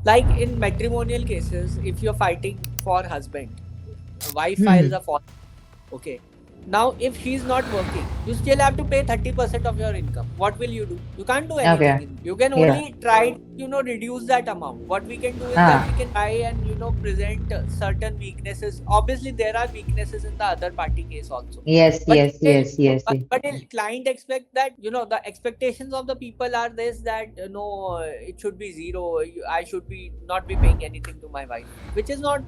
Like in matrimonial cases, if you're fighting for husband, wife files Hmm. a fall. Okay. Now, if she's not working, you still have to pay 30% of your income. What will you do? You can't do anything. Okay. You can Yeah. only try to, reduce that amount. What we can do is that Ah. we can try and, present certain weaknesses. Obviously, there are weaknesses in the other party case also. Yes. But Yes. still, Yes. Yes. but, Yes. but a client expect that, the expectations of the people are this that, no, it should be zero. I should be not be paying anything to my wife, which is not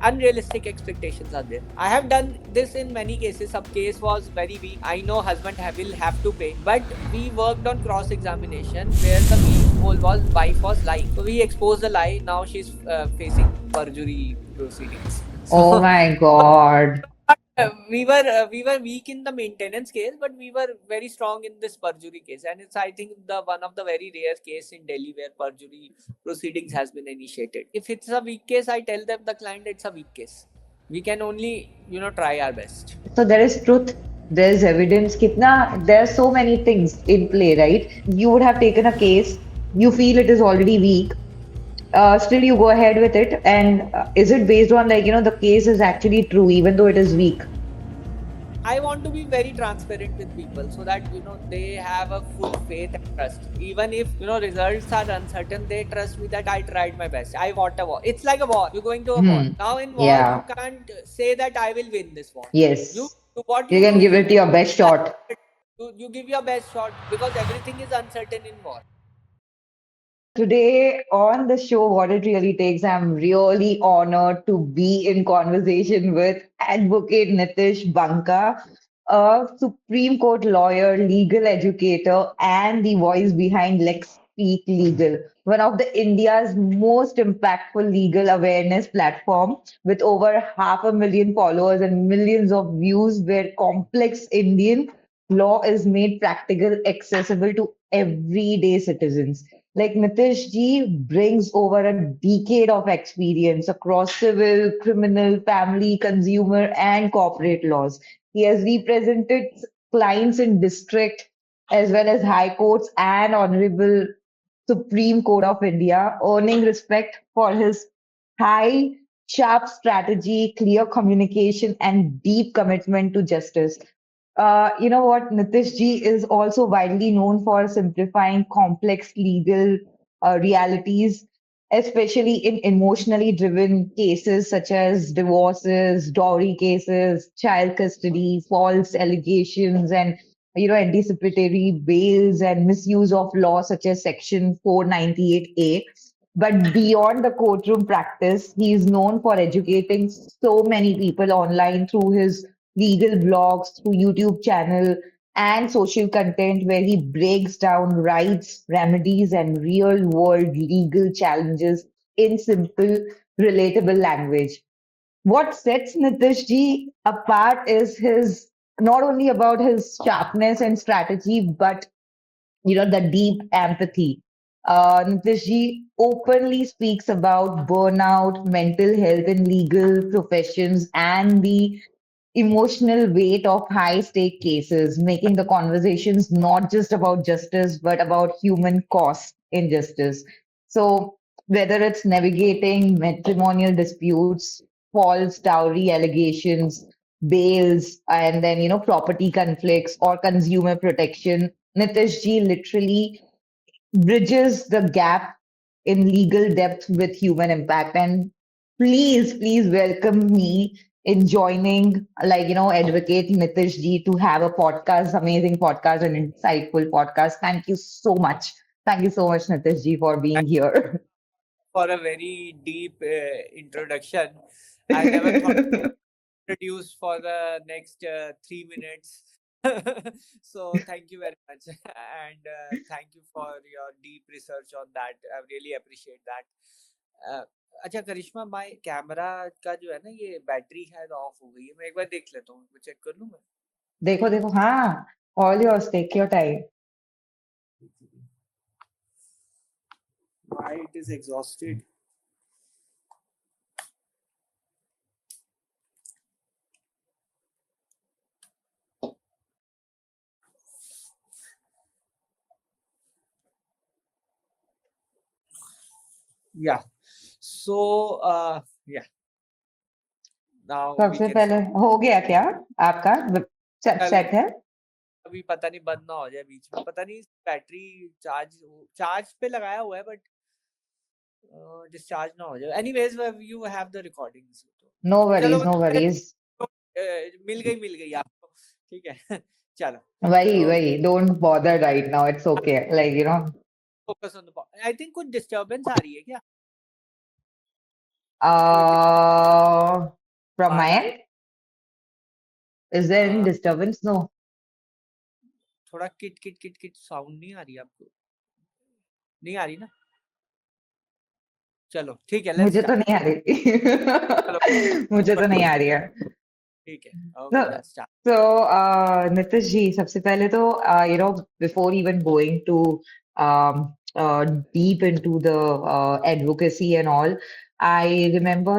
unrealistic expectations are there. I have done this in many cases. Some case was very weak. I know husband will have to pay, but we worked on cross examination where the weak hole was wife was lying. So we exposed the lie. Now she's facing perjury proceedings. Oh So my God. we were weak in the maintenance case, but we were very strong in this perjury case, and it's, I think, the one of the very rare case in Delhi where perjury proceedings has been initiated. If it's a weak case, I tell them the client it's a weak case. We can only try our best. So there is truth, there's evidence. Kitna, there are so many things in play, right? You would have taken a case, you feel it is already weak, still you go ahead with it. And is it based on like, the case is actually true, even though it is weak? I want to be very transparent with people so that they have a full faith and trust. Even if results are uncertain, they trust me that I tried my best. I fought a war. It's like a war. You're going to a war. Hmm. Now in war, you Yeah. can't say that I will win this war. You Yes. what You you can do, give you it your best shot. you give your best shot because everything is uncertain in war. Today on the show, What It Really Takes, I'm really honored to be in conversation with Advocate Nitish Banka, a Supreme Court lawyer, legal educator, and the voice behind Lex Speak Legal, one of the India's most impactful legal awareness platform with over 500,000 followers and millions of views where complex Indian law is made practical, accessible to everyday citizens. Like Nitish ji brings over a decade of experience across civil, criminal, family, consumer, and corporate laws. He has represented clients in district as well as high courts and honorable Supreme Court of India, earning respect for his high, sharp strategy, clear communication, and deep commitment to justice. You know what? Nitish ji is also widely known for simplifying complex legal realities, especially in emotionally driven cases such as divorces, dowry cases, child custody, false allegations, and anticipatory bails and misuse of law such as Section 498A. But beyond the courtroom practice, he is known for educating so many people online through his legal blogs, through YouTube channel, and social content where he breaks down rights, remedies, and real world legal challenges in simple, relatable language. What sets Nitish ji apart is his not only about his sharpness and strategy, but the deep empathy. Nitish ji openly speaks about burnout, mental health in legal professions, and the emotional weight of high stake cases, making the conversations not just about justice, but about human cost in justice. So, whether it's navigating matrimonial disputes, false dowry allegations, bails, and then, property conflicts or consumer protection, Nitish ji literally bridges the gap in legal depth with human impact. And please welcome me in joining, Advocate Nitish ji to have a podcast, amazing podcast, an insightful podcast. Thank you so much. Thank you so much, Nitish ji, for being here. For a very deep introduction. I never thought introduced for the next 3 minutes. So thank you very much, and thank you for your deep research on that. I really appreciate that. अच्छा करिश्मा, my camera का जो है ना, ये battery शायद of हो गई है. मैं एक बार देख लेता हूँ, चेक कर लूँ मैं. देखो देखो हाँ, all yours, take your time. Why it is exhausted? Yeah. So yeah, now we सबसे can पहले start. हो गया क्या आपका सब चल सेट है? अभी पता नहीं बंद ना हो जाए बीच में, पता नहीं बैटरी चार्ज पे लगाया हुआ है, बट डिस्चार्ज ना हो जाए. Anyways you have the recordings. No चलो वरीज, नो वरीज. मिल गई आपको. ठीक है. चलो. वही तो वही, don't bother right now, it's okay, like you know. Focus on the. I think कुछ डिस्टरबेंस आ रही है क्या? कोई From my आवाज आ. end, is there any disturbance? No. थोड़ा किट किट किट किट साउंड नहीं आ रही आपको? नहीं आ रही ना? चलो ठीक है, लेट्स मुझे तो स्टार्ट. नहीं आ रही. चलो. मुझे तो नहीं आ रही है. ठीक है. So, okay, let's start. Nitish ji, सबसे पहले तो, before even going to deep into the advocacy and all, I remember,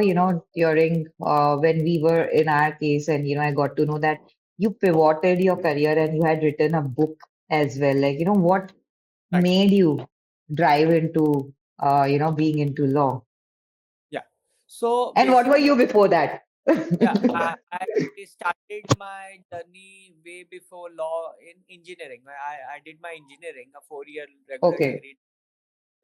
during when we were in our case, and I got to know that you pivoted your career and you had written a book as well. Like, what Exactly. made you drive into, being into law? Yeah. So And what were basically, you before that? yeah, I started my journey way before law in engineering. I did my engineering, a 4-year regular Okay. degree,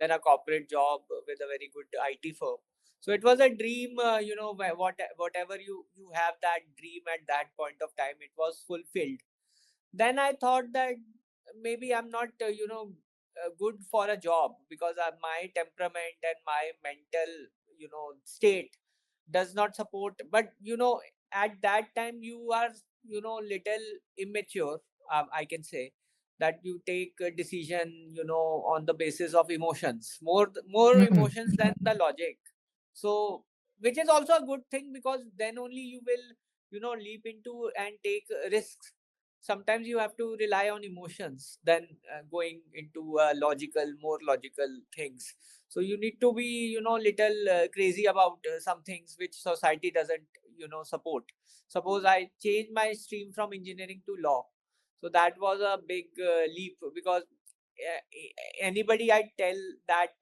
then a corporate job with a very good IT firm. So it was a dream, whatever you have that dream at that point of time, it was fulfilled. Then I thought that maybe I'm not, good for a job because my temperament and my mental, state does not support. But at that time you are, little immature. I can say that you take a decision, on the basis of emotions, more Hmm. emotions than the logic. So which is also a good thing, because then only you will, leap into and take risks. Sometimes you have to rely on emotions than going into more logical things. So you need to be, little crazy about some things which society doesn't, support. Suppose I change my stream from engineering to law, so that was a big leap, because anybody I tell that,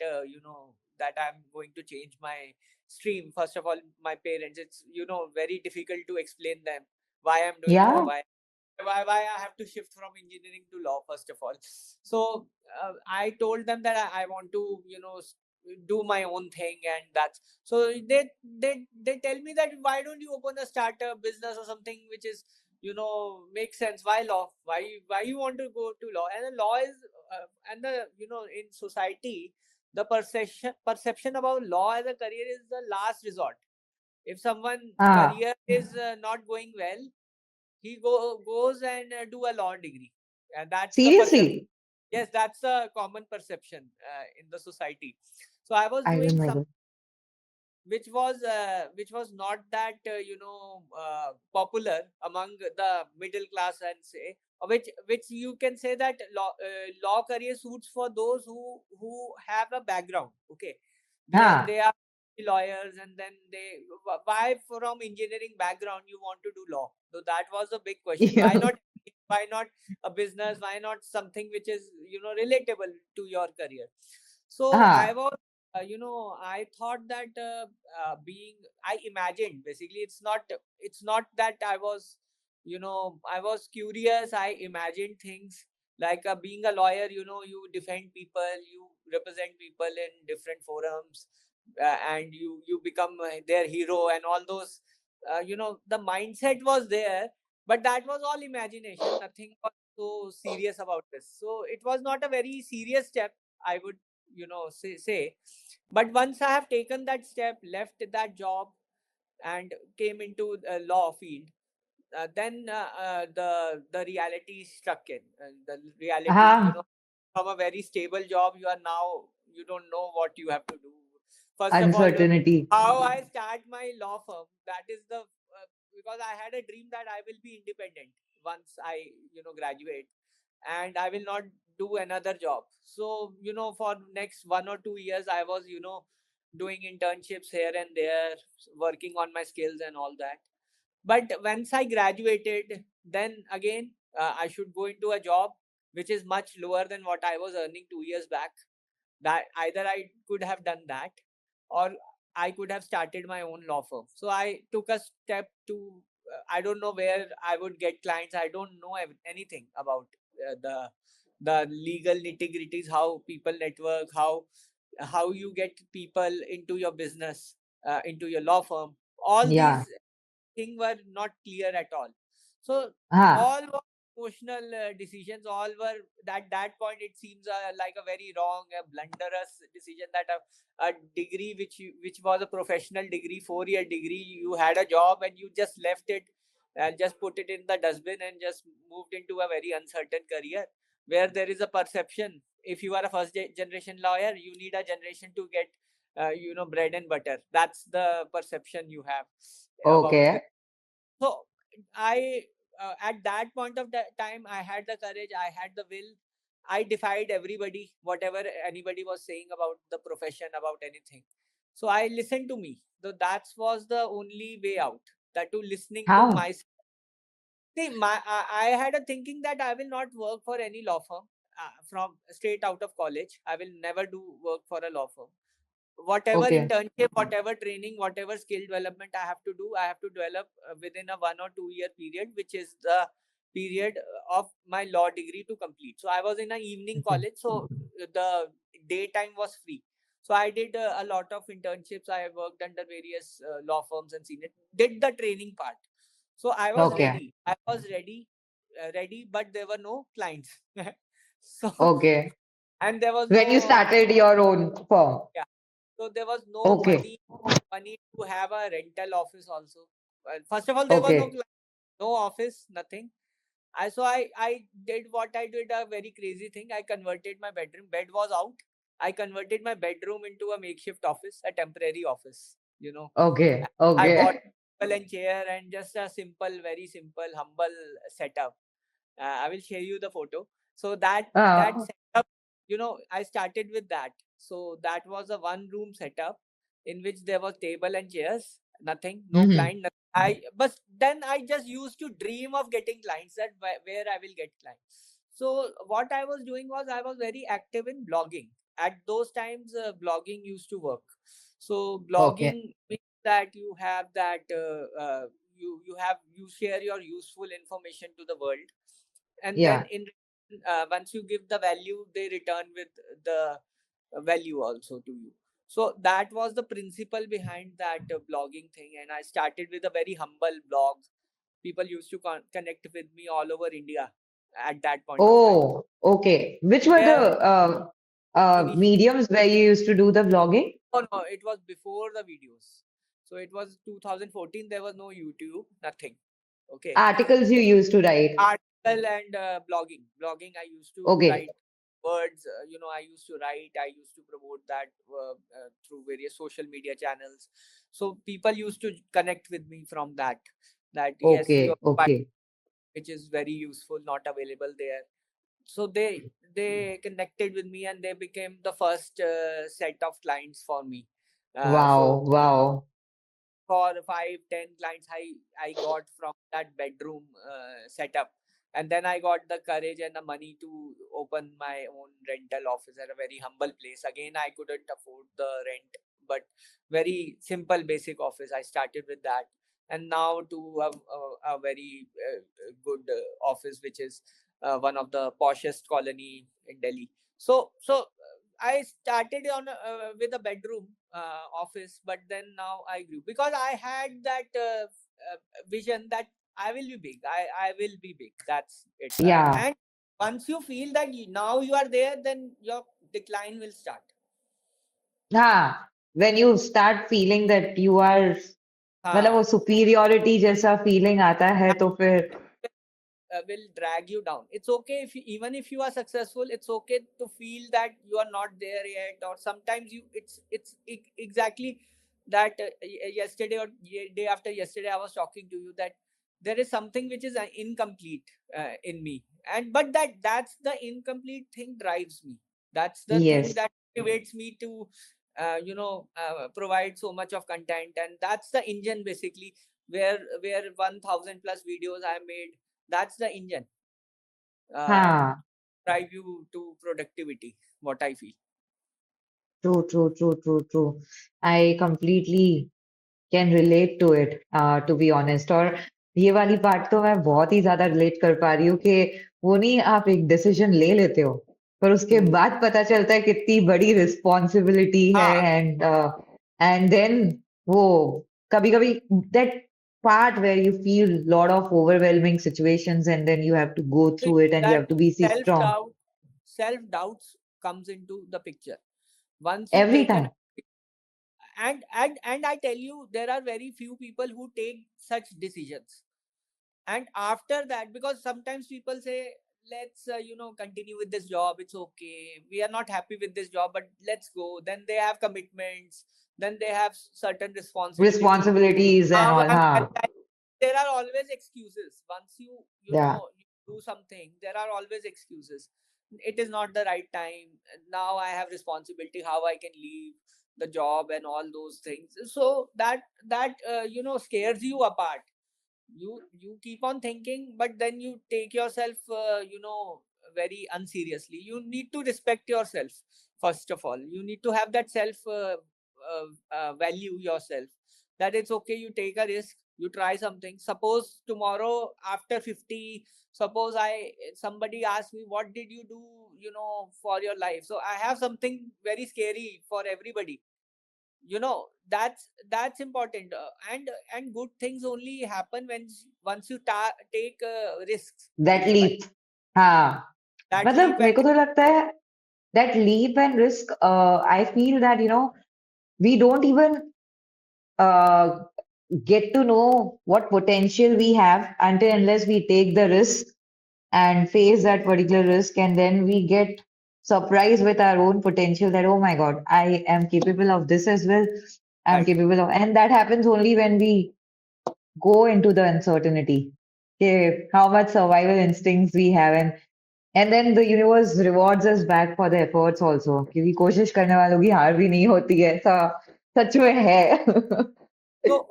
that I'm going to change my stream, first of all my parents, it's, very difficult to explain them why I'm doing law, Yeah. why I have to shift from engineering to law, first of all. So I told them that I want to, do my own thing, and that's so they tell me that why don't you open a startup business or something which is, makes sense. Why law? Why you want to go to law? And the law is, and the, in society, the perception about law as a career is the last resort. If someone Ah, career is not going well, he goes and do a law degree, and that's the perception. seriously? Yes, that's a common perception in the society. So I was I don't doing know some this. which was not that, popular among the middle class, and say, which you can say that law career suits for those who have a background. Okay, they Ah, are lawyers, and then why from engineering background you want to do law? So that was a big question. yeah. Why not a business? Why not something which is, relatable to your career? So I Ah, was, I thought that, being I imagined, basically it's not that I was, I was curious. I imagined things like, being a lawyer, you defend people, you represent people in different forums, and you become their hero and all those, the mindset was there, but that was all imagination. Nothing was so serious about this. So it was not a very serious step, I would, say. But once I have taken that step, left that job, and came into the law field, then the reality struck in. The reality, ah, from a very stable job, you don't know what you have to do. First of all, uncertainty. how I start my law firm, that is the, because I had a dream that I will be independent once I, graduate, and I will not do another job. So, for next 1 or 2 years, I was, doing internships here and there, working on my skills and all that. But once I graduated, then again, I should go into a job which is much lower than what I was earning 2 years back. That either I could have done that, or I could have started my own law firm. So I took a step to, I don't know where I would get clients. I don't know anything about the legal nitty gritties, how people network, how you get people into your business, into your law firm. All Yeah. these things were not clear at all. So Ah. all were emotional decisions. All were, at that point it seems like a very wrong, blunderous decision, that a degree which was a professional degree, 4-year degree, you had a job and you just left it and just put it in the dustbin and just moved into a very uncertain career where there is a perception, if you are a first generation lawyer, you need a generation to get bread and butter. That's the perception you have about. Okay. So I, at that point of time, I had the courage, I had the will. I defied everybody, whatever anybody was saying about the profession, about anything. So I listened to me. So that was the only way out. That to listening to How? myself. See, I had a thinking that I will not work for any law firm from straight out of college. I will never do work for a law firm. Whatever Okay. internship, whatever training, whatever skill development I have to do, I have to develop within a 1 or 2 year period, which is the period of my law degree to complete. So I was in an evening Okay. college, so the daytime was free. So I did a lot of internships. I worked under various law firms and seen it. Did the training part. So I was Okay. ready. I was ready, but there were no clients. So, Okay. and there was When you no, started your own firm. yeah. So there was no Okay. money to have a rental office also. Well, first of all, there was Okay. no office, nothing. I did what I did, a very crazy thing. I converted my bedroom. Bed was out. I converted my bedroom into a makeshift office, a temporary office. Okay. I bought Okay. table and chair and just a simple, very simple, humble setup. I will share you the photo. So that Uh, setup, I started with that. So that was a one room setup in which there was table and chairs, nothing, no mhm. client. But then I just used to dream of getting clients, that where I will get clients. So what I was doing was, I was very active in blogging. At those times, blogging used to work. So Okay. blogging means that you have that you share your useful information to the world, and then Yeah. once you give the value, they return with the value also to you. So that was the principle behind that blogging thing, and I started with a very humble blog. People used to connect with me all over India at that point of time. Oh, okay. Which were the Where initially, mediums where you used to do the vlogging? oh no, it was before the videos. So it was 2014. There was no YouTube, nothing. Okay. Articles you used to write. Article and blogging I used to Okay. write words. I used to write, I used to promote that through various social media channels. So people used to connect with me from that yes, your Okay. Okay. which is very useful, not available there. So they connected with me, and they became the first set of clients for me. So Wow. Wow. for 5-10 clients I got from that bedroom setup, and then I got the courage and the money to open my own rental office at a very humble place. Again, I couldn't afford the rent, but very simple basic office. I started with that, and now to a very good office, which is one of the poshest colony in Delhi. So I started on with a bedroom office, but then now I grew because I had that vision that I will be big. I will be big. That's it. Yeah. And once you feel that now you are there, then your decline will start. हाँ. When you start feeling that you are मतलब वो हाँ. superiority जैसा feeling आता है तो फिर Will drag you down. It's okay if even if you are successful, it's okay to feel that you are not there yet, or sometimes exactly that yesterday or day after yesterday I was talking to you that there is something which is incomplete in me, and but that's the incomplete thing drives me. That's the thing yes. that motivates me to provide so much of content, and that's the engine basically where 1000 plus videos I made. That's the engine uh, हाँ. drive you to productivity, what I feel. True. I completely can relate to it, to be honest. और ये वाली बात तो मैं बहुत ही ज्यादा relate कर पा रही हूँ कि वो नहीं, आप एक डिसीजन ले लेते हो पर उसके Hmm. बाद पता चलता है कितनी बड़ी रिस्पॉन्सिबिलिटी है, हाँ, एंड देन वो कभी कभी that part where you feel lot of overwhelming situations and then you have to go it, through it and you that have to be self strong doubt, self doubts comes into the picture once you every take an. time. And I tell you, there are very few people who take such decisions. And after that, because sometimes people say, let's continue with this job, it's okay, we are not happy with this job, but let's go. Then they have commitments, then they have certain responsibilities. Responsibilities and Now all, huh? there are always excuses. Once Yeah. you do something, there are always excuses. It is not the right time. Now I have responsibility. How I can leave the job and all those things. So that scares you apart. You keep on thinking, but then you take yourself very unseriously. You need to respect yourself. First of all, you need to have that self value yourself, that it's okay, you take a risk, you try something. Suppose tomorrow after 50, suppose I somebody asks me, what did you do for your life? So I have something very scary for everybody. That's important. And good things only happen when once you take risks That in your life. leap. हाँ, That मतलब leap मेरे and को तो लगता है that leap and risk, I feel that, we don't even uh, get to know what potential we have until unless we take the risk and face that particular risk, and then we get surprised with our own potential that, oh my God, I am capable of this as well. I'm right. capable of, and that happens only when we go into the uncertainty. Okay, how much survival instincts we have, and then the universe rewards us back for the efforts also. क्योंकि कोशिश करने वालों की हार भी नहीं होती है, ऐसा सच में है.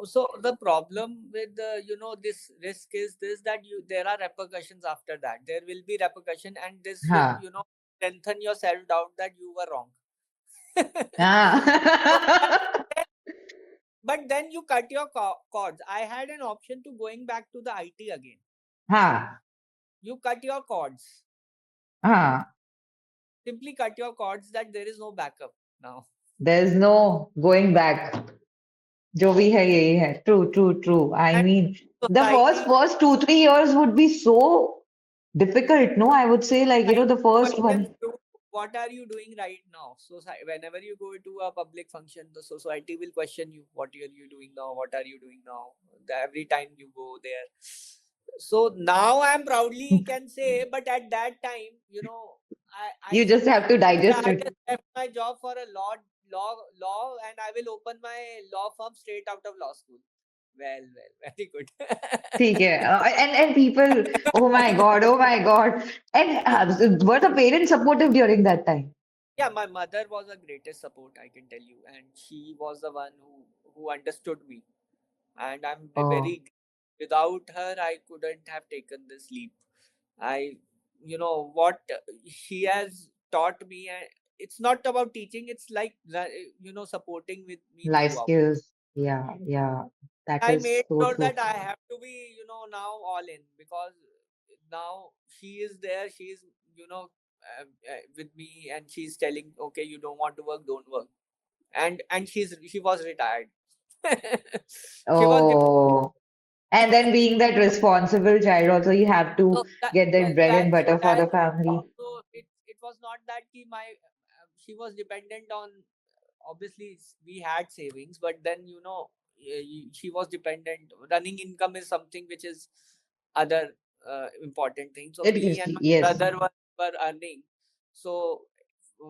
So the problem with this risk is this, that you there are repercussions after that. There will be repercussion, and this will हाँ strengthen your self doubt that you were wrong. So, हाँ but then you cut your cords. I had an option to going back to the IT again. हाँ You cut your cords. हाँ. Simply cut your cords, that there is no backup now. There's no going back. जो भी है यही है. True. I And mean, the first society, first 2 3 years would be so difficult. No, I would say, like, society the first questions one. you, what are you doing right now? So whenever you go to a public function, the society will question you, what are you doing now? What are you doing now? Every time you go there. So now I'm proudly can say, but at that time, I You just have to simply say digest I it. just left my job for a law, and I will open my law firm straight out of law school. Well, very good. ठीक है. And people, oh my God. And were the parents supportive during that time? Yeah, my mother was the greatest support, I can tell you, and she was the one who understood me. And I'm Oh, very, without her, I couldn't have taken this leap. I, what she has taught me, and it's not about teaching, it's like supporting with me life throughout. skills. Yeah. That I is made so sure true. that I have to be, now all in, because now she is there. She's, with me, and she's telling, okay, you don't want to work, don't work. And she was retired. She was dependent. Oh. And then being that responsible child, also you have to So that, get that bread and that's butter for the that's family. so it was not that she was dependent on, obviously we had savings, but then she was dependent. Running income is something which is other important thing. So It me is, and my yes. brother were earning. So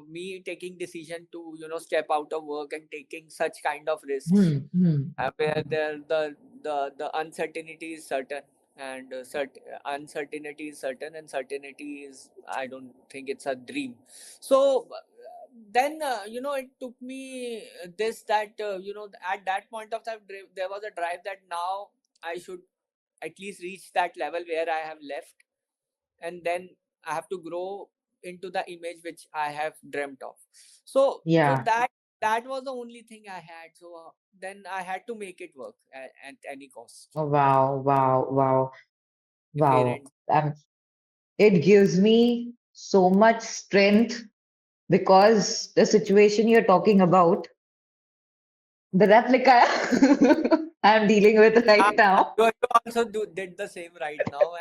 me taking decision to step out of work and taking such kind of risks, Hmm. where there the uncertainty is certain, and uncertainty is certain, and certainty is, I don't think it's a dream. So then it took me this that at that point of time, there was a drive that now I should at least reach that level where I have left, and then I have to grow into the image which I have dreamt of. So Yeah. that was the only thing I had. So then I had to make it work at any cost. Oh, wow, wow, wow, My wow. parents. It gives me so much strength because the situation you're talking about, the replica I'm dealing with Yeah, right now. you also did the same right now.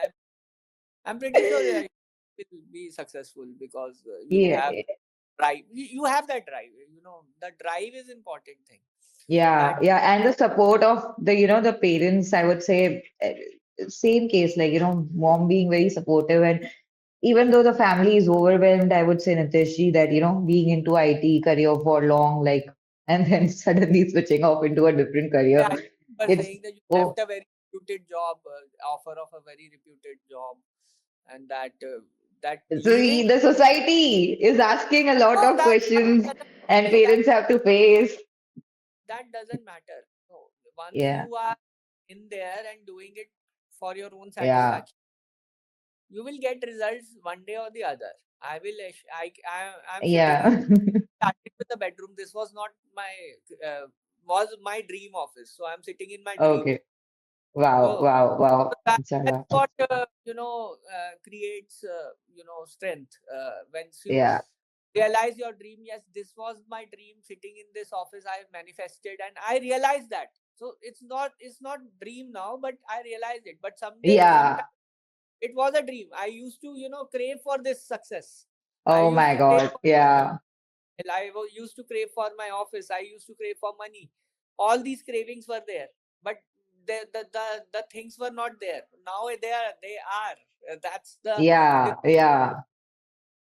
I'm pretty sure that you will be successful because you Yeah, have drive. You have that drive. The drive is important thing. yeah, That yeah. And the support of the parents, I would say, same case, like, mom being very supportive. And even though the family is overwhelmed, I would say, Nitishji, that, being into IT career for long, like, and then suddenly switching off into a different career, yeah, you were it's, saying that you left oh, a very reputed job, offer of a very reputed job, and that so leaving. the society is asking a lot No, of questions that and see, parents have to face. that doesn't matter. No, once Yeah, you are in there and doing it for your own yeah, satisfaction, you will get results one day or the other. I will. I'm sitting in. yeah. Started with the bedroom. This was not my was my dream office. So I'm sitting in my dream. Okay. Wow, So, wow, so wow. that's Inshallah. what creates strength. Once you Yeah, realize your dream, yes, this was my dream. Sitting in this office, I manifested, and I realized that. So it's not dream now, but I realized it. But yeah. sometimes it was a dream. I used to crave for this success. I Oh used my to crave God. Yeah, used to crave for my office. I used to crave for money. All these cravings were there, but the things were not there. Now they are. That's the yeah, yeah.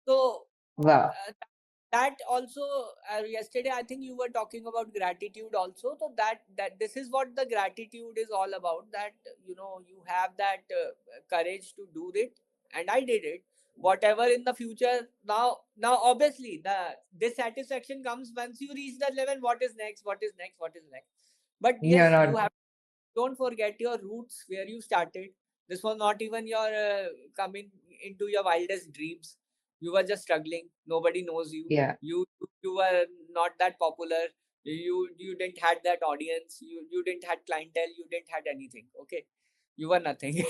so Wow. that also yesterday I think you were talking about gratitude also. So that this is what the gratitude is all about. That you have that courage to do it, and I did it. Whatever in the future, now obviously the dissatisfaction comes once you reach that level. What is next, what is next, what is next? But You're yes, you not, have, don't forget your roots, where you started. This was not even your coming into your wildest dreams. You were just struggling. Nobody knows you. yeah. You were not that popular. You didn't had that audience. You didn't had clientele. You didn't had anything. Okay, you were nothing.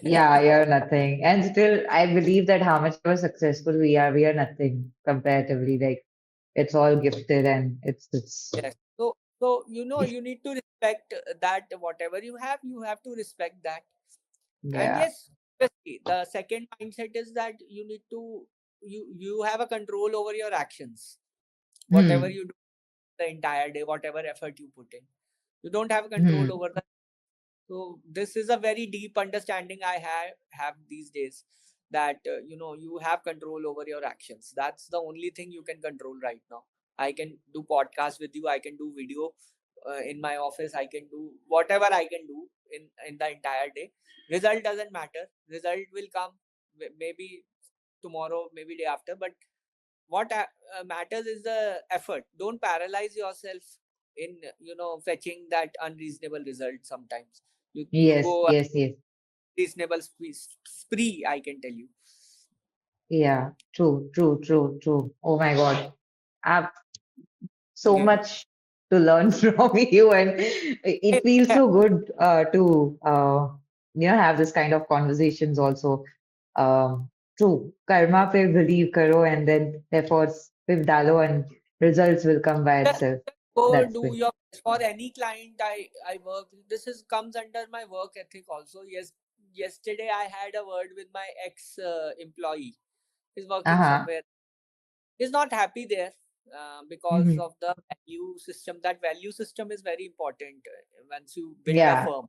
Yeah, you're nothing. And still, I believe that how much ever successful we are nothing comparatively. Like, it's all gifted and it's, Yes. So you need to respect that. Whatever you have to respect that. And yeah. yes, obviously, the second mindset is that you need to you have a control over your actions. Whatever Hmm. you do the entire day, whatever effort you put in, you don't have control Hmm. over the. So this is a very deep understanding I have these days, that you have control over your actions. That's the only thing you can control right now. I can do podcast with you. I can do video in my office. I can do whatever I can do in the entire day. Result doesn't matter. Result will come maybe tomorrow, maybe day after. But what matters is the effort. Don't paralyze yourself in fetching that unreasonable result. Sometimes you Yes, go yes, yes. reasonable spree, I can tell you. Yeah. True, true, true, true. Oh my God. I've so Yeah. much to learn from you, and it feels so good to have this kind of conversations also. True, karma pe believe karo, and then efforts pe dalo, and results will come by Just itself. go That's do it. your best. For any client I work. This is comes under my work ethic also. Yes, yesterday I had a word with my ex employee. He's working Uh-huh. somewhere. He's not happy there because Hmm. of the value system. That value system is very important once you build a Yeah, firm.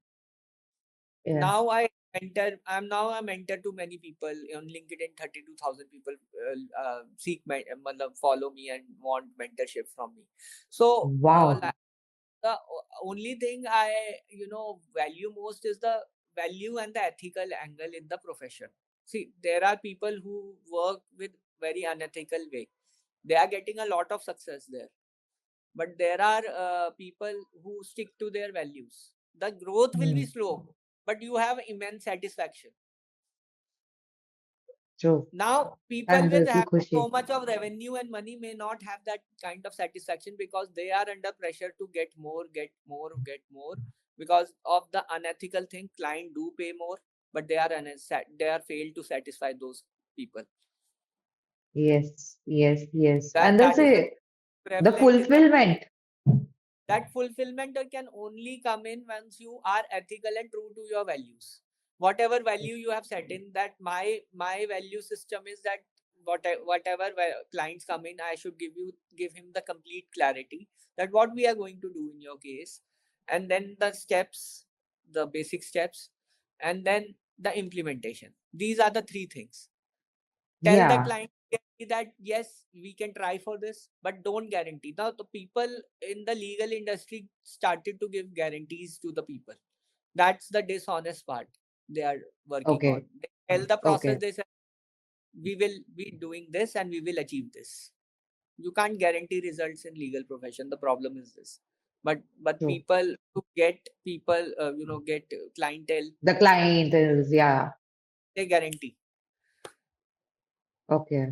yeah. Now I'm now a mentor to many people on LinkedIn. 32,000 people seek my follow me and want mentorship from me. So Wow. the only thing I value most is the value and the ethical angle in the profession. See, there are people who work with very unethical way. They are getting a lot of success there, but there are people who stick to their values. The growth will be Hmm. slow, but you have immense satisfaction. true. Now, people And with bilkul having khushi. so much of revenue and money may not have that kind of satisfaction because they are under pressure to get more, get more, get more. Because of the unethical thing, client do pay more, but they are failed to satisfy those people. Yes, yes, yes. That And they'll that is the say the prevalent in the fulfillment. that fulfillment can only come in once you are ethical and true to your values. Whatever value you have set in, that my value system is that whatever clients come in, I should give him the complete clarity that what we are going to do in your case, and then the steps, the basic steps, and then the implementation. These are the three things. Tell the Yeah. client that yes, we can try for this, but don't guarantee. Now the people in the legal industry started to give guarantees to the people. That's the dishonest part they are working on. Okay. They tell the process, Okay. they say we will be doing this and we will achieve this. You can't guarantee results in legal profession. The problem is this. But True. people to get people get clientele, The client is, yeah. they guarantee. Okay.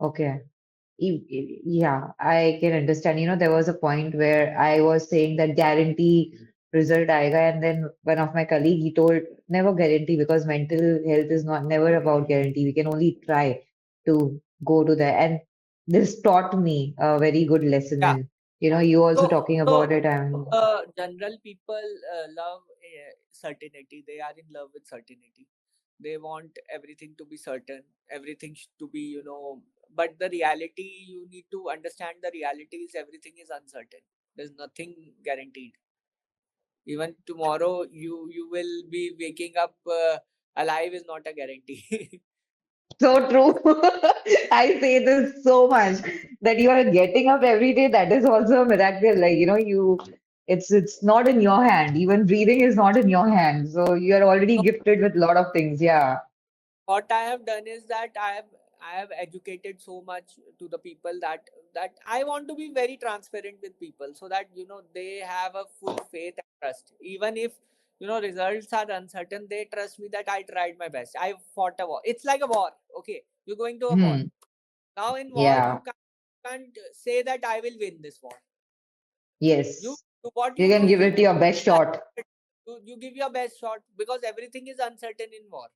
Okay. Yeah, I can understand. There was a point where I was saying that guarantee result aega, and then one of my colleague he told never guarantee because mental health is not never about guarantee. We can only try to go to that, and this taught me a very good lesson. Yeah. And you also So, talking about so it, and general people love certainty. They are in love with certainty. They want everything to be certain, everything to be, but the reality, you need to understand the reality is everything is uncertain. There's nothing guaranteed. Even tomorrow, you will be waking up alive is not a guarantee. so true. I say this so much that you are getting up every day. That is also a miracle. Like, it's not in your hand. Even breathing is not in your hand. So you are already So gifted with a lot of things. Yeah. what I have done is that I have educated so much to the people that I want to be very transparent with people so that they have a full faith and trust. Even if results are uncertain, they trust me that I tried my best. I fought a war. It's like a war. Okay, you're going to a war. Hmm. Now in war, Yeah. you can't say that I will win this war. You Yes. what You you can do, give you it your best shot. you give your best shot because everything is uncertain in war.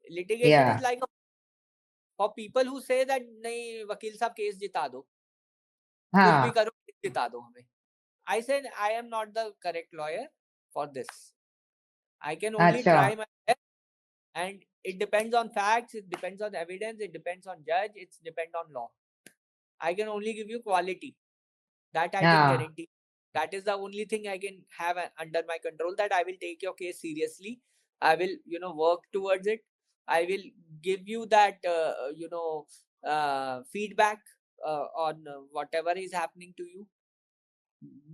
Litigation is Yeah. like a for people who say that नहीं वकील साहब case जिता दो कुछ भी हाँ. करो case जिता दो हमें I said I am not the correct lawyer for this. I can only अच्छा. try my best, and it depends on facts, it depends on evidence, it depends on judge, it depends on law. I can only give you quality that I can हाँ. guarantee. That is the only thing I can have under my control, that I will take your case seriously. I will work towards it. I will give you that feedback on whatever is happening to you.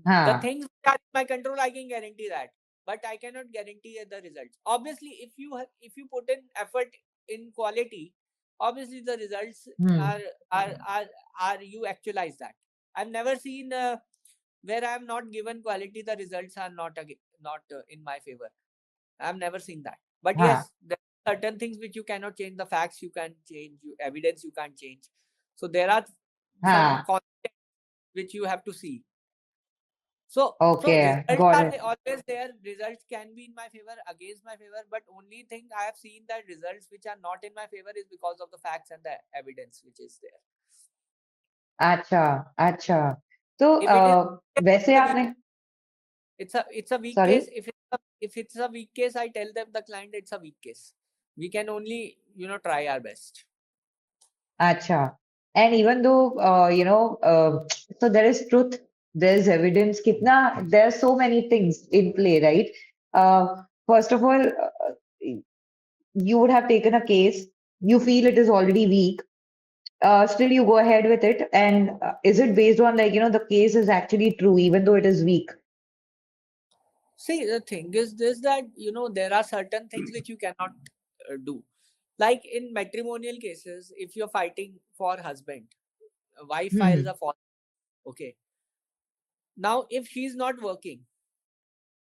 The हाँ. things that are in my control, I can guarantee that, but I cannot guarantee the results. Obviously, if you put in effort in quality, obviously the results Hmm. are are are, are you actualize that. I've never seen where I am not given quality, the results are not in my favor. I've never seen that. But हाँ. yes, there are certain things which you cannot change. The facts you can change, evidence you can't change. So there are some हाँ. concepts which you have to see. So Okay. results Got are it. always there. Results can be in my favor, against my favor, but only thing I have seen that results which are not in my favor is because of the facts and the evidence which is there. अच्छा. अच्छा. तो If it is वैसे a weak, आपने it's a weak sorry. case. If it's a weak case, I tell them the client it's a weak case. We can only try our best. Acha. And even though, so there is truth, there's evidence, kitna, there are so many things in play, right? First of all, you would have taken a case, you feel it is already weak, still you go ahead with it. And is it based on like, the case is actually true, even though it is weak? See, the thing is this, that there are certain things which you cannot do. Like in matrimonial cases, if you're fighting for husband, wife files Hmm. a fall. Okay. Now, if she's not working,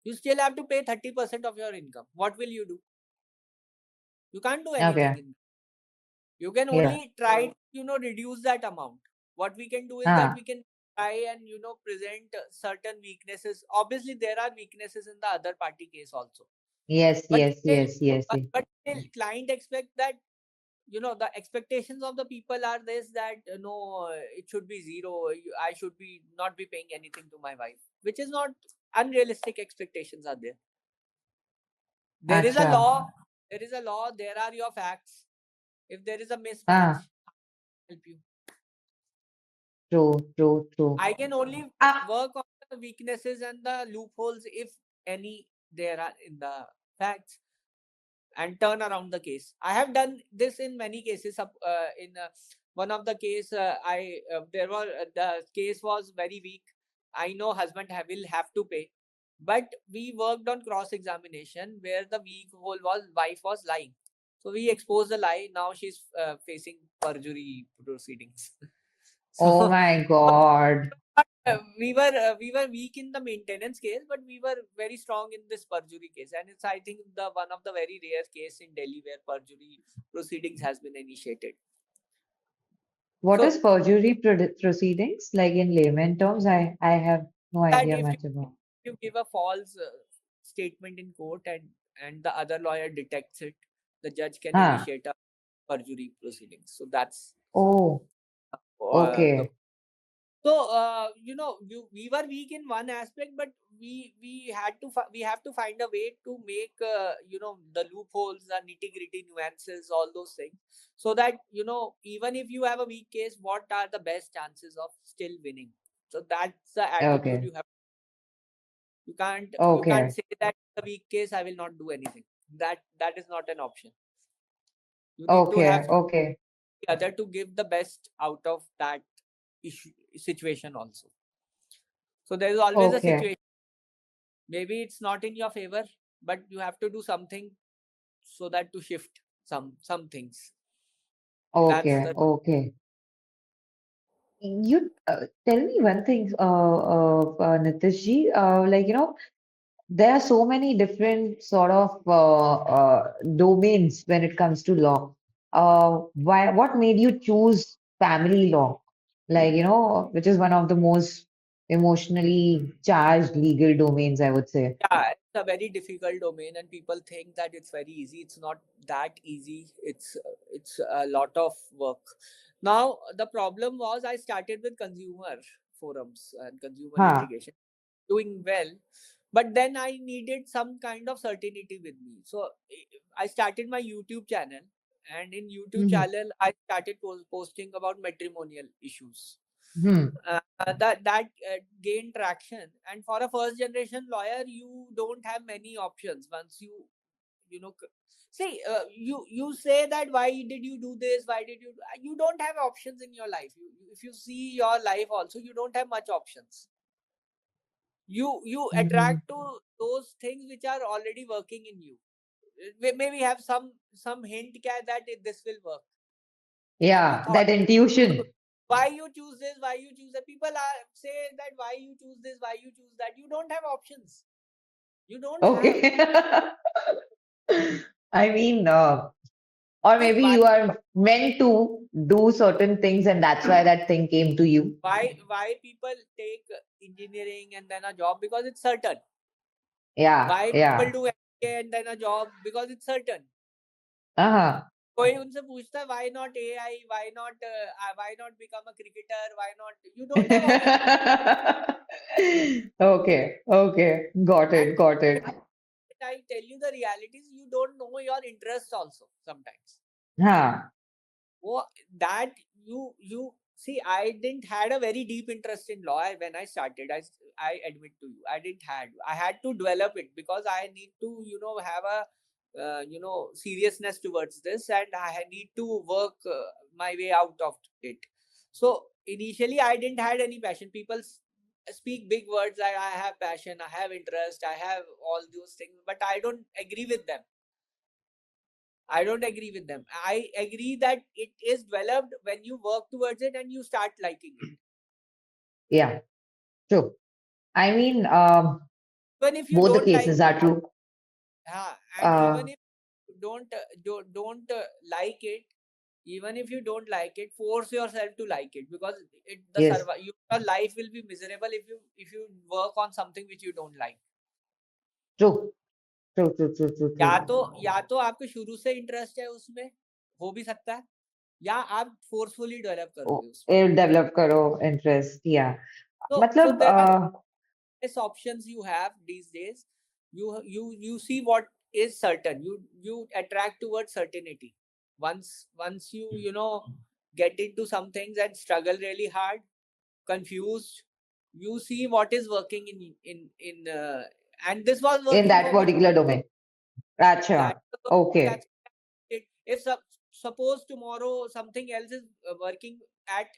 you still have to pay 30% of your income. What will you do? You can't do anything Okay. in. You can Yeah. only try to, reduce that amount. What we can do is that Ah, we can try and, present certain weaknesses. Obviously, there are weaknesses in the other party case also. yes, But yes, still, yes, yes, yes. client expect that, the expectations of the people are this, that no, it should be zero. I should be not be paying anything to my wife, which is not unrealistic expectations are there. There is a Acha. law. There is a law. There are your facts. If there is a Ah, mismatch, help you. true, true, true. I can only Ah, work on the weaknesses and the loopholes, if any there are in the facts, and turn around the case. I have done this in many cases. In one of the case, I there were the case was very weak. I know husband will have to pay, but we worked on cross examination where the weak hole was wife was lying. So we exposed the lie. Now she's facing perjury proceedings. oh So my God. we were weak in the maintenance case, but we were very strong in this perjury case, and it's, I think, the one of the very rare case in Delhi where perjury proceedings has been initiated. What is So perjury proceedings? Like in layman terms, I have no that idea if much about. you give a false statement in court, and the other lawyer detects it, the judge can Ah, initiate a perjury proceedings. So that's oh, the. okay, So we were weak in one aspect, but we have to find a way to make the loopholes, the nitty gritty nuances, all those things, so that even if you have a weak case, what are the best chances of still winning? So that's the attitude okay, you have. You can't okay, say that the weak case I will not do anything. That is not an option. You need to okay, have okay, the other to give the best out of that issue situation also. So there is always a okay, situation. Maybe it's not in your favor, but you have to do something so that to shift some things. That's okay, the. okay. You tell me one thing, Nitish ji, like, there are so many different sort of domains when it comes to law. What made you choose family law? Like, which is one of the most emotionally charged legal domains, I would say. Yeah, it's a very difficult domain, and people think that it's very easy. It's not that easy. It's a lot of work. Now the problem was I started with consumer forums and consumer Huh. litigation, doing well, but then I needed some kind of certainty with me. So I started my YouTube channel, and in YouTube Hmm. channel I started posting about matrimonial issues. Hmm. That gained traction, and for a first generation lawyer, you don't have many options. Once you know see, you say that why did you do this, why did you don't have options in your life. If you see your life also, you don't have much options. You Hmm. attract to those things which are already working in you. Maybe have some hint that this will work. Have you Yeah, thought? that intuition. Why you choose this, why you choose that? People are say that why you choose this, why you choose that. You don't have options. You don't have. Okay. I mean, or See maybe why you are meant to do certain things, and that's why that thing came to you. why people take engineering and then a job because it's certain. Yeah, Why people yeah. do MBA and then a job because it's certain. Uh-huh. कोई उनसे पूछता है why not AI, why not become a cricketer, why not, you don't have options. Okay, okay. Got And it, got it. I tell you the realities, you don't know your interest also sometimes. Huh. Well, that you see, I didn't had a very deep interest in law when I started. I admit to you, I didn't had. I had to develop it because I need to have a seriousness towards this, and I need to work my way out of it. So initially, I didn't had any passion. People speak big words like I have passion, I have interest, I have all those things, but I don't agree with them. I don't agree with them. I agree that it is developed when you work towards it and you start liking it. Yeah, true. I mean, Even if you both the don't like, cases are true. and Uh, even if you don't like it, Even if you don't like it, force yourself to like it, because Yes. your life will be miserable if you work on something which you don't like. True. True. True. True. True. या तो आपको शुरू से interest है उसमें, हो भी सकता है, या आप फोर्सफुली डेवलप करोगे उसमें. डेवलप करो इंटरेस्ट. या So मतलब there are less options you have these days. You see what is certain. You attract towards certainty. Once you get into some things and struggle really hard, confused, you see what is working in and this was in working that for me. particular domain. Yeah, Acha. Okay. that's it. If suppose tomorrow something else is working at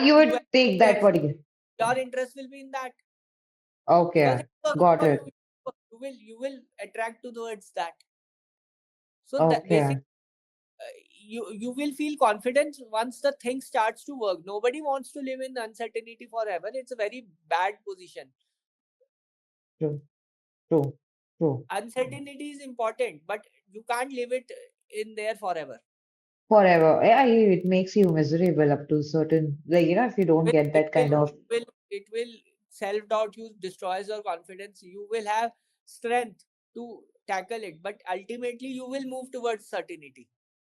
You to would take that particular. your interest will be in that, because Okay. it's working Got for it. you. You will attract towards that. So that Okay. basically you will feel confidence once the thing starts to work. Nobody wants to live in uncertainty forever. It's a very bad position. True. True. True. Uncertainty is important, but you can't live it in there forever. Forever. Yeah, it makes you miserable up to certain, like, if you don't Will get it that will kind of. it will self doubt you, destroys your confidence. You will have strength to tackle it, but ultimately you will move towards certainty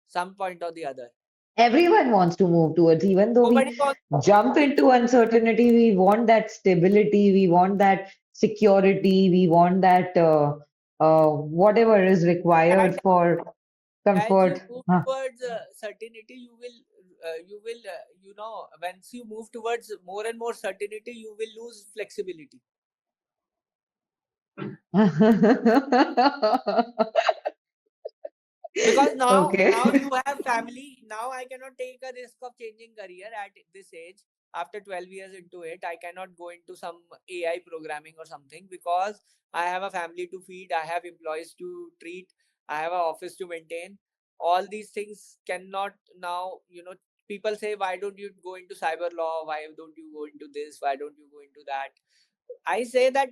some point or the other. Everyone wants to move towards, even though Nobody we wants jump to into uncertainty, we want that stability, we want that security, we want that whatever is that. required for As you comfort. move Huh. towards certainty, you will once you move towards more and more certainty, you will lose flexibility. Because now Okay. you have family. Now I cannot take a risk of changing career at this age. After 12 years into it, I cannot go into some AI programming or something, because I have a family to feed, I have employees to treat, I have an office to maintain. All these things cannot now, people say, why don't you go into cyber law, why don't you go into this, why don't you go into that? I say that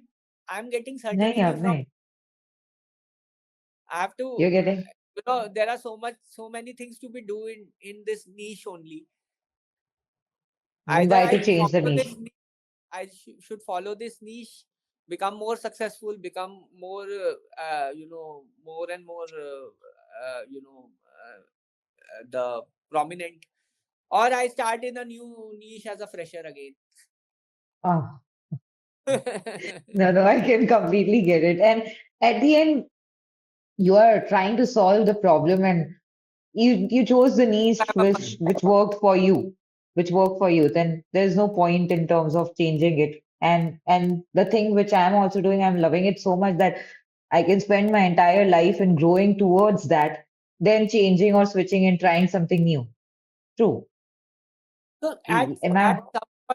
I'm getting नहीं certainty अब from, नहीं. I have to, You're getting. there are so many things to be doing in this niche only. Either Why I to change the follow this niche? niche, should follow this niche, become more successful, become more, more and more, the prominent, or I start in a new niche as a fresher again. Oh, no, no, I can completely get it. And at the end, you are trying to solve the problem, and you chose the niche which worked for you, then there's no point in terms of changing it. And the thing which I'm also doing, I'm loving it so much that I can spend my entire life in growing towards that, then changing or switching and trying something new. True. So Am at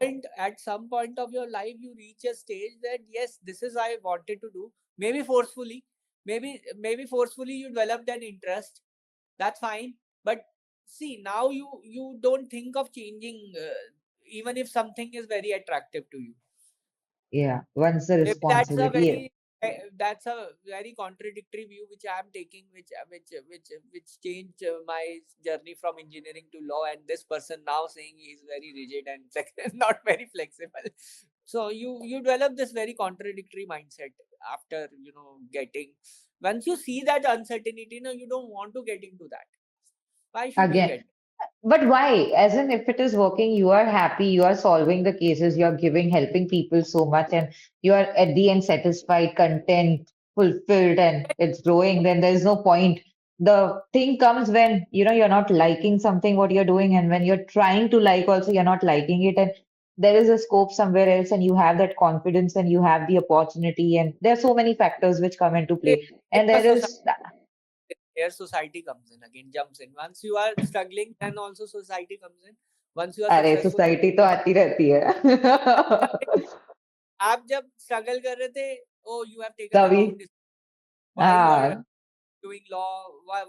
I? some point of your life, you reach a stage that yes, this is I wanted to do. Maybe forcefully, maybe forcefully you developed an interest. That's fine. But see, now you don't think of changing, even if something is very attractive to you. Yeah, once the Maybe that's a responsibility. very contradictory view which I am taking, which changed my journey from engineering to law, and this person now saying he is very rigid and not very flexible. So you develop this very contradictory mindset after getting, once you see that uncertainty, you don't want to get into that. Why should you Again, get? but why? As in, if it is working, you are happy, you are solving the cases, you are giving, helping people so much, and you are at the end satisfied, content, fulfilled, and it's growing, then there's no point. The thing comes when, you're not liking something what you're doing, and when you're trying to like also, you're not liking it, and there is a scope somewhere else, and you have that confidence, and you have the opportunity, and there are so many factors which come into Here play. And the there society, is, here society comes in again, jumps in. Once you are struggling, then also society comes in. Once you are अरे successful, society तो आती रहती है. आप जब struggle कर रहे थे, oh, you have taken a तभी wrong decision. Why you are हाँ doing law? Why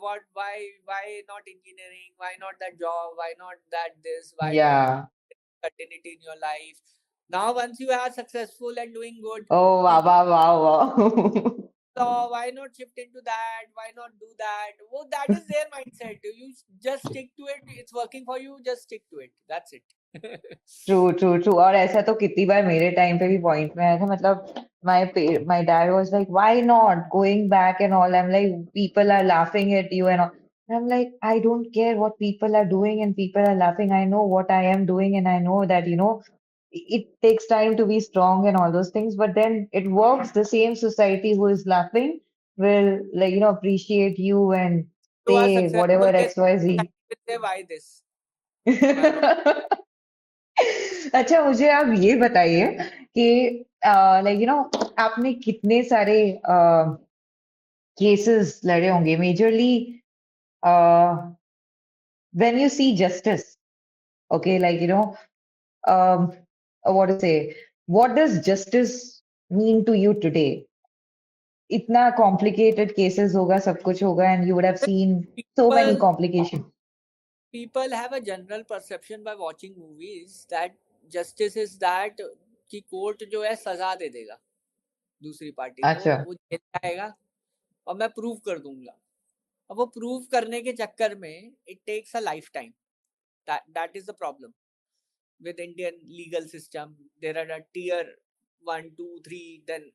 not engineering? Why not that job? Why not that this? Why don't you या continuity in your life? Now once you are successful and doing good, ओ वाह people वाह वाह वाह. law, why not shift into that, why not do that? Well, that is their mindset. You just stick to it. It's working for you, just stick to it. That's it. True true true और ऐसा तो कितनी बार मेरे time पे भी point में आया था मतलब my dad was like why not going back and all I'm like people are laughing at you and all and I'm like I don't care what people are doing and people are laughing I know what I am doing and I know that it takes time to be strong and all those things but then it works the same society who is laughing will appreciate you and You are say successful, whatever then XYZ. will say, why this? Why not? अच्छा मुझे आप ये बताइए कि आपने कितने सारे cases लड़े होंगे majorly when you see justice okay um, what to say what does justice mean to you today इतना complicated cases होगा सब कुछ होगा and you would have seen so many People complications. people have a general perception by watching movies that justice is that कि court जो है सजा दे देगा दूसरी पार्टी को, अच्छा वो जेल जाएगा और मैं प्रूव कर दूंगा. अब वो प्रूव करने के चक्कर में it takes a lifetime. That is the problem with Indian legal system. There are a tier 1, 2, 3, then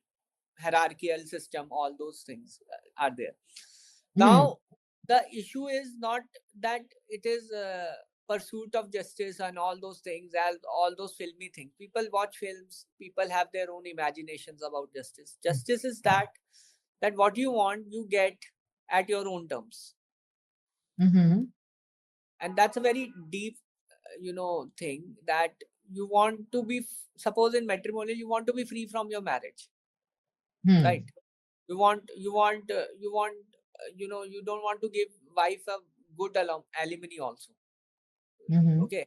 hierarchical system. All those things are there. hmm Now the issue is not that it is pursuit of justice and all those things, as all those filmy things. People watch films. People have their own imaginations about justice. Justice is that what you want, you get at your own terms, hmm and that's a very deep thing that you want to be suppose in matrimonial you want to be free from your marriage, right? hmm You want you don't want to give wife a good alimony also, hmm okay,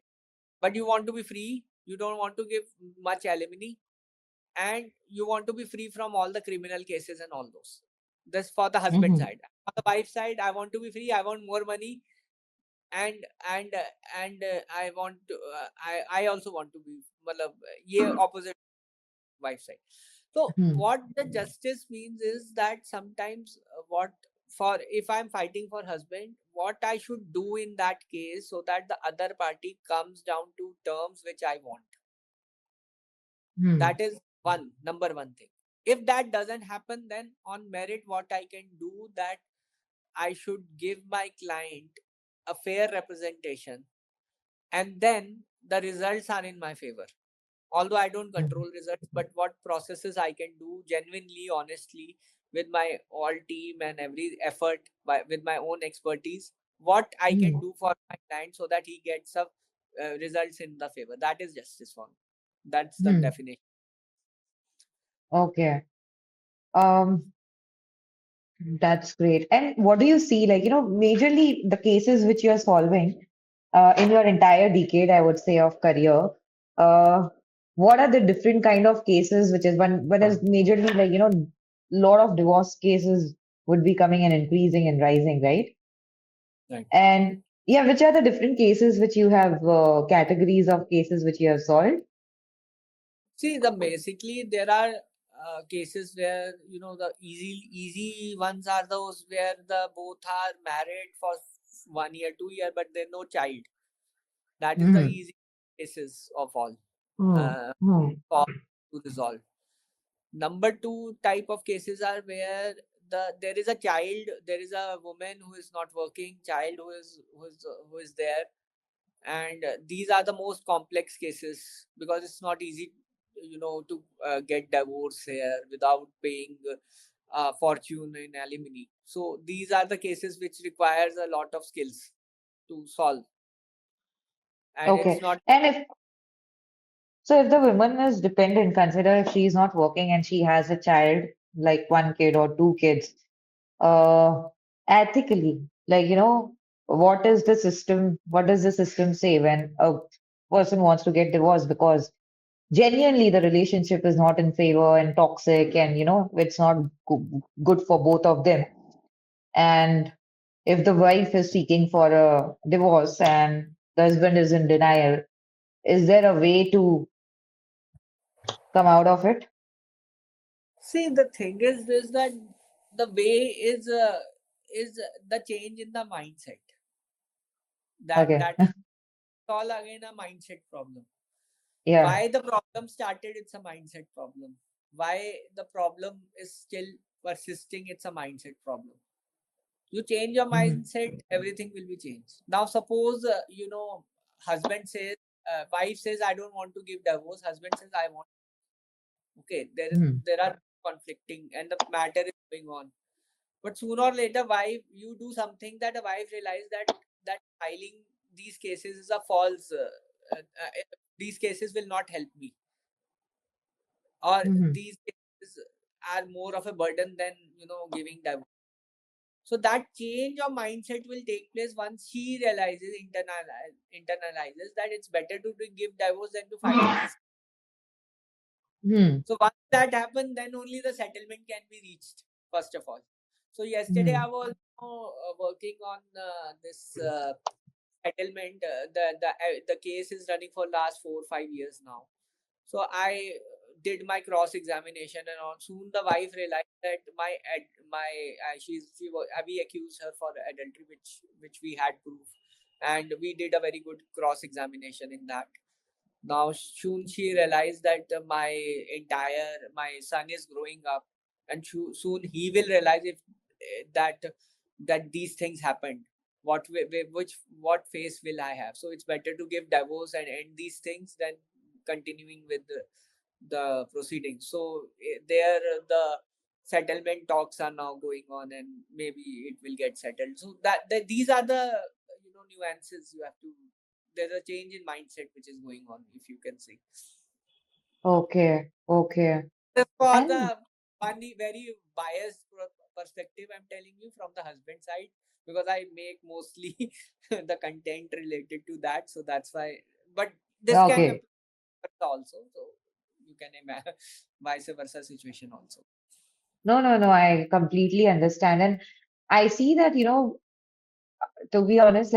but you want to be free, you don't want to give much alimony, and you want to be free from all the criminal cases and all those. That's for the husband hmm side. On the wife side, I want to be free, I want more money, and I want to I also want to be matlab ye opposite wife side. So hmm what the justice means is that sometimes what for if I'm fighting for husband, what I should do in that case so that the other party comes down to terms which I want. hmm That is number one thing. If that doesn't happen, then on merit what I can do that I should give my client a fair representation, and then the results are in my favor. Although I don't control results, but what processes I can do genuinely, honestly, with my all team and every effort with my own expertise, what I can hmm do for my client so that he gets some results in the favor. That is justice for me. That's the hmm definition. Okay. Um, that's great. And what do you see, majorly the cases which you're solving in your entire decade, I would say, of career, uh, what are the different kind of cases which is one is majorly lot of divorce cases would be coming and increasing and rising, right? Right. And yeah, which are the different cases which you have categories of cases which you have solved? See, basically there are cases where the easy ones are those where the both are married for 1 year, 2 year, but there's no child. That is the Mm-hmm. easy cases of all Mm-hmm. uh, for to resolve. Number two type of cases are where there is a child, there is a woman who is not working, child who is there, and these are the most complex cases because it's not easy, to get divorce here without paying fortune in alimony. So these are the cases which requires a lot of skills to solve, and it's Okay. not. And if the woman is dependent, consider if she is not working and she has a child, like one kid or two kids, uh, ethically, what does the system say when a person wants to get divorced because genuinely the relationship is not in favor and toxic and, it's not good for both of them. And if the wife is seeking for a divorce and the husband is in denial, is there a way to come out of it? See, the thing is this that The way is the change in the mindset. That Okay. that is all again a mindset problem. Yeah. Why the problem started? It's a mindset problem. Why the problem is still persisting? It's a mindset problem. You change your Mhm. mindset, everything will be changed. Now, suppose husband says, wife says, I don't want to give divorce. Husband says, I want. Okay, Mhm. there are conflicting, and the matter is going on. But sooner or later, wife, you do something that a wife realize that filing these cases is a false. These cases will not help me, or Mhm. these cases are more of a burden than giving divorce. So that change of mindset will take place once she realizes, internalizes that it's better to give divorce than to file these. Mhm. So once that happens, then only the settlement can be reached. First of all. So yesterday I Mhm. was working on this settlement. The case is running for last 4 or 5 years now. So I did my cross examination, and on soon the wife realized that we accused her for adultery, which we had proof, and we did a very good cross examination in that. Now soon she realized that my son is growing up, and soon he will realize if that these things happened. What face will I have? So it's better to give divorce and end these things than continuing with the proceedings. So there the settlement talks are now going on, and maybe it will get settled. So that these are the nuances you have to. There's a change in mindset which is going on, if you can see. Okay. Okay. Just for And the funny, very biased perspective, I'm telling you from the husband side, because I make mostly the content related to that. So that's why. But this can okay. apply also. So you can imagine vice versa situation also. No, no, no. I completely understand. And I see that, to be honest,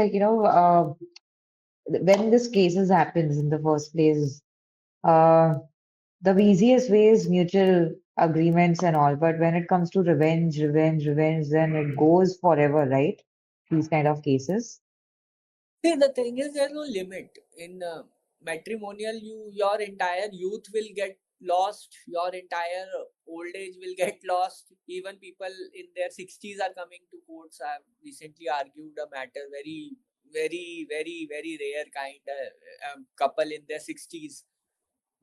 when this cases happens in the first place, uh, the easiest way is mutual agreements and all. But when it comes to revenge, then it goes forever, right? These kind of cases. See, the thing is, there's no limit in matrimonial. Your entire youth will get lost. Your entire old age will get lost. Even people in their 60s are coming to courts. I've recently argued a matter, very rare kind. Couple in their 60s,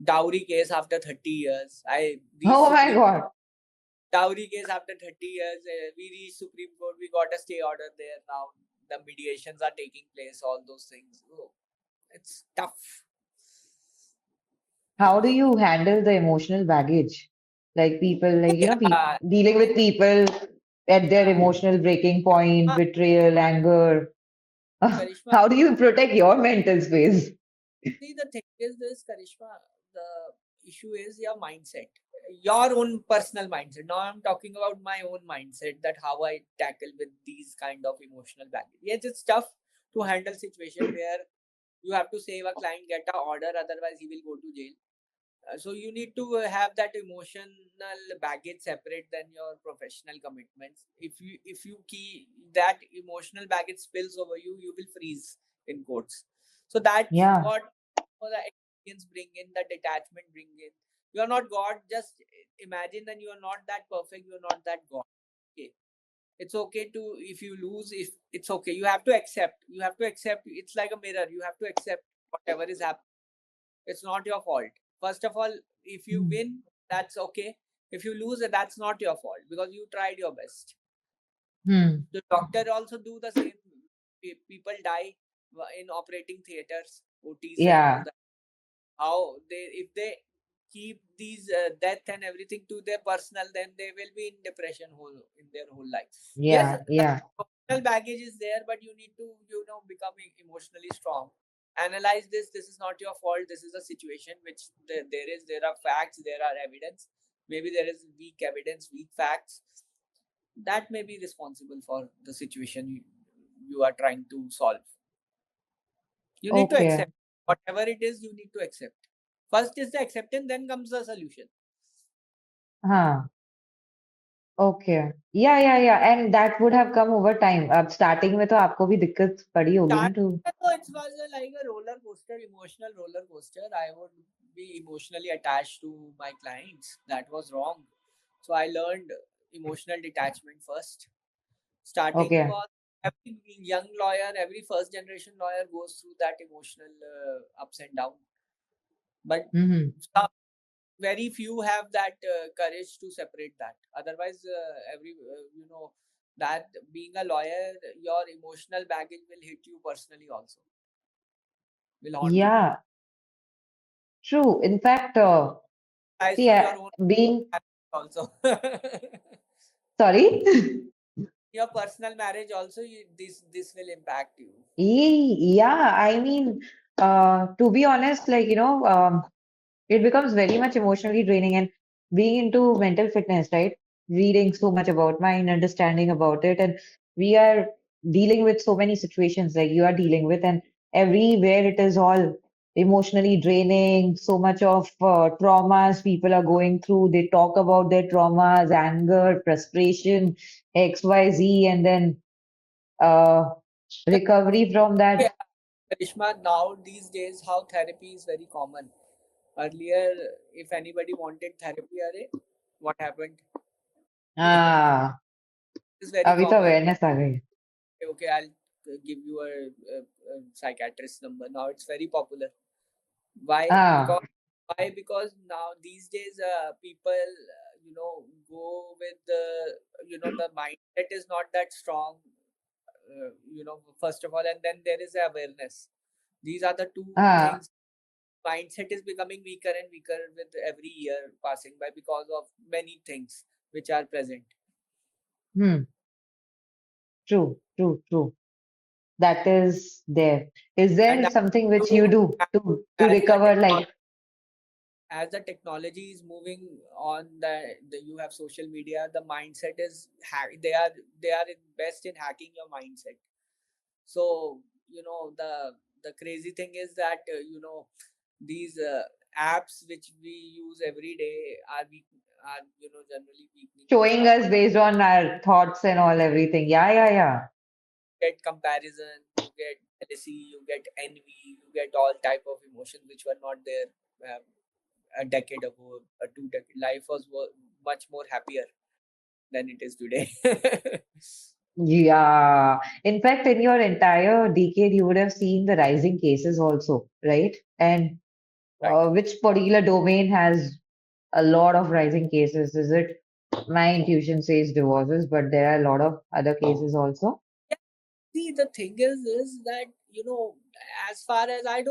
dowry case after 30 years. I reached Oh my Supreme God. Dowry case after 30 years. We reached Supreme Court. We got a stay order there now. The mediations are taking place. All those things. Oh, it's tough. How do you handle the emotional baggage? Like people, Yeah, dealing with people at their yeah. emotional breaking point, betrayal, anger. Karishma, How do you protect your mental space? see, the thing is this, Karishma, the issue is your mindset, your own personal mindset. Now I'm talking about my own mindset, that how I tackle with these kind of emotional baggage. Yes, it's tough to handle situation where you have to save a client, get a order, otherwise he will go to jail. So you need to have that emotional baggage separate than your professional commitments. If you key that emotional baggage spills over you, you will freeze in courts. So that's Yeah, what the experience bring in, the detachment bring in. You are not god. Just imagine that you are not that perfect, you are not that god. Okay, it's okay to, if you lose, if it's okay, you have to accept. It's like a mirror, you have to accept whatever is happening. It's not your fault. First of all, if you mm, win, that's okay. If you lose, that's not your fault because you tried your best. mm, The doctor also do the same. People die in operating theaters, OTs, and all yeah, that. How they, if they keep these death and everything to their personal, then they will be in depression in their whole life. Yes, yeah, the yeah, emotional baggage is there, but you need to become emotionally strong. Analyze this. This is not your fault. This is a situation which there are facts, there are evidence. Maybe there is weak evidence, weak facts that may be responsible for the situation you are trying to solve. You need to okay. accept whatever it is. You need to accept. First is the acceptance, then comes the solution. Huh. Okay. Yeah. And that would have come over time. अब starting में तो आपको भी दिक्कत पड़ी होगी ना Start, to. so it was like a roller coaster, emotional roller coaster. I would be emotionally attached to my clients. That was wrong. So I learned emotional detachment first. Starting Okay. was every young lawyer, every first generation lawyer goes through that emotional ups and downs. But Mm-hmm. some, very few have that courage to separate that. Otherwise, that being a lawyer, your emotional baggage will hit you personally also, will haunt you. Yeah, true. In fact, Ties see, to your own being marriage also. sorry. Your personal marriage also, this will impact you. Yeah, I mean, to be honest, like, it becomes very much emotionally draining and being into mental fitness, right? Reading so much about mind, understanding about it, and we are dealing with so many situations like you are dealing with, and everywhere it is all emotionally draining. So much of traumas people are going through. They talk about their traumas, anger, frustration, XYZ, and then uh, recovery from Yeah, that. Karishma, now these days, how therapy is very common. Earlier, if anybody wanted therapy, what happened? Ah, It's very अभी तो common. awareness आ गई. Okay, I'll give you a psychiatrist number. Now it's very popular. Why? Ah, Because now these days, people, go with the mindset is not that strong. First of all, and then there is awareness. These are the two ah, things. Mindset is becoming weaker and weaker with every year passing by because of many things which are present. hmm, true. That is there. Is And there something which you do to as the recover? Like, technology is moving on, the you have social media, the mindset is they are best in hacking your mindset. So the crazy thing is that these apps which we use every day are generally weakening your showing us psychology. based on our thoughts and all everything. Yeah. Get comparison, you get jealousy, you get envy, you get all type of emotions which were not there a decade ago, a 2 decade. Life was much more happier than it is today. Yeah. In fact, in your entire decade, you would have seen the rising cases also, right? And Right. which particular domain has a lot of rising cases? Is it my intuition says divorces, but there are a lot of other cases also. Yeah, see, the thing is that as far as I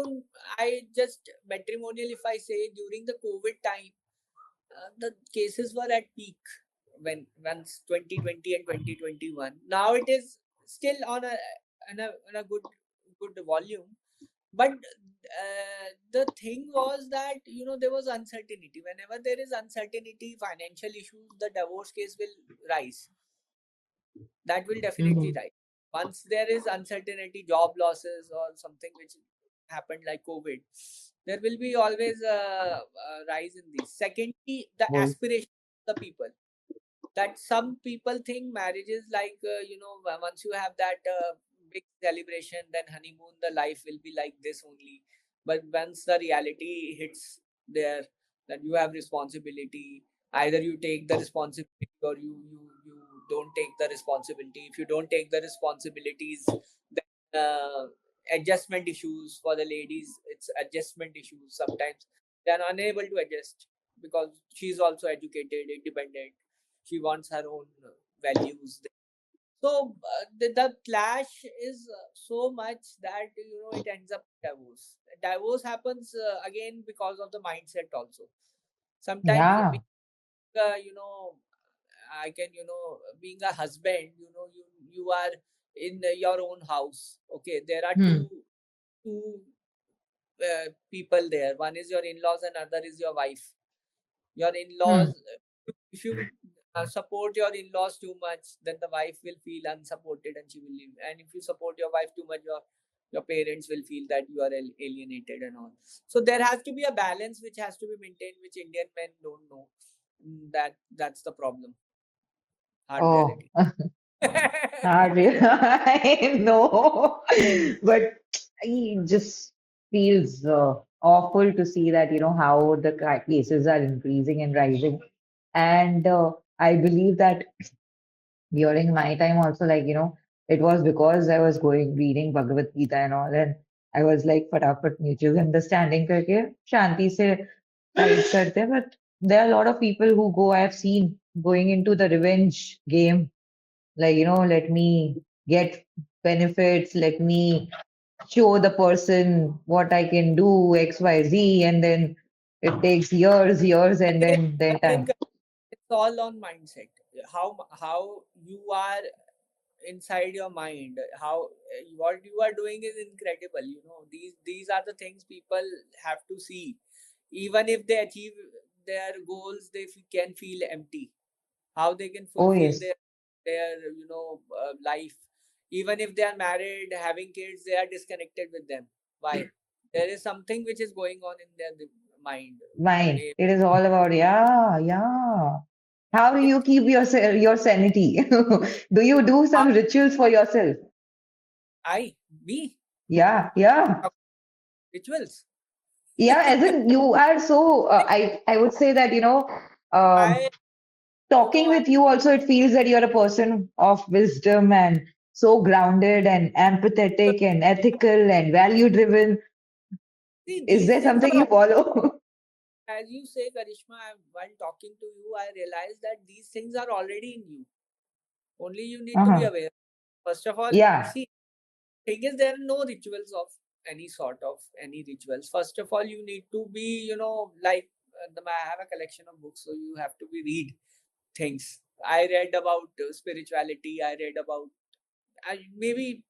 just matrimonial. If I say during the COVID time, the cases were at peak when once 2020 and 2021. Now it is still on a good volume, but the thing was that there was uncertainty. Whenever there is uncertainty, financial issues, the divorce case will rise. That will definitely Hmm. rise. Once there is uncertainty, job losses or something which happened like COVID, there will be always a rise in these. Secondly, the Boy. aspiration of the people, that some people think marriage is like once you have that big celebration, then honeymoon, the life will be like this only. But once the reality hits there, that you have responsibility, either you take the responsibility or you don't take the responsibility. If you don't take the responsibilities, then adjustment issues for the ladies, it's adjustment issues. Sometimes they are unable to adjust because she's also educated, independent, she wants her own values. So the clash is so much that it ends up divorce. Divorce happens again because of the mindset also. Sometimes Yeah. uh, you know I can being a husband, you are in your own house. Okay, there are Hmm. two people there. One is your in-laws and other is your wife. Your Hmm. in-laws, if you support your in-laws too much, then the wife will feel unsupported and she will leave. And if you support your wife too much, your parents will feel that you are alienated and all. So there has to be a balance which has to be maintained, which Indian men don't know. That's the problem. hard Oh, reality. I know, but it just feels awful to see that, how the cases are increasing and rising. And I believe that during my time also, like, it was because I was going reading Bhagavad Gita and all, and I was like, फटाफट mutual understanding करके शांति से fight करते हैं. But there are a lot of people who go, I have seen, going into the revenge game, like, let me get benefits, let me show the person what I can do, X, Y, Z, and then it takes years, and I then the think entire. it's all on mindset. How you are inside your mind, how what you are doing is incredible. These are the things people have to see. Even if they achieve their goals, they can feel empty. How they can Oh, fulfill yes. their life. Even if they are married, having kids, they are disconnected with them. Why? There is something which is going on in their mind. Mine. Maybe It is all about, yeah, yeah. How do it, you keep your sanity? Do you do uh, some rituals for yourself? I me Yeah, yeah. rituals. Yeah, as in you are so, I would say that, um, I talking I with you also, it feels that you're a person of wisdom and so grounded and empathetic and ethical and value driven. see Is these there things something are, you follow? as you say, Karishma. While talking to you, I realize that these things are already in you. Only you need to be Uh-huh. aware. First of all, Yeah. see, thing is there are no rituals of any sort of any rituals. First of all, you need to be, like I have a collection of books, so you have to be read things. I read about spirituality. I read about maybe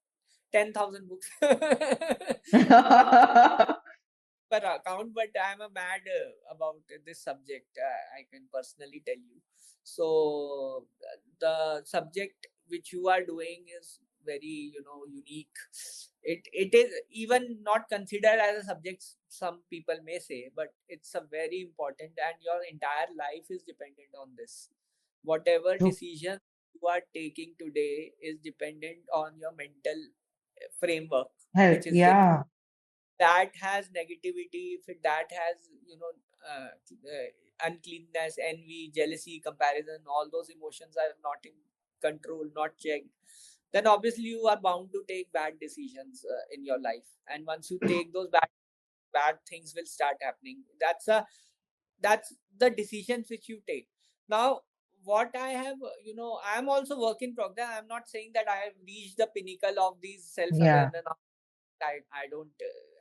10,000 books. Not per account, but I'm a mad about this subject. I can personally tell you. So the subject which you are doing is very, unique. It is even not considered as a subject. Some people may say, but it's a very important, and your entire life is dependent on this. Whatever True. decision you are taking today is dependent on your mental framework, Health. which is there. Yeah. That has negativity, if that has uncleanness, envy, jealousy, comparison, all those emotions are not in control, not checked, then obviously you are bound to take bad decisions in your life. And once you take those bad things will start happening. That's the decisions which you take. Now what I have, I am also work in progress. I'm not saying that I have reached the pinnacle of these self Yeah. awareness. I don't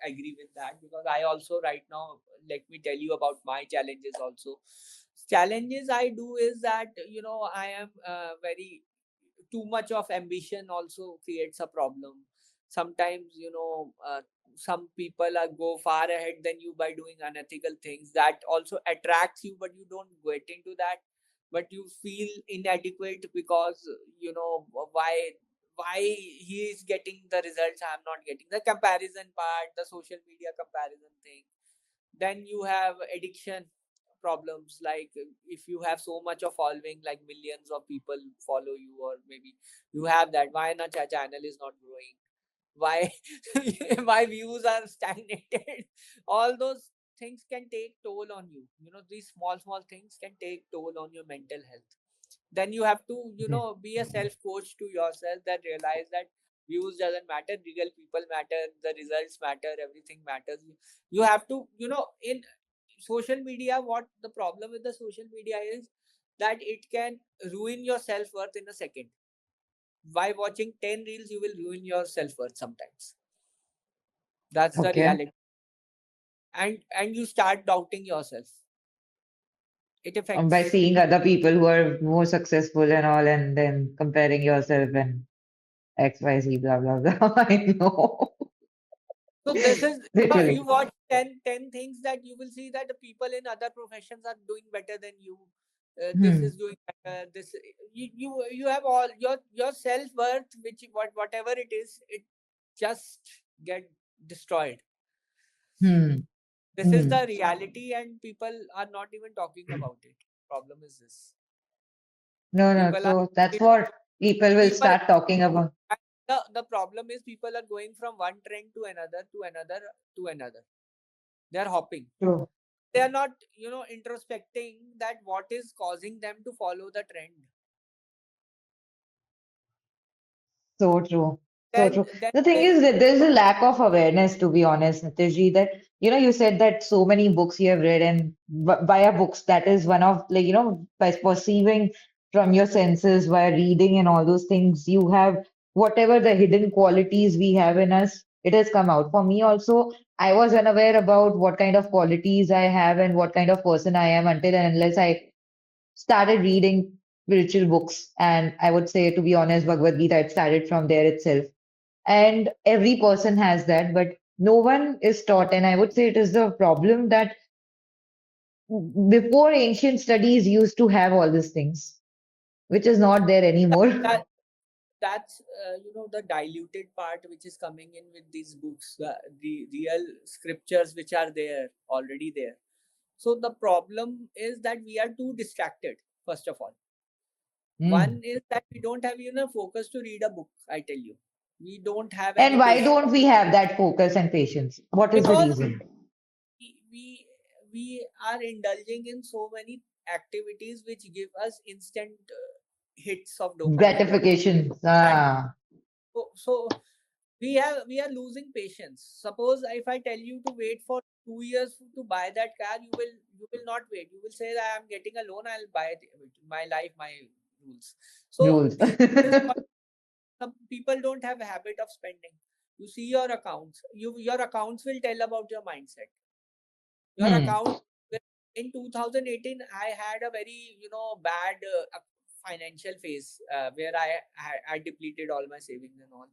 agree with that, because I also right now, let me tell you about my challenges also. Challenges I do is that, I am very too much of ambition also creates a problem. Sometimes, some people are go far ahead than you by doing unethical things that also attracts you, but you don't get into that. But you feel inadequate because, why he is getting the results, I'm not getting the comparison part, the social media comparison thing. Then you have addiction problems, like if you have so much of following, like millions of people follow you, or maybe you have that, why not channel is not growing, why why views are stagnated. All those things can take toll on you. These small things can take toll on your mental health. Then you have to, Yeah. be a self coach to yourself, that realize that views doesn't matter, real people matter, the results matter, everything matters. You have to, in social media, what the problem with the social media is, that it can ruin your self-worth in a second. By watching 10 reels, you will ruin your self-worth sometimes. That's the Okay. reality. And you start doubting yourself. It By affects. seeing other people who are more successful and all, and then comparing yourself and XYZ, blah, blah, blah. I know. So this is, you Literally. watch ten things, that you will see that the people in other professions are doing better than you. This Hmm. is doing better. This, you have all your self worth, which whatever it is, it just get destroyed. Hmm. This is Hmm. the reality, and people are not even talking about it. Problem is this. No, no. People are, So that's what people will people, start talking about. the problem is people are going from one trend to another, to another, to another. They are hopping. True. They are not, introspecting that what is causing them to follow the trend. So true. So Then true. then The thing they, is that there's a lack of awareness, to be honest, Nitishji, that, you said that so many books you have read and via books, that is one of, like, by perceiving from your senses, via reading and all those things, you have whatever the hidden qualities we have in us, it has come out. For me also, I was unaware about what kind of qualities I have and what kind of person I am until and unless I started reading spiritual books. And I would say, to be honest, Bhagavad Gita, it started from there itself. And every person has that, but no one is taught. And I would say it is the problem that before ancient studies used to have all these things, which is not there anymore. that that's the diluted part which is coming in with these books, the real scriptures which are there already there. So the problem is that we are too distracted. First of all, one Mm. is that we don't have focus to read a book. I tell you, we don't have And any why patience, don't we have that focus and patience? What is the because reason? we are indulging in so many activities which give us instant hits of dopamine. What Gratification. and Ah, so we are losing patience. Suppose if I tell you to wait for 2 years to buy that car, you will not wait. You will say that I'm getting a loan, I'll buy it. My life, my rules. So rules. this is what some people don't have a habit of spending. You see your accounts. Your accounts will tell about your mindset. Your Hmm. account, in 2018, I had a very bad financial phase, where I depleted all my savings and all.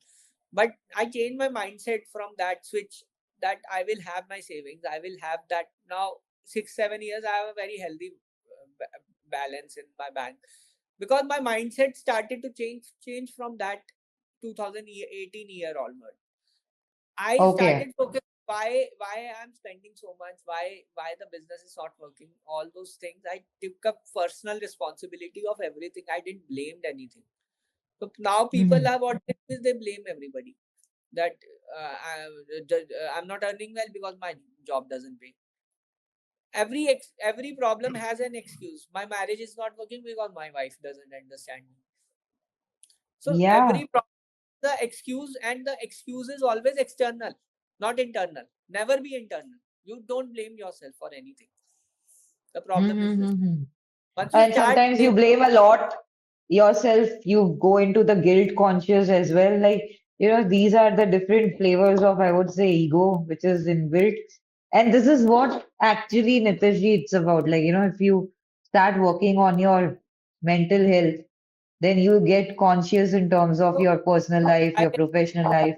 But I changed my mindset from that switch, that I will have my savings, I will have that. Now 6 7 years I have a very healthy balance in my bank, because my mindset started to change from that 2018 year onward. I Okay. started focusing why I'm spending so much, why the business is not working, all those things. I took up personal responsibility of everything. I didn't blame anything. So now people Hmm. are, what they do is they blame everybody, that I'm not earning well because my job doesn't pay. Every problem has an excuse. My marriage is not working because my wife doesn't understand me. So Yeah. every problem, the excuse, and the excuse is always external, not internal. Never be internal. You don't blame yourself for anything. The problem is this. Mm-hmm. Once you And start sometimes you blaming, blame a lot yourself, you go into the guilt conscious as well. Like, these are the different flavors of, I would say, ego, which is inbuilt. And this is what actually, Nitishji, it's about. Like, if you start working on your mental health, then you get conscious in terms of so your personal life, I, your professional life.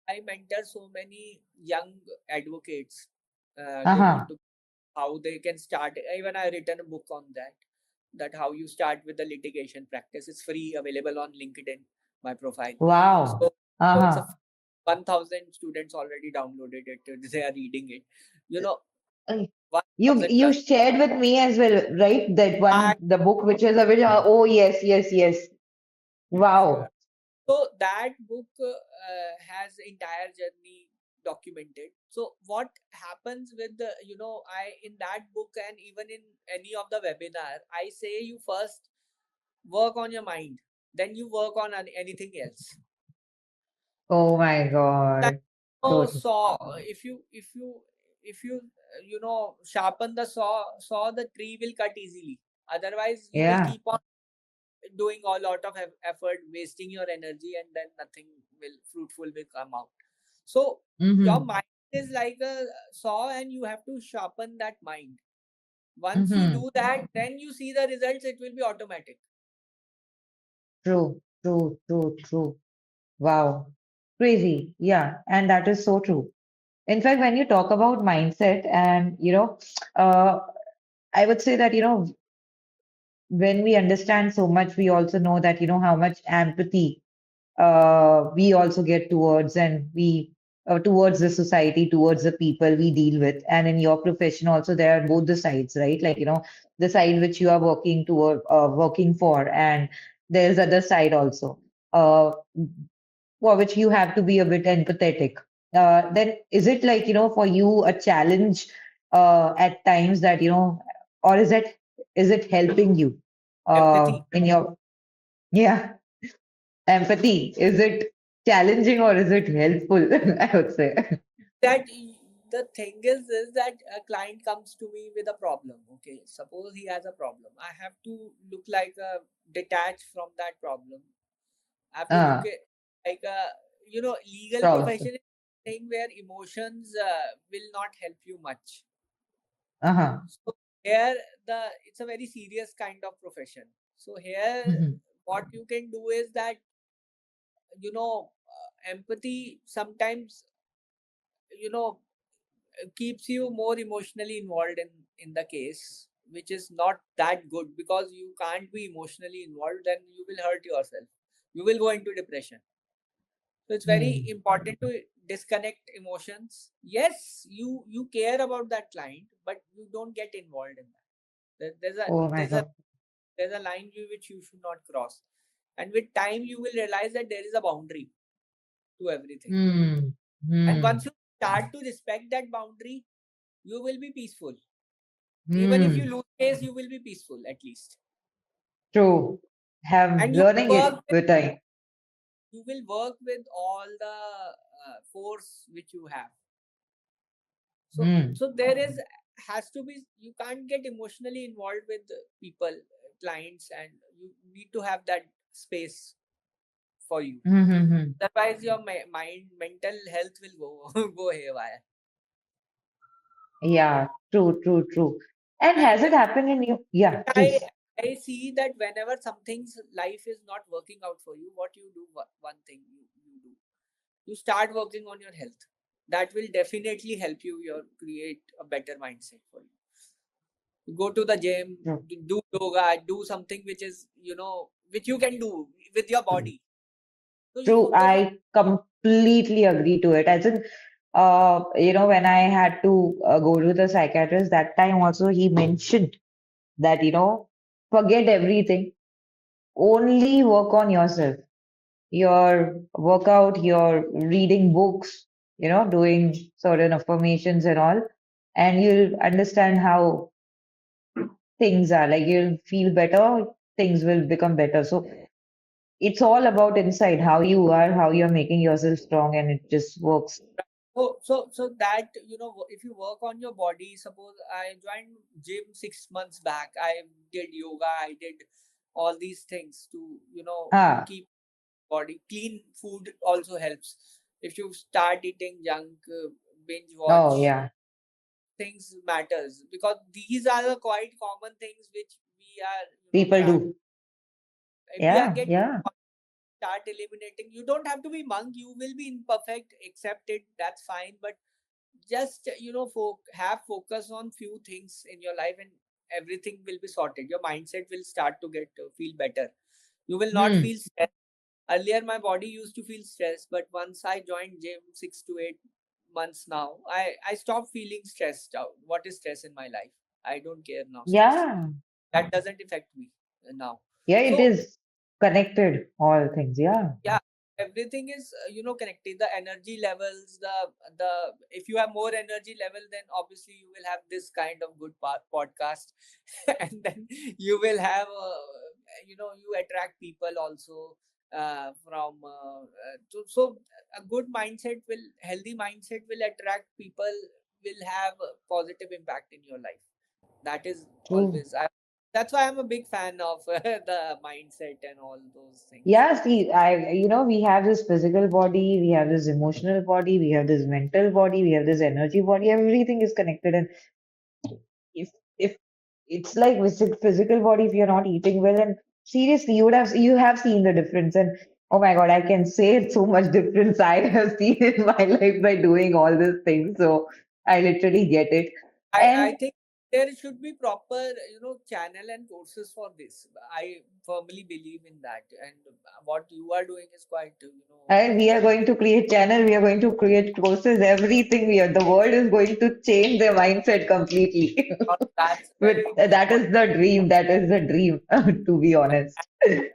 I mentor so many young advocates. They Uh-huh. want to, how they can start. Even I written a book on that. That how you start with the litigation practice. It's free, available on LinkedIn, my profile. Wow. So it's a Uh-huh. 1,000 students already downloaded it. They are reading it. You know, Uh, You 1,000 you plus. shared with me as well, right? That I one, the book which is available. Oh, yes, yes, yes. sure. Wow. So that book has entire journey documented. So what happens with the, I in that book, and even in any of the webinar, I say you first work on your mind, then you work on anything else. Oh my Like, God. So true. saw, if you sharpen the saw, the tree will cut easily. Otherwise you will Yeah. keep on doing a lot of effort, wasting your energy, and then nothing will fruitful will come out. So your Mm-hmm. mind is like a saw, and you have to sharpen that mind. Once you Mm-hmm. do that, then you see the results. It will be automatic. True, true, true, true. Wow. Crazy. Yeah. And that is so true. In fact, when you talk about mindset and, uh, I would say that, when we understand so much, we also know that, how much empathy we also get towards and we towards the society, towards the people we deal with. And in your profession also, there are both the sides, right? Like, the side which you are working toward, working for, and there's other side also, uh, for which you have to be a bit empathetic. Then is it like, for you a challenge at times that, or is it helping you Empathy. in your, yeah, empathy? Is it challenging or is it helpful? I would say. That the thing is that a client comes to me with a problem. Okay, suppose he has a problem. I have to look like a detached from that problem. I have to look Uh, at like a legal Problem. profession is a thing where emotions will not help you much. Uh-huh. So here it's a very serious kind of profession. So here Mhm. what you can do is that empathy sometimes you know keeps you more emotionally involved in the case, which is not that good, because you can't be emotionally involved, then you will hurt yourself, you will go into depression. So it's very Mm. important to disconnect emotions. Yes, you care about that client, but you don't get involved in that. There's a Oh my there's a God. there's a line which you should not cross, and with time you will realize that there is a boundary to everything. Hmm. And once Hmm. you start to respect that boundary, you will be peaceful. Even if you Hmm. lose face, you will be peaceful at least. True. Have And learning it with time. you will work with all the force which you have. Hmm. So there is has to be, you can't get emotionally involved with people, clients, and you need to have that space for you. Hmm. Otherwise, your mind, mental health will go go haywire. Yeah. True. True. True. And has And it happened in you? Yeah. I Please. I see that whenever something's life is not working out for you, what you do, one thing you do, you start working on your health. That will definitely help you create a better mindset for you. You go to the gym, True. do yoga, do something which is which you can do with your body. So you True. focus on. I completely agree to it. As in, when I had to go to the psychiatrist that time, also he mentioned that, forget everything, only work on yourself, your workout, your reading books, doing certain affirmations and all, and you'll understand how things are. Like you'll feel better, things will become better. So it's all about inside, how you are, how you're making yourself strong, and it just works. So that if you work on your body, suppose I joined gym 6 months back, I did yoga, I did all these things to Ah, keep body clean. Food also helps. If you start eating junk, binge oh watch yeah, things matters, because these are the quite common things which we are people trapped. do. If we are Yeah, get yeah. start eliminating, you don't have to be monk, you will be imperfect, accept it, that's fine. But just have focus on few things in your life, and everything will be sorted. Your mindset will start to get feel better. You will not Hmm. feel stressed. Earlier my body used to feel stressed, but once I joined gym 6 to 8 months now, I stopped feeling stressed out. What is stress in my life? I don't care now. Stress Yeah, that doesn't affect me now. yeah, it So is connected, all things. Yeah. yeah, everything is connected. The energy levels, the if you have more energy level, then obviously you will have this kind of good podcast. And then you will have you attract people also from so a good mindset will healthy mindset will attract people, will have a positive impact in your life. That is True. always that's why I'm a big fan of the mindset and all those things. Yeah, see, we have this physical body, we have this emotional body, we have this mental body, we have this energy body, everything is connected. And if it's like with physical body, if you're not eating well, and seriously, you have seen the difference. And oh my God, I can say it's so much difference I have seen in my life by doing all these things. So I literally get it. I And think there should be proper, channel and courses for this. I firmly believe in that, and what you are doing is quite, And we are very. going to create channel, we are going to create courses, everything. We are, the world is going to change their mindset completely. That's But very that important. is the dream. That is the dream, to be honest. I-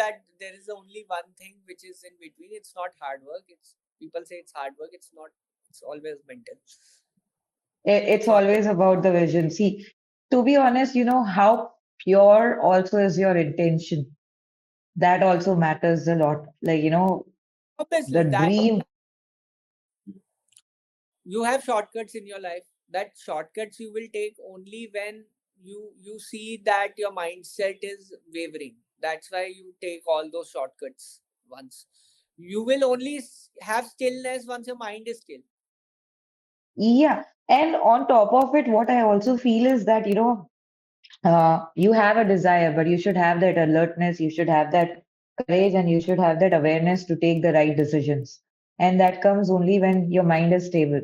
that there is only one thing which is in between. It's not hard work. It's people say it's hard work. It's not. It's always mental. It's It's all. always about the vision. See, to be honest, how pure also is your intention. That also matters a lot. Like, the Obviously, that dream. you have shortcuts in your life. That shortcuts you will take only when you see that your mindset is wavering. That's why you take all those shortcuts once. You will only have stillness once your mind is still. Yeah. And on top of it, what I also feel is that, you have a desire, but you should have that alertness, you should have that courage, and you should have that awareness to take the right decisions. And that comes only when your mind is stable.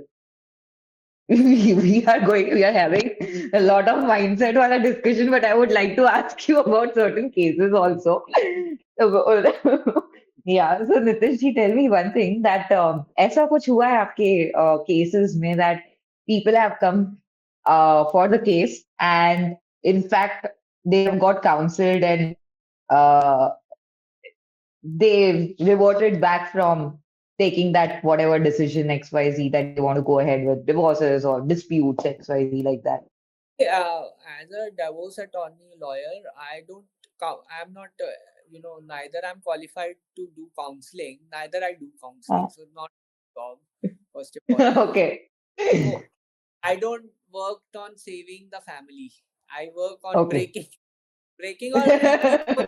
We are having a lot of mindset on a discussion, but I would like to ask you about certain cases also. Yeah, so Nitish ji, tell me one thing that ऐसा कुछ हुआ है आपके cases में that people have come for the case and in fact they have got counseled and uh, they reverted back from taking that whatever decision XYZ that they want to go ahead with divorces or disputes XYZ like that. As a divorce attorney lawyer, I don't. I'm not. Neither I'm qualified to do counseling. Neither I do counseling. Uh, So not job. First of all. okay. So I don't work on saving the family. I work on Okay. breaking or peaceful,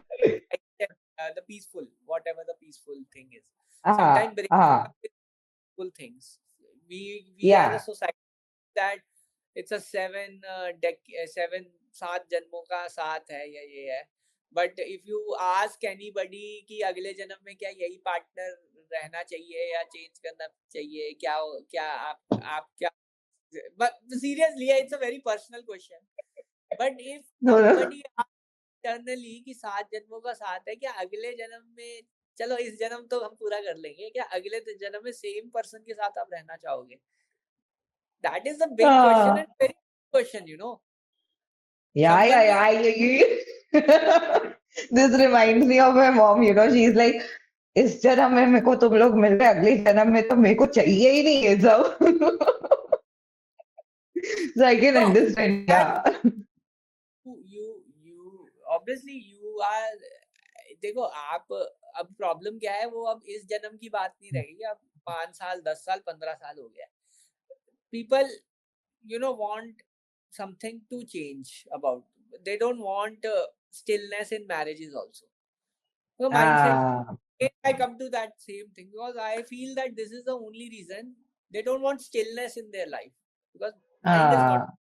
the peaceful, whatever the peaceful thing is. Sometimes breaking up with peaceful things. We as a Yeah. society that it's a seven सात जन्मों का साथ है या ये है. But if you ask anybody कि अगले जन्म में क्या यही पार्टनर रहना चाहिए या चेंज करना चाहिए, क्या क्या आप क्या, but seriously it's a very personal question. But if No, no. somebody eternally कि 7 जन्मों का साथ है, क्या अगले जन्म में, चलो इस जन्म तो हम पूरा कर लेंगे, क्या अगले जन्म में सेम पर्सन के साथ आप रहना चाहोगे? That is a big question Uh, and very good question. yeah, yeah, Someone yeah. may I agree. This reminds me of my mom, she's like, इस जन्म में मेरे को तुम लोग मिल रहे, अगले जन्म में तो मेरे को चाहिए ही नहीं ये सब. So I can no understand. that Yeah. you obviously you are. देखो आप, अब प्रॉब्लम क्या है, वो अब इस जन्म की बात नहीं रहेगी, अब 5 साल 10 साल 15 साल हो गया. People want something to change about. They don't want stillness in marriages also. The mindset. Ah, I come to that same thing because I feel that this is the only reason they don't want stillness in their life, because mind is not. ah,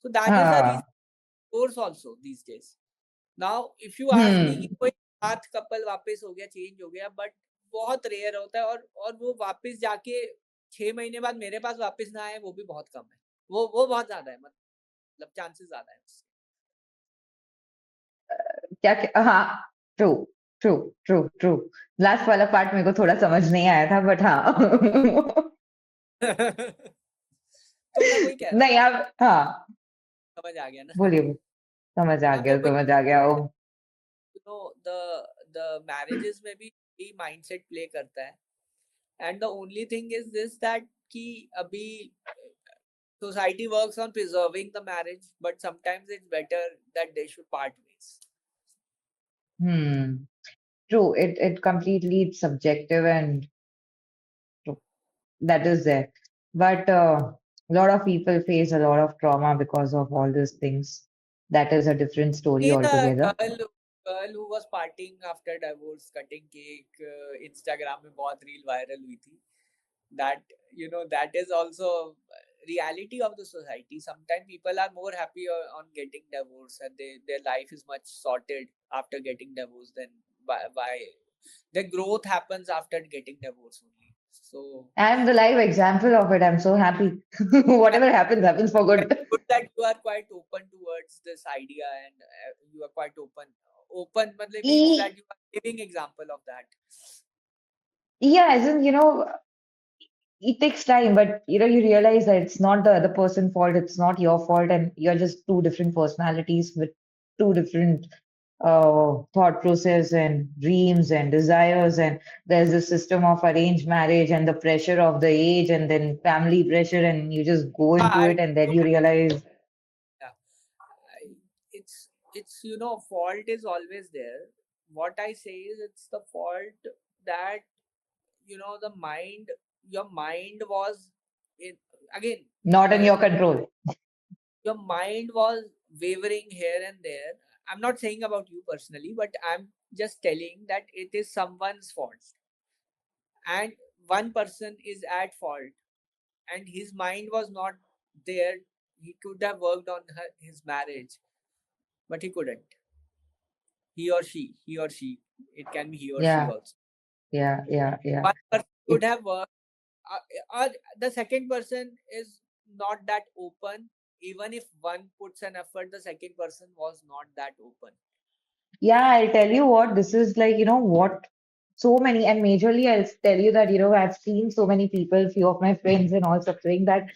So that is the reason. ah. Course also these days. Now if you ask me कि Hmm. कोई साथ couple वापस हो गया, change हो गया, but बहुत rare होता है, और वो वापस जाके 6 महीने बाद मेरे पास वापस ना आए, वो भी बहुत कम है. वो बहुत ज्यादा है, मतलब चांसेस ज्यादा है उससे. क्या क्या हाँ, true, true, true, true. Last वाला पार्ट मेरे को थोड़ा समझ नहीं आया था, बट हाँ. तो मैं वही कह रहा हूँ, नहीं आप हाँ, समझ आ गया ना. बोलिए. हाँ मैं वही, समझ आ गया. ओ. the marriages में भी यही mindset play करता है. And the only thing is this, that कि अभी society works on preserving the marriage, but sometimes it's better that they should part ways. True. It completely subjective and true. That is there. But a lot of people face a lot of trauma because of all these things. That is a different story See the altogether. girl who was partying after divorce, cutting cake, Instagram में बहुत reel viral हुई थी. That that is also reality of the society. Sometimes people are more happy on getting divorced, and their life is much sorted after getting divorced than by the growth happens after getting divorced only. So I'm the live example of it. I'm so happy. yeah, Whatever happens, happens for it's good. good that you are quite open towards this idea, and you are quite open. Open मतलब means E- that you are giving example of that. yeah, as in, it takes time, but you realize that it's not the other person's fault, it's not your fault, and you're just two different personalities with two different thought process and dreams and desires. And there's a system of arranged marriage and the pressure of the age, and then family pressure, and you just go into I it, and then you realize, yeah, it's fault is always there. What I say is it's the fault that the mind, your mind was in again. not in Uh, your control. your mind was wavering here and there. I'm not saying about you personally, but I'm just telling that it is someone's fault, and one person is at fault, and his mind was not there. He could have worked on his marriage, but he couldn't. He or she, it can be he or she Yeah, also. yeah. One person could It, have worked, or the second person is not that open. Even if one puts an effort, the second person was not that open. yeah, I'll tell you what, this is like, what so many, and majorly I'll tell you that, I've seen so many people, few of my friends and all suffering that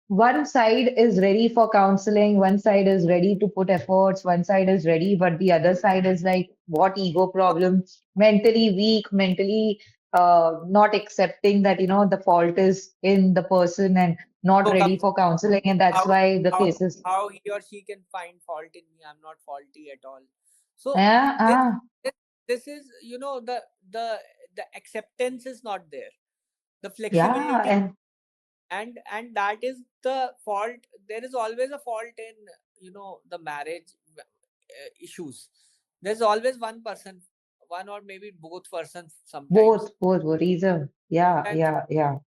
one side is ready for counseling, one side is ready to put efforts, one side is ready, but the other side is like, what ego So, problem, mentally weak, mentally not accepting that, the fault is in the person and not so ready comes for counseling. And that's how why the how cases, how he or she can find fault in me. I'm not faulty at all. So yeah, this ah, this, this is the the acceptance is not there. The yeah, flexibility, and and that is the fault. There is always a fault in the marriage issues. There's always one person, one or maybe both persons sometimes, both were reason. Yeah, and yeah.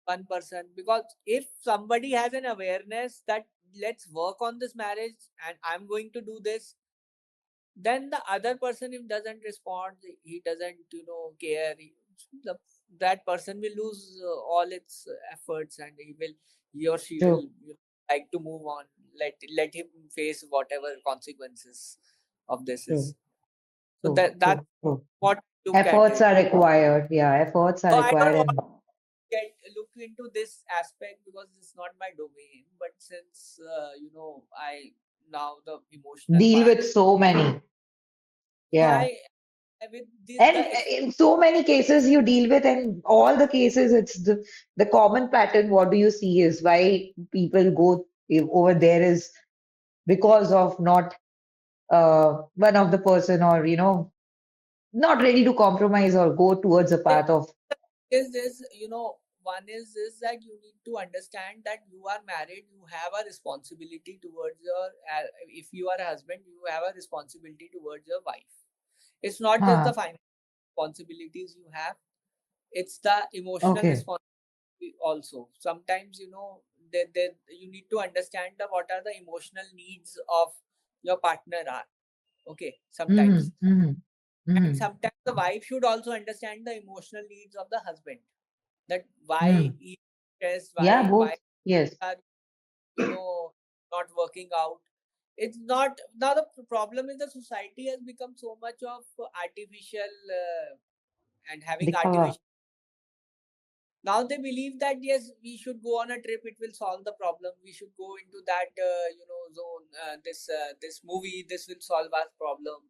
one person, because if somebody has an awareness that let's work on this marriage and I'm going to do this, then the other person, if doesn't respond, he doesn't care, the, that person will lose all its efforts, and he or she will True, like to move on. Let him face whatever consequences of this true, is. So that's true. what I look at Efforts it. are required. Yeah, efforts are So I don't required. want And to look into this aspect because it's not my domain, but since I now the emotional deal part, with so many. so Yeah. I with And the in so many cases you deal with, and all the cases, it's the common pattern. What do you see is why people go over there is because of not one of the person, or not ready to compromise or go towards a path of is this, one is that you need to understand that you are married, you have a responsibility towards your, if you are a husband, you have a responsibility towards your wife. It's not just the huh. financial responsibilities you have, it's the emotional Okay. responsibility also. Sometimes, that you need to understand what are the emotional needs of your partner are. Okay, sometimes. Mm-hmm. Mm-hmm. And Mm-hmm. sometimes the wife should also understand the emotional needs of the husband, that why Mm. he is stressed, Yeah, why both. Yes. are not working out. It's not, now the problem is the society has become so much of artificial, and having Dikhava. artificial. Now they believe that yes, we should go on a trip, it will solve the problem, we should go into that zone, this movie, this will solve our problem.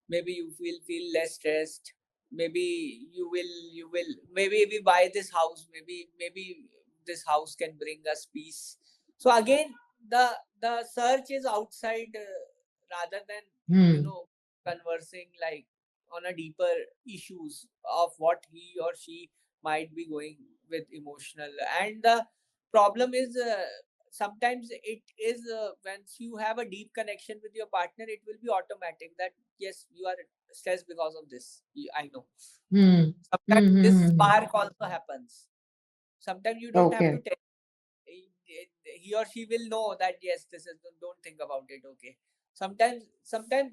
Maybe you will feel less stressed. Maybe you will maybe we buy this house, maybe this house can bring us peace. So again, the search is outside, rather than you Hmm. know conversing like on a deeper issues of what he or she might be going with emotional. And the problem is, sometimes it is, once you have a deep connection with your partner, it will be automatic that yes, you are stressed because of this. I know. Hmm. Sometimes this Mm-hmm. spark also happens. Sometimes you don't have to Okay. tell. He or she will know that yes, this is, don't think about it. Okay. Sometimes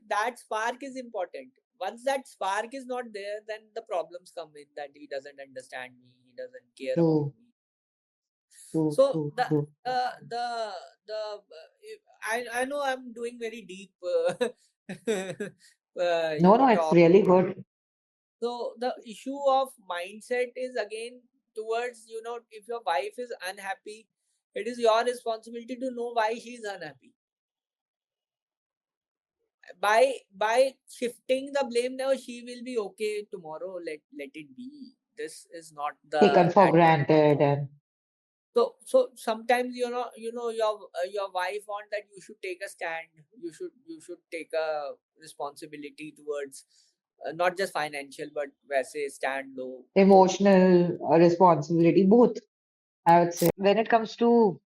that spark is important. once that spark is not there, then the problems come in, that he doesn't understand me, he doesn't care about True, me. true, So true, true. I know I'm doing very deep No, no, it's talk. really good. So the issue of mindset is again towards, if your wife is unhappy, it is your responsibility to know why she is unhappy. By shifting the blame, now she will be okay tomorrow. Let it be. This is not Taken the for granted and so sometimes your wife want that you should take a stand. You should take a responsibility towards not just financial, but वैसे stand low. So emotional responsibility, both, I would say. When it comes to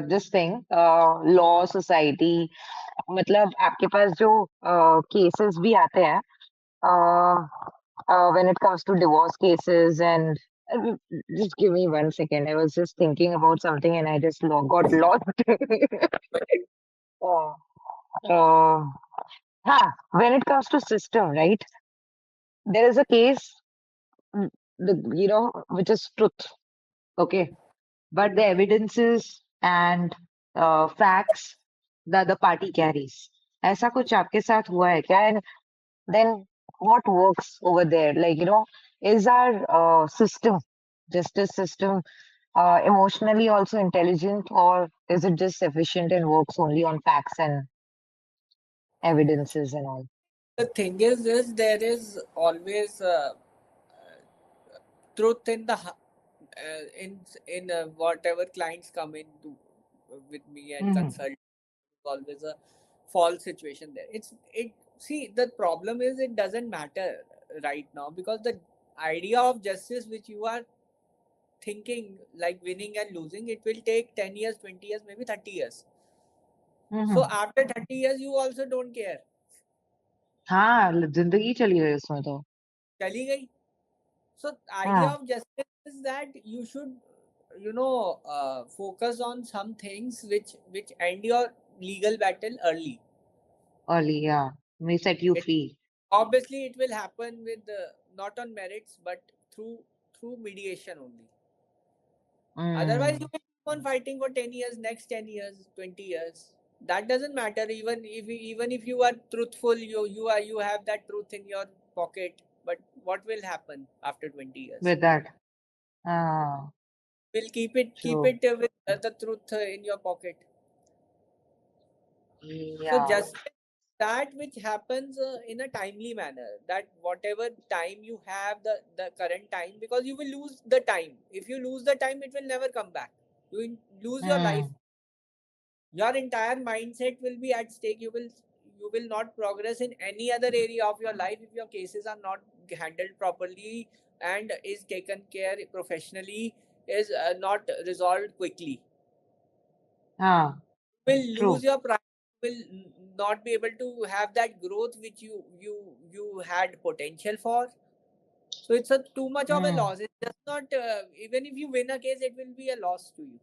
this thing, law, society, मतलब आपके पास जो cases भी आते हैं, uh, when it comes to divorce cases and uh, just give me 1 second. I was just thinking about something and I just got lost. uh, uh, when it comes to system, right? There is a case, mm, which is truth. Okay, but the evidences and facts the other party carries. ऐसा कुछ आपके साथ हुआ है क्या? And then what works over there? Like, is our system, justice system, emotionally also intelligent, or is it just sufficient and works only on facts and evidences and all? the thing is this: there is always truth in in whatever clients come in to with me and Hmm. consult. Always a false situation there. It See, the problem is it doesn't matter right now, because the idea of justice which you are thinking, like winning and losing, it will take 10 years, 20 years, maybe 30 years. So hmm. after 30 years you also don't care. हाँ, जिंदगी चली गई उसमें तो। Chali gayi. So idea हाँ, of justice is that you should focus on some things which end your legal battle early. early, yeah, may set you It free. obviously it will happen with not on merits, but through mediation only. Otherwise you Mm, will keep on fighting for 10 years, next 10 years, 20 years. That doesn't matter. Even if you are truthful, you have that truth in your pocket, but what will happen after 20 years? with that. Ah, Will keep true. it with the truth in your pocket. So Yeah. just that which happens in a timely manner, that whatever time you have, the current time, because you will lose the time. If you lose the time, it will never come back. Lose your life. Mm, Your entire mindset will be at stake. You will not progress in any other area of your life if your cases are not handled properly and is taken care professionally, is not resolved quickly. ah, Will lose true. your pride, will not be able to have that growth which you had potential for. So it's a too much of a Mm, loss. It's just not even if you win a case, it will be a loss to you.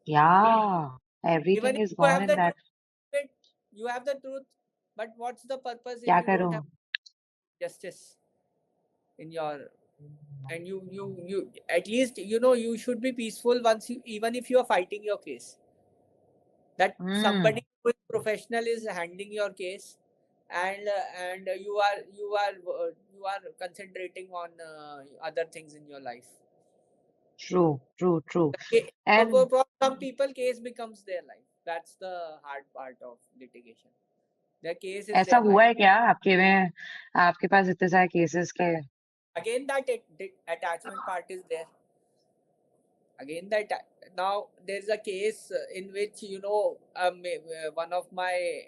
yeah, Even everything if is you gone have in the that. truth, you have the truth, but what's the purpose if क्या you don't करूं? have justice in your, and you at least you should be peaceful once you, even if you are fighting your case, that Mm, somebody who is professional is handling your case, and you are concentrating on other things in your life. true, true, true. For And some people, case becomes their life. That's the hard part of litigation. Their case is ऐसा their हुआ life. है क्या आपके में? आपके पास इतने सारे cases के? Again, that attachment part is there. Again, that now there's a case in which one of my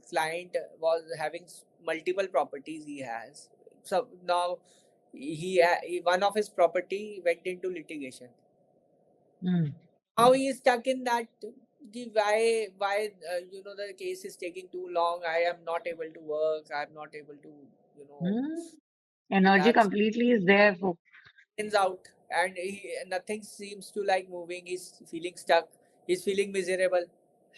client was having multiple properties he has. So now one of his property went into litigation. Mm, Now he is stuck in that. The case is taking too long. I am not able to work. I am not able to you know mm. Energy that's completely is there for. ends out, and nothing seems to like moving. He's feeling stuck. He's feeling miserable.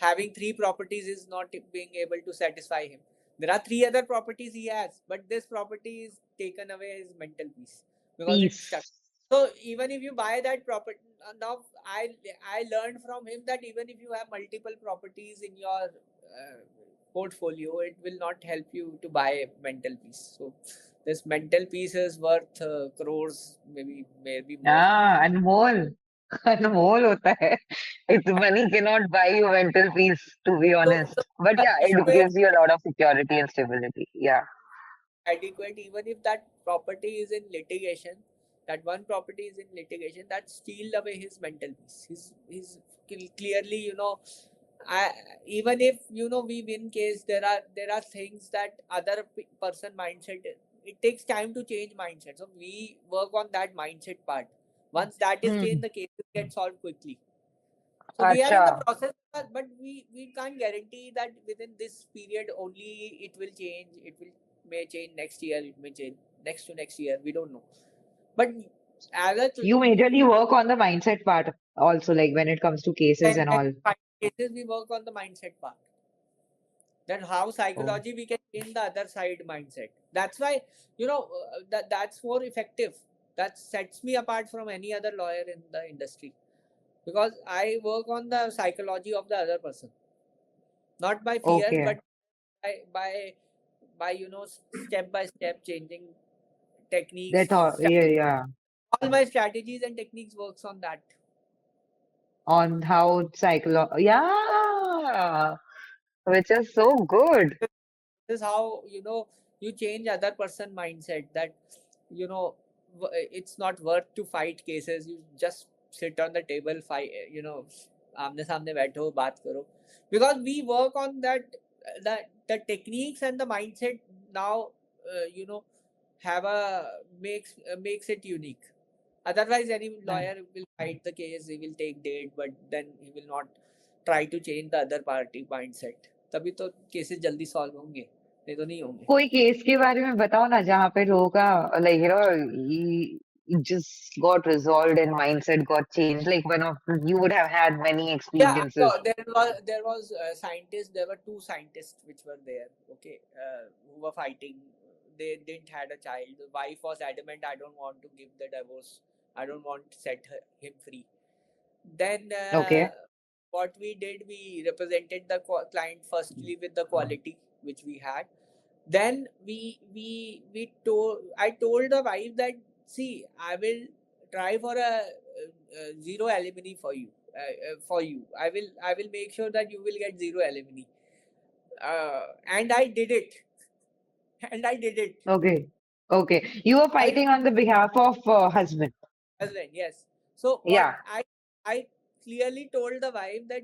Having three properties is not being able to satisfy him. There are three other properties he has, but this property is taken away his mental peace because it's stuck. Peace. So even if you buy that property, now I learned from him that even if you have multiple properties in your portfolio, it will not help you to buy mental peace. So this mental peace is worth crores, maybe more. Ah, अनमोल अनमोल होता है. It's money cannot buy you mental peace, to be So honest. But yeah, it adequate, gives you a lot of security and stability. Yeah. adequate, even if that property is in litigation, that one property is in litigation, that steal away his mental peace. He's clearly, I, even if we win case, there are things that other person mindset. It takes time to change mindset. So we work on that mindset part. Once that is changed, Hmm. the cases get solved quickly. So we are in the Acha. process, but we can't guarantee that within this period only it will change. It will may change next year. It may change next to next year. We don't know. But as a You majorly work on the mindset part also, like when it comes to cases and when all. we find cases, we work on the mindset part. That how Oh, psychology we can change the other side mindset. That's why that's more effective. That sets me apart from any other lawyer in the industry because I work on the psychology of the other person, not by fear, okay. but by step by step changing That's techniques. all. Yeah, yeah. All my strategies and techniques works on that. On how yeah, which is so good. This is how you change other person mindset, that you know it's not worth to fight cases. You just sit on the table, fight, आमने सामने बैठो बात करो, because we work on the techniques and the mindset now, have a makes it unique. Otherwise any lawyer will fight the case, he will take date, but then he will not try to change the other party mindset. तभी तो cases जल्दी solve होंगे, नहीं तो नहीं होंगे. कोई case के बारे में बताओ ना जहाँ पे लोगों का like it just got resolved and mindset got changed. Like one of you would have had many Yeah, experiences. so there was scientists. There were two scientists which were there. Okay, who were fighting. They didn't had a child. The wife was adamant, "I don't want to give the divorce. I don't want to set him free." Then Okay. what we did, we represented the client firstly with the quality which we had. Then we told I told the wife that, see, I will try for a zero alimony for you. I will make sure that you will get zero alimony. And I did it. And I did it. Okay. Okay. You were I fighting on the behalf of husband. husband, yes. So what Yeah. I clearly told the wife that,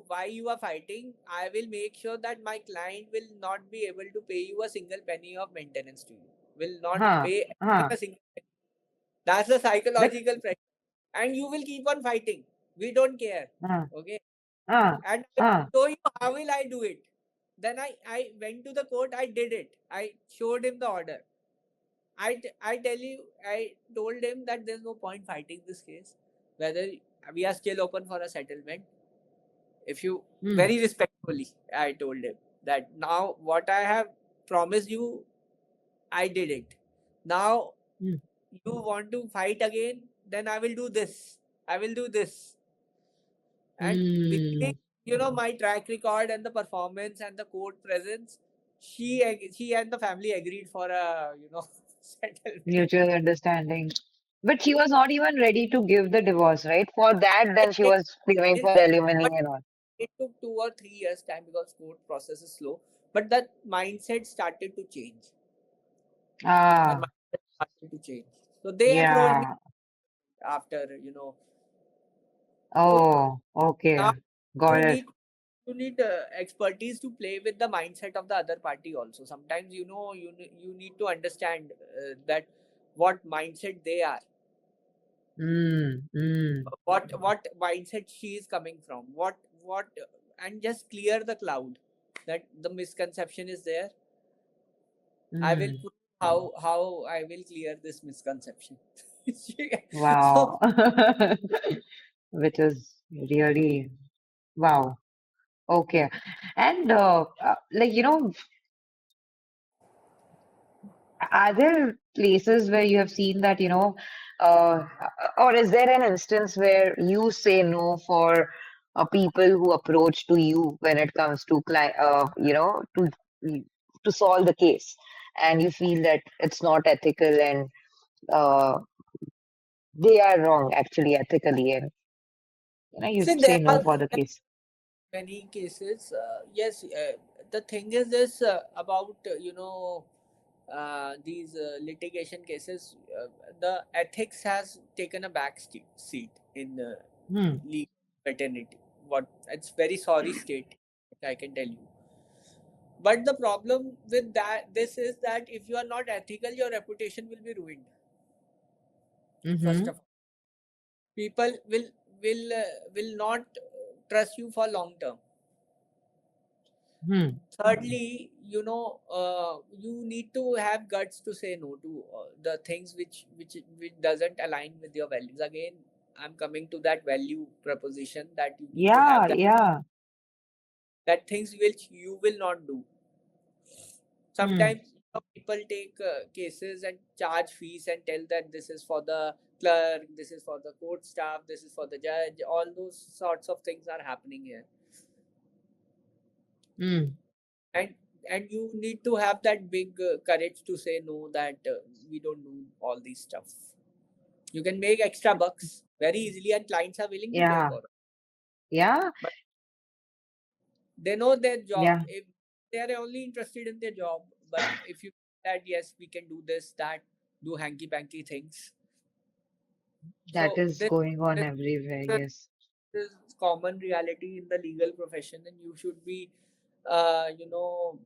why you are fighting, I will make sure that my client will not be able to pay you a single penny of maintenance to you. Will not Huh. pay Huh. a single penny. That's the That. psychological pressure. And you will keep on fighting. We don't care. Huh. Okay. Huh. And I Huh. will show you how will I do it. Then I went to the court, I did it. I showed him the order. I tell you, I told him that there's no point fighting this case. Whether we are still open for a settlement. If you Hmm. very respectfully, I told him that now what I have promised you, I did it. Now Hmm. you want to fight again, then I will do this. I will do this. And Hmm. believing, my track record and the performance and the court presence, she and the family agreed for a settlement. Mutual understanding. But she was not even ready to give the divorce, right? For that, then she It, was claiming it, for alimony but and all. it took 2 or 3 years time because court process is slow. But that mindset started to change. That Ah, mindset started to change. So they approached me yeah. after. So Oh, now okay. Got you it. need you need expertise to play with the mindset of the other party also. Sometimes you need to understand that what mindset they are, Mm, mm, what mindset she is coming from, what and just clear the cloud that the misconception is there. I will mm. put how I will clear this misconception. So Wow. Which is really wow. Okay. And like are there places where you have seen that, uh, or is there an instance where you say no for people who approach to you when it comes to, to solve the case, and you feel that it's not ethical and uh, they are wrong actually ethically, and you See, say there no are for the case. many cases. Yes, the thing is this about these litigation cases. The ethics has taken a seat in Hmm. legal fraternity. What it's very sorry state, I can tell you. But the problem with this is that if you are not ethical, your reputation will be ruined. First Mm-hmm. of all, people will not trust you for long term. Hmm. Thirdly, you need to have guts to say no to the things which doesn't align with your values. Again, I'm coming to that value proposition that you need to have Yeah, yeah. that things which you will not do. Hmm. Sometimes people take cases and charge fees and tell that this is for the clerk, this is for the court staff, this is for the judge. All those sorts of things are happening here, Hmm. and and you need to have that big courage to say no, that we don't do all these stuff. You can make extra bucks very easily and clients are willing to pay Yeah, for it, yeah, but they know their job. yeah. If they are only interested in their job, but if you that yes, we can do this, that, do hanky panky things. That So is going on this, everywhere. this Yes. is common reality in the legal profession, and you should be, you know,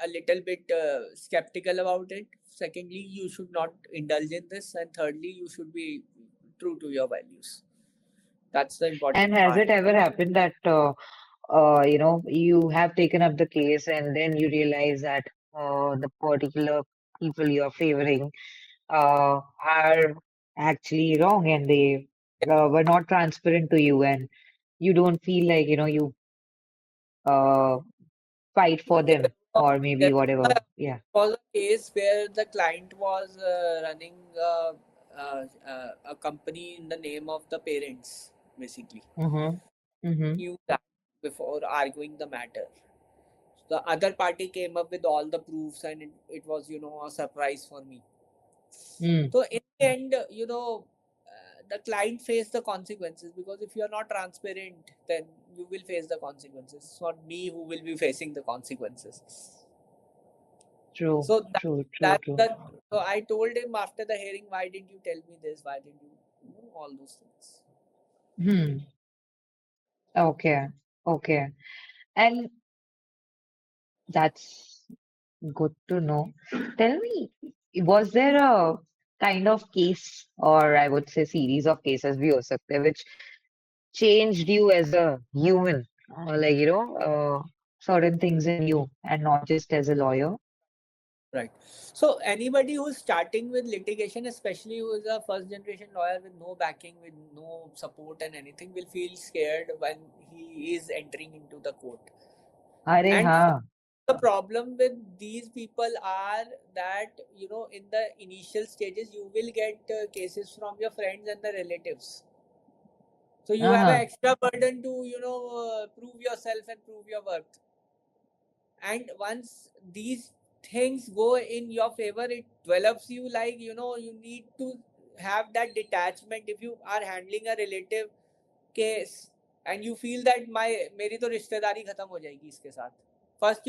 a little bit skeptical about it. Secondly, you should not indulge in this, and thirdly, you should be true to your values. That's the And important has part. it ever happened that you have taken up the case and then you realize that the particular people you're favoring are actually wrong and they were not transparent to you, and you don't feel like, you uh, fight for There them was or maybe there whatever. Yeah. was a case where the client was running a company in the name of the parents, basically. Mm-hmm. Mm-hmm. Knew that before arguing the matter. The other party came up with all the proofs, and it was, a surprise for me. Mm. So in the end, the client faced the consequences, because if you are not transparent, then you will face the consequences. It's not me who will be facing the consequences. True. So True. True. that True. that so I told him after the hearing, why didn't you tell me this? Why didn't you, all those things? Hmm. Okay. Okay. And that's good to know. Tell me, was there a kind of case, or I would say series of cases, भी हो सकते हैं, which changed you as a human, like, certain things in you, and not just as a lawyer? Right. So anybody who's starting with litigation, especially who is a first generation lawyer with no backing, with no support and anything, will feel scared when he is entering into the court. अरे And हाँ. the problem with these people are that, in the initial stages, you will get cases from your friends and the relatives. So you have an हाँ. extra burden to, prove yourself and prove your worth. And once these things go in your favor, it develops you, like, you need to have that detachment. If you are handling a relative case and you feel that my मेरी तो रिश्तेदारी खत्म हो जाएगी इसके साथ, first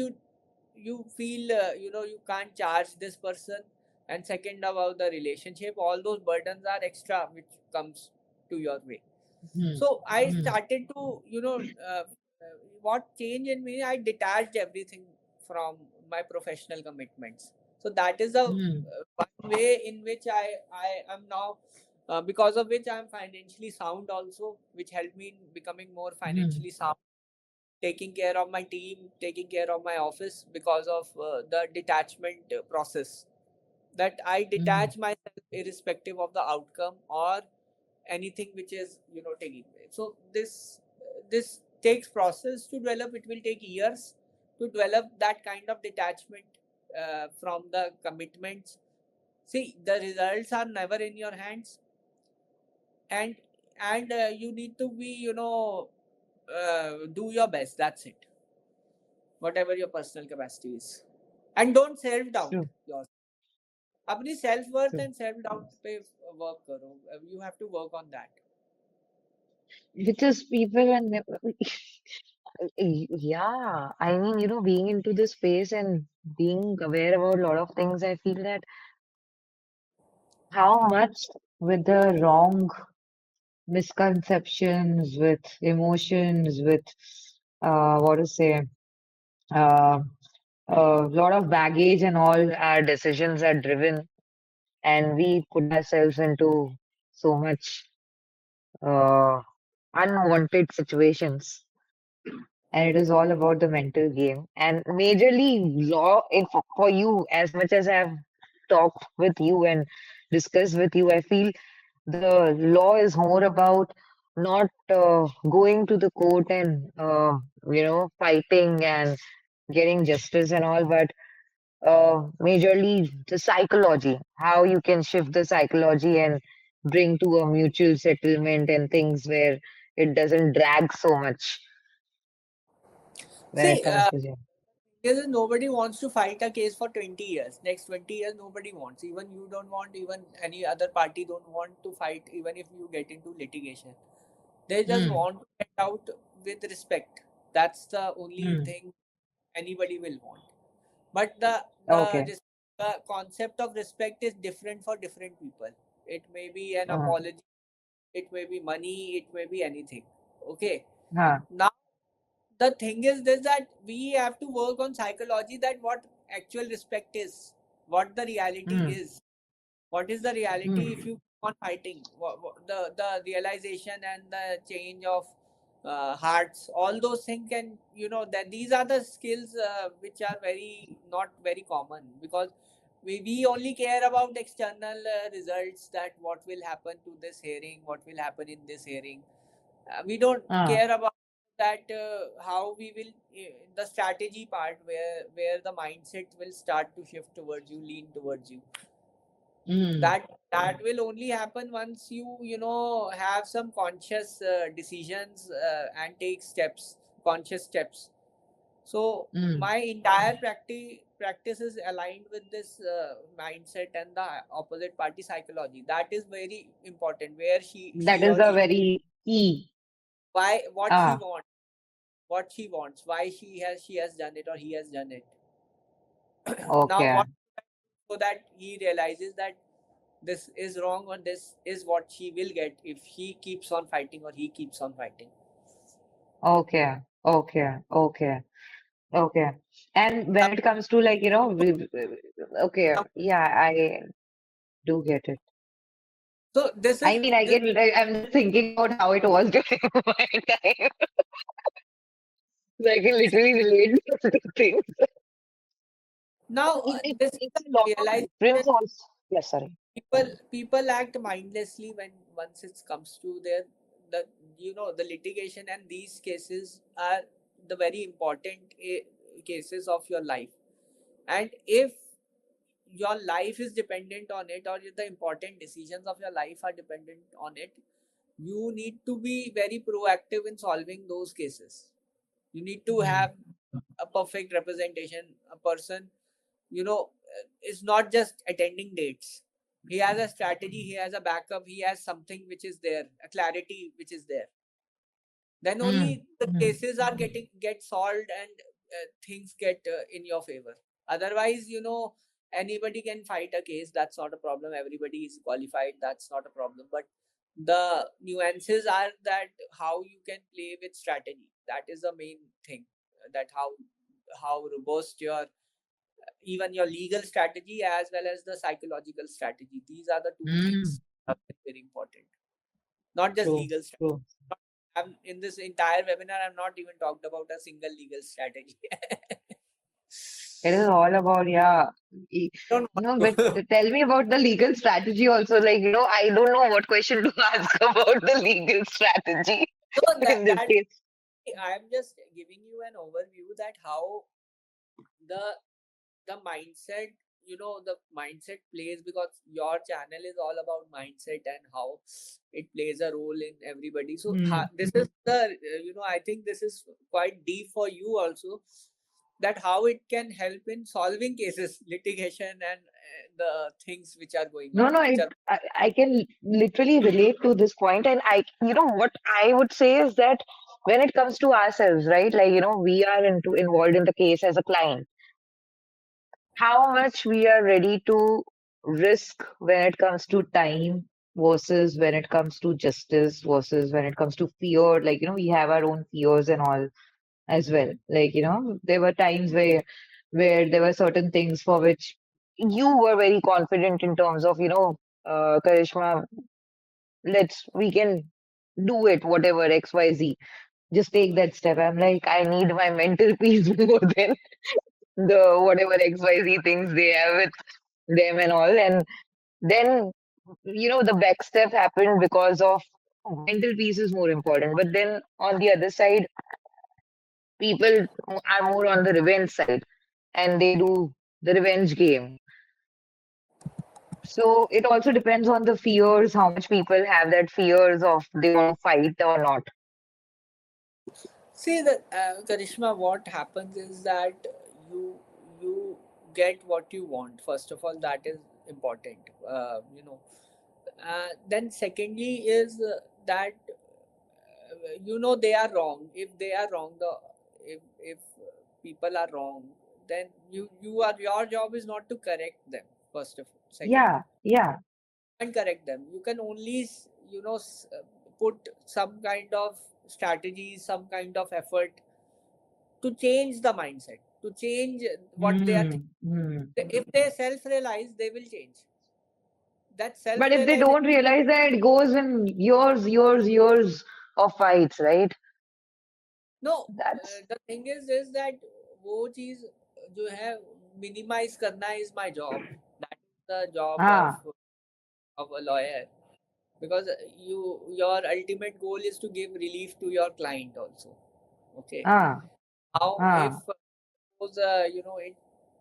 you feel, you can't charge this person, and second, about the relationship, all those burdens are extra which comes to your way. Hmm. So I Hmm. started to, what changed in me, I detached everything from my professional commitments. So that is the Hmm. one way in which I am now, because of which I am financially sound also, which helped me in becoming more Hmm. financially sound, taking care of my team, taking care of my office, because of the detachment process, that I Hmm. detach myself irrespective of the outcome or anything which is, taking place. So this takes process to develop. It will take years to develop that kind of detachment. from the commitments. See, the results are never in your hands, and you need to be, do your best. That's it. Whatever your personal capacity is, and don't self doubt True. yourself. अपनी self worth True. and self doubt पे work करो. You have to work on that. Because people are never, yeah, I mean, being into this space and being aware about a lot of things, I feel that how much with the wrong misconceptions, with emotions, with what to say, uh, a lot of baggage and all our decisions are driven, and we put ourselves into so much uh, unwanted situations. And it is all about the mental game. And majorly law, for you, as much as I've talked with you and discussed with you, I feel the law is more about not going to the court and fighting and getting justice and all, but majorly the psychology, how you can shift the psychology and bring to a mutual settlement and things where it doesn't drag so much when it See, comes to jail. because nobody wants to fight a case for 20 years. Next 20 years, nobody wants. Even you don't want, even any other party don't want to fight, even if you get into litigation. They just Mm, want to get out with respect. That's the only mm. thing anybody will want. But the Okay. the concept of respect is different for different people. It may be an Uh, apology, it may be money, it may be anything. Okay. huh. Now the thing is this, that we have to work on psychology, that what actual respect is, what the reality Mm, is, what is the reality if mm, you keep on fighting, the realization and the change of hearts, all those things. Can that these are the skills which are very not very common, because we only care about external results, that what will happen to this hearing, what will happen in this hearing. We don't uh, care about that, how we will, the strategy part, where the mindset will start to shift towards you, lean towards you. mm, That will only happen once you have some conscious decisions, and take steps, conscious steps. So mm. my entire practice is aligned with this mindset and the opposite party psychology. That is very important, where That she is or a he, very key. why, what she Ah, wants, why she has done it or he has done it. Now okay. what, so that he realizes that this is wrong, or this is what she will get if he keeps on fighting or he keeps on fighting. Okay. Okay. Okay. Okay. And when Some, it comes to like, okay, some, yeah, I do get it. so this I is mean, I this get it. I'm just thinking about how it was during my time. So I can literally relate to things. now this is It's the a lot of difference realization. also. Yes, sorry. People act mindlessly when once it comes to their, the the litigation, and these cases are the very important cases of your life. And if your life is dependent on it, or if the important decisions of your life are dependent on it, you need to be very proactive in solving those cases. You need to Mm, have a perfect representation. A person, is not just attending dates. He has a strategy, he has a backup, he has something which is there, a clarity which is there. Then mm, only the mm, cases are get solved, and things get in your favor. Otherwise, anybody can fight a case. That's not a problem. Everybody is qualified. That's not a problem. But the nuances are that how you can play with strategy. That is the main thing. That how robust your, even your legal strategy as well as the psychological strategy. These are the two mm. things that are very important. Not just True, legal strategy. true. In this entire webinar, I'm not even talked about a single legal strategy. It is all about, yeah. y- Don't But want to. tell me about the legal strategy also. Like, I don't know what question to ask about the legal strategy So in this that case. I'm just giving you an overview that how the the mindset, the mindset plays, because your channel is all about mindset and how it plays a role in everybody. So Hmm. this is the, I think this is quite deep for you also, that how it can help in solving cases, litigation, and the things which are going No, on, no, which are. I can literally relate to this point. And what I would say is that when it comes to ourselves, right? Like, we are involved in the case as a client, how much we are ready to risk when it comes to time versus when it comes to justice versus when it comes to fear. Like, we have our own fears and all as well. Like, there were times where there were certain things for which you were very confident in terms of, Karishma, we can do it, whatever, XYZ. Just take that step. I'm like, I need my mental peace more than the whatever XYZ things they have with them and all. And then, the back step happened because of mental peace is more important. But then on the other side, people are more on the revenge side and they do the revenge game. So it also depends on the fears, how much people have that fears of they want to fight or not. See, the Karishma, what happens is that you you get what you want. First of all, that is important. Then secondly is that they are wrong. If they are wrong, if people are wrong, then your job is not to correct them. First of all, secondly, Yeah, yeah. and correct them. You can only put some kind of strategy, some kind of effort to change the mindset, to change what they are Hmm. thinking. Hmm. If they self realize, they will change. That self But if they realization. don't realize that, it goes in years of fights, right? No, That's the thing is that वो चीज जो है minimize करना is my job. That is the job ah of a lawyer, because your ultimate goal is to give relief to your client also. Okay. ah Now, if ah suppose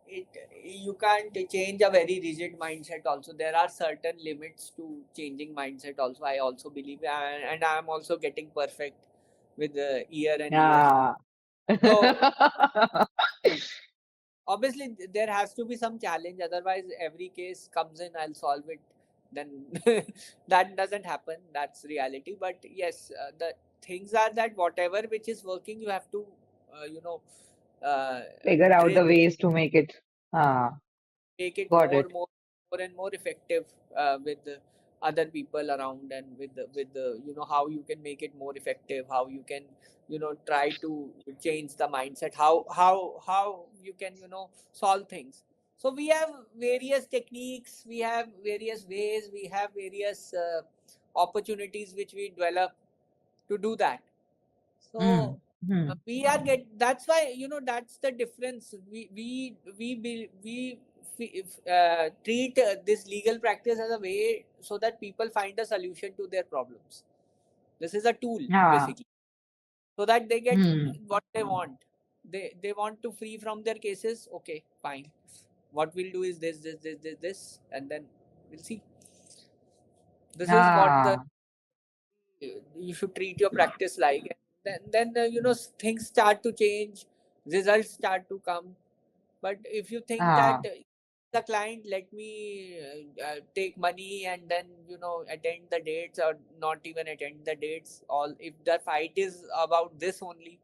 it you can't change a very rigid mindset. Also, there are certain limits to changing mindset. Also, I also believe, and I am also getting perfect with year and year. ah. So obviously there has to be some challenge. Otherwise, every case comes in, I'll solve it. Then that doesn't happen. That's reality. But yes, the things are that whatever which is working, you have to, uh, you know, uh, Figure out drill, the ways to make it. Ah, make it got it. more and more effective with the other people around, and with the how you can make it more effective, how you can try to change the mindset, how you can solve things. So we have various techniques, we have various ways, we have various opportunities which we develop to do that. So Hmm. Hmm. we are get that's why that's the difference. We treat this legal practice as a way so that people find a solution to their problems. This is a tool Ah. basically, so that they get Hmm. what they want. They want to free from their cases. Okay, fine. What we'll do is this, and then we'll see. This is what the Ah. you should treat your practice like. And then things start to change, results start to come. But if you think that Ah. the client, let me take money and then attend the dates, or not even attend the dates, all if the fight is about this only,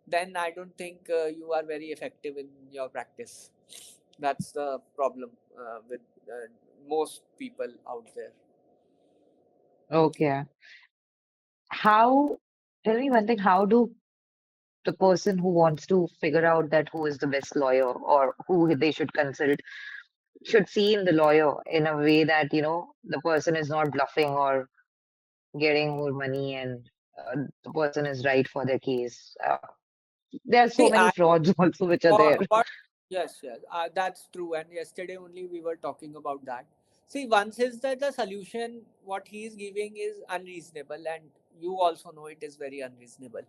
then I don't think you are very effective in your practice. That's the problem with most people out there. Okay. How, tell me one thing, how do the person who wants to figure out that who is the best lawyer or who they should consult should see in the lawyer in a way that, the person is not bluffing or getting more money and the person is right for their case. There are so See, many frauds also which are there. what yes, yes, that's true. And yesterday only we were talking about that. See, once is that the solution what he is giving is unreasonable, and you also know it is very unreasonable.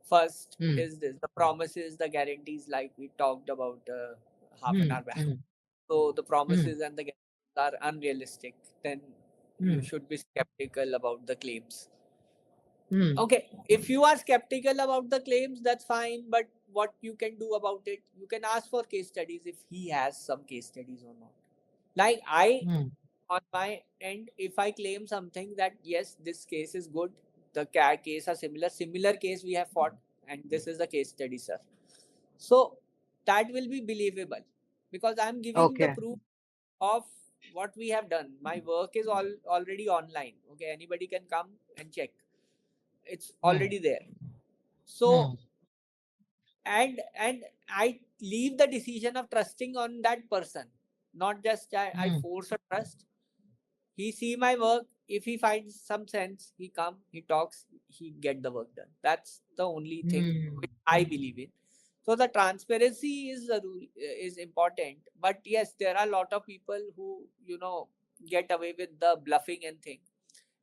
First Hmm. is this: the promises, the guarantees, like we talked about half an hour back. Hmm. So the Hmm. promises and the guarantees are unrealistic. Then you Hmm. should be skeptical about the claims. Hmm. Okay, if you are skeptical about the claims, that's fine. But what you can do about it, you can ask for case studies if he has some case studies or not. Like I, Hmm. on my end, if I claim something that yes, this case is good, the case are similar case we have fought, and this is the case study, sir. So that will be believable because I'm giving the Okay. proof of what we have done. My work is already online. Okay, anybody can come and check. It's Hmm. already there. Hmm. So and I leave the decision of trusting on that person, not just I Hmm. force a trust. He see my work. If he finds some sense, he come, he talks, he get the work done. That's the only thing Hmm. which I believe in. So the transparency is is important. But yes, there are a lot of people who get away with the bluffing and thing.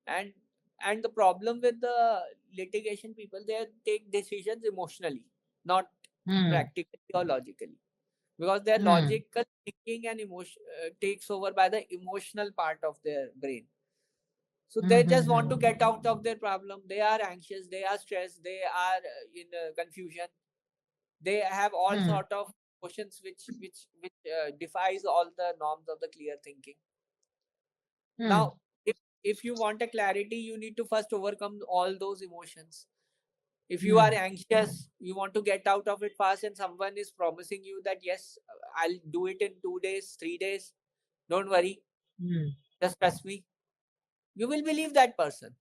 And and the problem with the litigation people, they take decisions emotionally, not Hmm. practically or logically, because their Hmm. logical thinking and emotion takes over by the emotional part of their brain. So Hmm. they Hmm. just want Hmm. to get out of their problem. They are anxious, they are stressed, they are in confusion. They have all Hmm. sort of emotions which defies all the norms of the clear thinking. Hmm. Now, if you want a clarity, you need to first overcome all those emotions. If you are Hmm. anxious, you want to get out of it fast, and someone is promising you that yes, I'll do it in 2 days, 3 days. Don't worry, Hmm. just trust me. You will believe that person.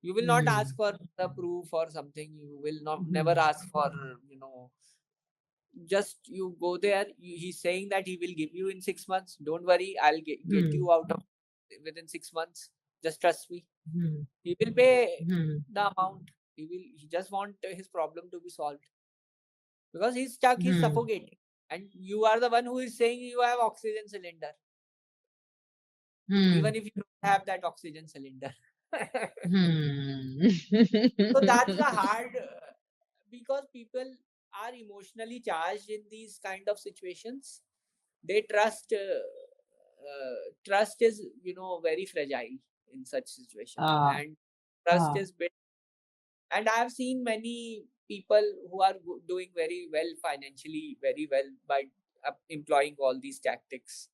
You will not ask Hmm. for the proof or something. You will not never Hmm. ask for just you go there. He's saying that he will give you in 6 months. Don't worry, I'll get Hmm. you out of within 6 months. Just trust me. Hmm. He will pay Hmm. the amount. He just want his problem to be solved because he's stuck, he's Hmm. suffocating. And you are the one who is saying you have oxygen cylinder, Hmm. even if you don't have that oxygen cylinder. Hmm. So that's the hard because people are emotionally charged in these kind of situations. They trust is very fragile in such situations, Ah. and trust Ah. is built. And I have seen many people who are doing very well financially, very well by employing all these tactics,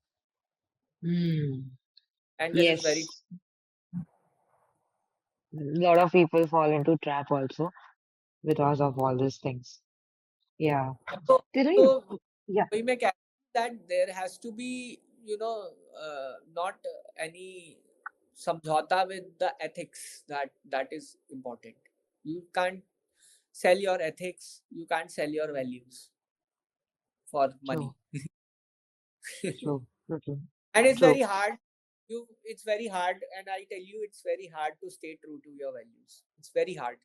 Hmm. and this is very Yes. A lot of people fall into trap also because of all these things. Yeah. so. Did I? So Yeah. we may catch that there has to be not any samjhauta with the ethics. That is important. You can't sell your ethics. You can't sell your values for True. money. True. True. True. And it's True. very hard. It's very hard, and I tell you, it's very hard to stay true to your values. It's very hard.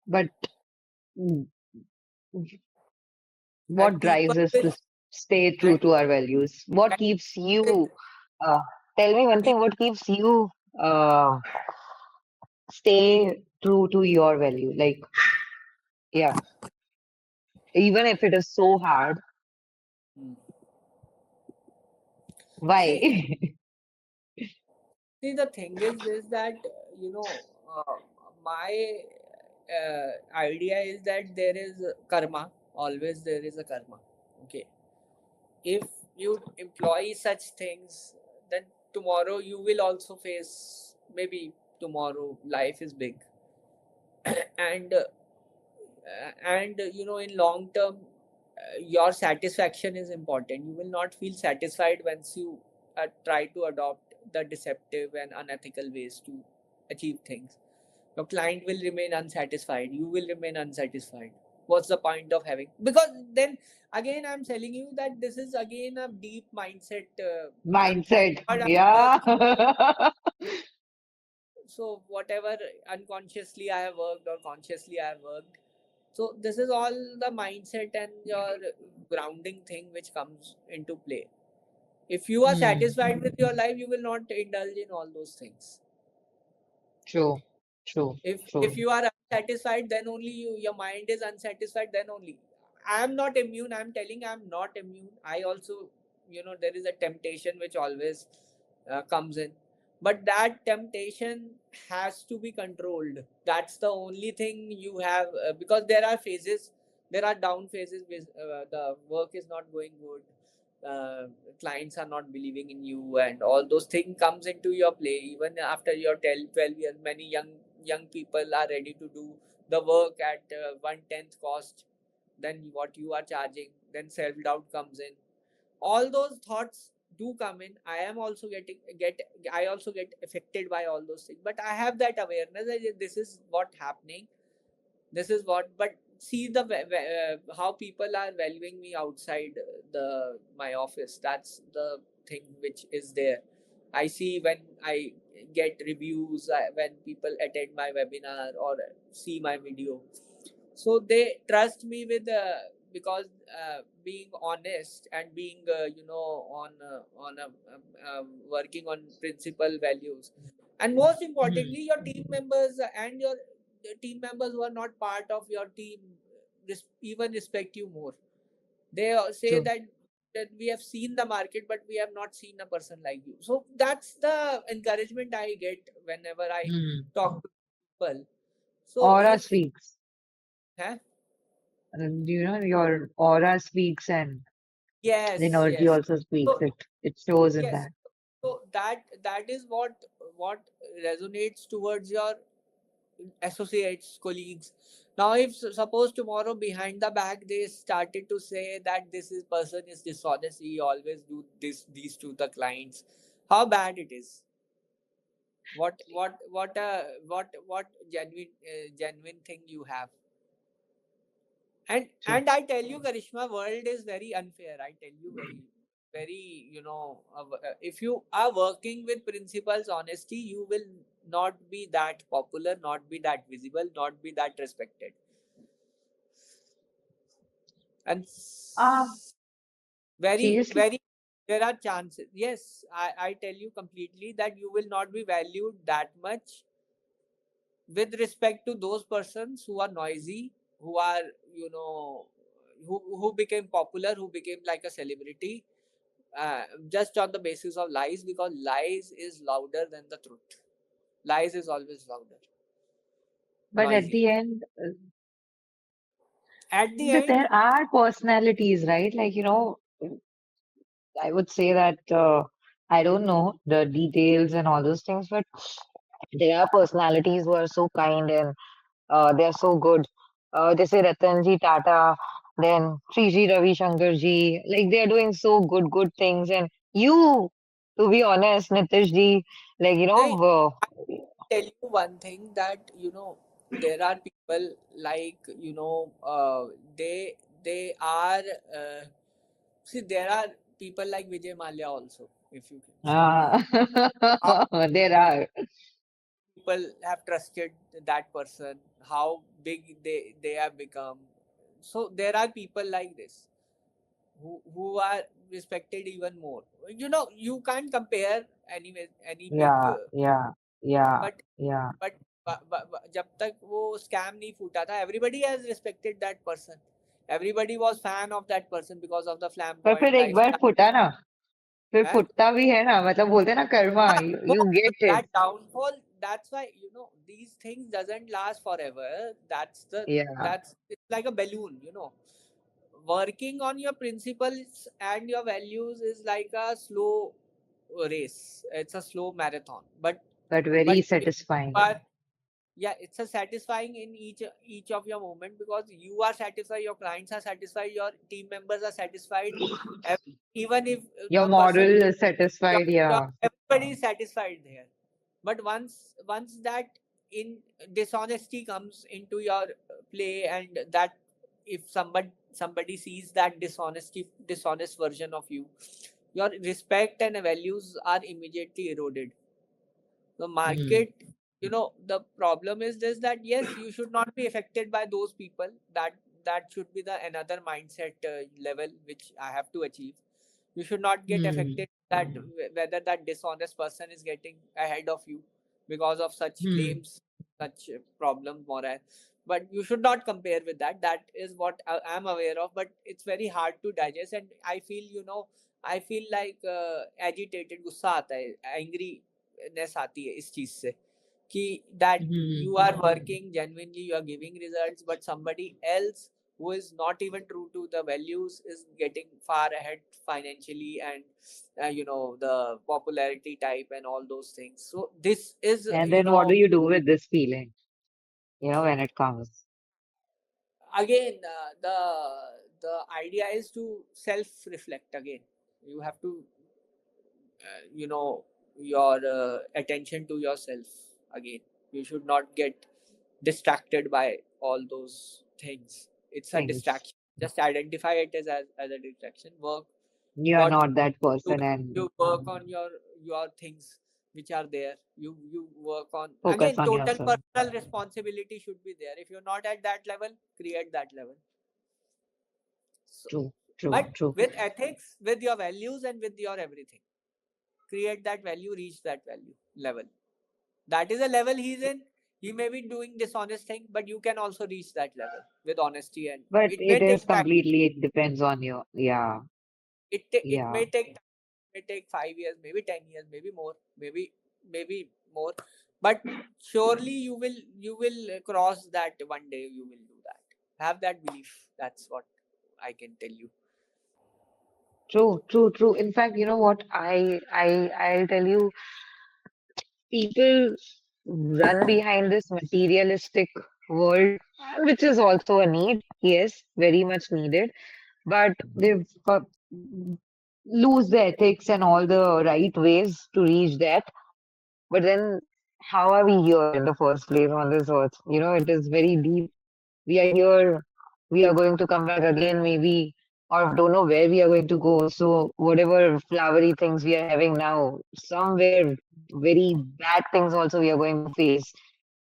But mm, what And drives people us will to stay true and, to our values? What and keeps you? Uh, Tell me one thing. people, What keeps you stay true to your value? Like, yeah, even if it is so hard, Hmm. why? see, see, the thing is that my idea is that there is karma. Always there is a karma. Okay, if you employ such things, then tomorrow you will also face. Maybe tomorrow life is big, and in long term, your satisfaction is important. You will not feel satisfied once you try to adopt the deceptive and unethical ways to achieve things. Your client will remain unsatisfied, you will remain unsatisfied. What's the point of having? Because then again, I'm telling you that this is again a deep mindset. Mindset. Whatever Yeah. so whatever unconsciously I have worked or consciously I have worked. So this is all the mindset and your grounding thing which comes into play. If you are Hmm. satisfied with your life, you will not indulge in all those things. True. True. If True. you are unsatisfied, then only your mind is unsatisfied. Then only. I am not immune. I'm telling I'm not immune. I also, there is a temptation which always comes in, but that temptation has to be controlled. That's the only thing you have, because there are phases, there are down phases with the work is not going good, uh, clients are not believing in you, and all those things comes into your play. Even after your 12 years, many young people are ready to do the work at 1/10 cost than what you are charging. Then self doubt comes in. All those thoughts do come in. I am also I also get affected by all those things, but I have that awareness that this is what happening, this is what. But see the how people are valuing me outside the my office. That's the thing which is there. I see when I get reviews, when people attend my webinar or see my video, so they trust me with because being honest and being working on principal values. And most importantly, your team members and your the team members who are not part of your team even respect you more. They say True. that we have seen the market, but we have not seen a person like you. So that's the encouragement I get whenever I Hmm. talk to people. So Aura if speaks. huh? Your aura speaks and the Yes, energy yes. also speaks. So It shows in yes, that. so that is what resonates towards your associates, colleagues. Now, if suppose tomorrow behind the back they started to say that this is person is dishonest, he always do these to the clients, how bad it is. What genuine thing you have. True. And I tell you, Karishma, world is very unfair. I tell you, very, if you are working with principles, honesty, you will not be that popular, not be that visible, not be that respected. And Ah, very, seriously? very, there are chances. Yes, I tell you completely that you will not be valued that much with respect to those persons who are noisy, who are, you know, who became popular, who became like a celebrity, just on the basis of lies, because lies is louder than the truth. Lies is always louder, But at noisy. the end, At the but end, there are personalities, right? Like, I would say that I don't know the details and all those things, but there are personalities who are so kind and they're so good. They say Ratanji Tata, then Sri Sri Ravi Shankar ji, like they're doing so good things. And you, to be honest, Nitish ji, like, I tell you one thing that there are people like they are see there are people like Vijay Mallya also, if you can see uh, how there are. people have trusted that person, how big they have become. So there are people like this who are respected even more. You can't compare any big Yeah, yeah, yeah, but yeah. जब तक वो scam नहीं फूटा था, everybody has respected that person. Everybody was fan of that person because of the पर flamboyant फिर एक बार lifestyle. फुटा ना, फिर Huh? फुटता भी है ना, मतलब बोलते हैं ना कर्मा, हाँ, you get it. that downfall. That's why these things doesn't last forever. Yeah, That's it's like a balloon. Working on your principles and your values is like a slow race. It's a slow marathon. but very But if you satisfying. are yeah, it's a satisfying in each of your moment, because you are satisfied, your clients are satisfied, your team members are satisfied. Even if Your a person, moral is satisfied, yeah. everybody is satisfied there. But once that in dishonesty comes into your play, and that if somebody sees that dishonest version of you, your respect and values are immediately eroded. The Hmm. market, the problem is this, that yes, you should not be affected by those people. That should be the another mindset level which I have to achieve. You should not get Hmm. affected that whether that dishonest person is getting ahead of you because of such Hmm. claims, such problems, moral. but you should not compare with that. That is what I'm aware of, but it's very hard to digest. And I feel, I feel like agitated, गुस्सा आता है, angriness आती है इस चीज से, कि that Hmm. you are working genuinely, you are giving results, but somebody else who is not even true to the values is getting far ahead financially, and the popularity type and all those things. So this is, And then what do you do with this feeling, when it comes? again, the idea is to self reflect. Again, you have to your attention to yourself. Again, you should not get distracted by all those things. It's a Things. distraction. Just identify it as a distraction. You're What not that you person and you work on your things which are there. You work on, focus again, on total yourself. personal responsibility should be there. If you're not at that level, create that level. So, True, true, but true. with ethics, with your values, and with your everything, create that value, reach that value level. That is a level he's in. He may be doing dishonest thing, but you can also reach that level with honesty, and But it may it is take time. completely, it depends on you. Yeah, It yeah. may take time. It may take 5 years, maybe 10 years, maybe more, maybe more. But surely you will cross that one day. You will do that. Have that belief. That's what I can tell you. True, true, true. In fact, you know what? I'll tell you, people run behind this materialistic world, which is also a need. Yes, very much needed. But they lose the ethics and all the right ways to reach that. But then, how are we here in the first place on this earth? It is very deep. We are here. We are going to come back again, maybe, or don't know where we are going to go. So, whatever flowery things we are having now, somewhere very bad things also we are going to face.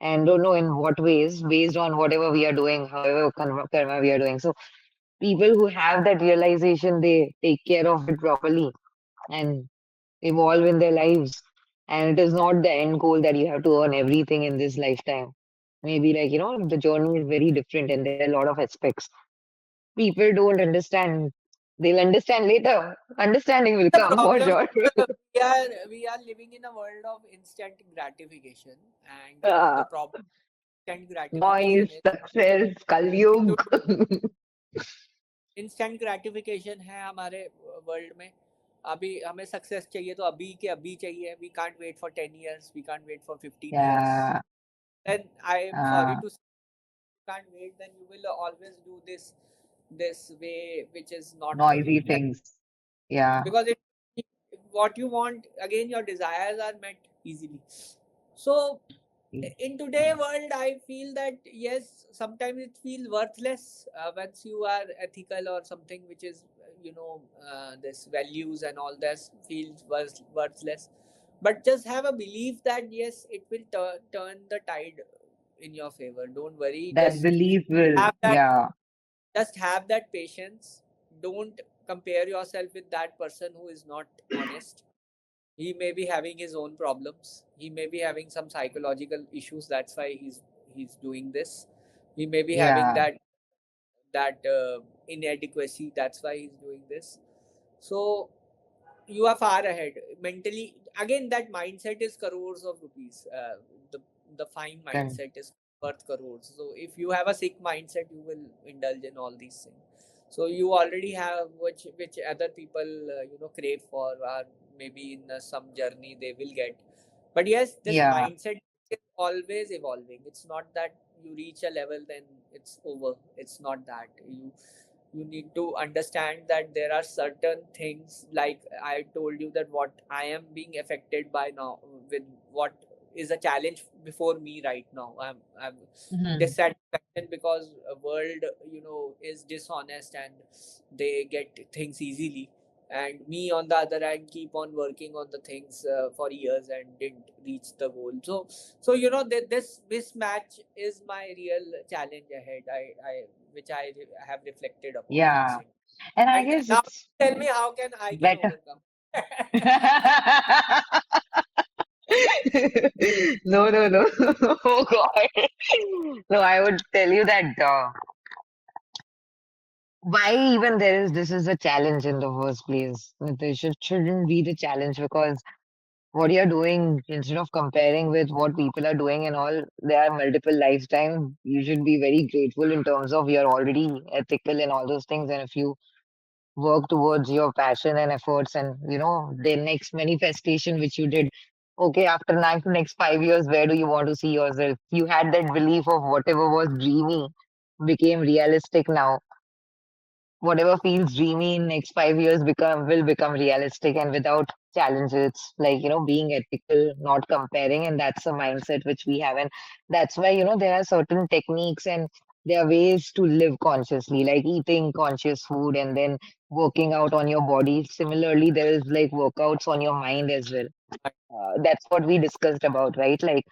And don't know in what ways, based on whatever we are doing, however karma we are doing. So, people who have that realization, they take care of it properly and evolve in their lives. And it is not the end goal that you have to earn everything in this lifetime. Maybe, like, the journey is very different and there are a lot of aspects. People don't understand. They'll understand later. Understanding will The come for problem, sure. we are living in a world of instant gratification, and the Ah, problem instant gratification noise, is success, to Kalyug. do instant gratification है हमारे world में. अभी हमें success चाहिए तो अभी के अभी चाहिए. We can't wait for 10 years, we can't wait for 15 years. Yeah, Then I am sorry uh, to say, you can't wait. Then you will always do this way, which is not for you. noisy things. Yeah, Because what you want, again, your desires are met easily. So in today world, I feel that yes, sometimes it feels worthless once you are ethical or something, which is this values and all this feels worthless. But just have a belief that yes, it will turn the tide in your favor. Don't worry, that belief will, have that yeah, have that patience. Don't compare yourself with that person who is not honest. He may be having his own problems. He may be having some psychological issues. That's why he's doing this. He may be having yeah, that inadequacy. That's why he's doing this. So you are far ahead mentally. Again, that mindset is crores of rupees. The fine then, mindset is worth crores. So if you have a sick mindset, you will indulge in all these things. So you already have which other people crave for, or maybe in some journey they will get. But yes, this yeah, mindset is always evolving. It's not that you reach a level then it's over. It's not that. You need to understand that there are certain things, like I told you, that what I am being affected by now, with what is a challenge before me right now. I'm mhm, dissatisfaction because a world is dishonest and they get things easily, and me on the other hand keep on working on the things for years and didn't reach the goal. So this mismatch is my real challenge ahead. I which I have reflected upon yeah. recently. And I And guess now it's tell me how can I can better. overcome. No, no, no. Oh God. No, I would tell you that why even there is this is a challenge in the first place. It shouldn't be the challenge because what you're doing instead of comparing with what people are doing and all, there are multiple lifetimes. You should be very grateful in terms of you're already ethical and all those things. And if you work towards your passion and efforts and the next manifestation which you did, okay, after next 5 years, where do you want to see yourself? You had that belief of whatever was dreamy became realistic now. Whatever feels dreamy in next 5 years become realistic, and without challenges, like being ethical, not comparing. And that's a mindset which we have. And that's why there are certain techniques and there are ways to live consciously, like eating conscious food and then working out on your body. Similarly, there is like workouts on your mind as well. That's what we discussed about, right? Like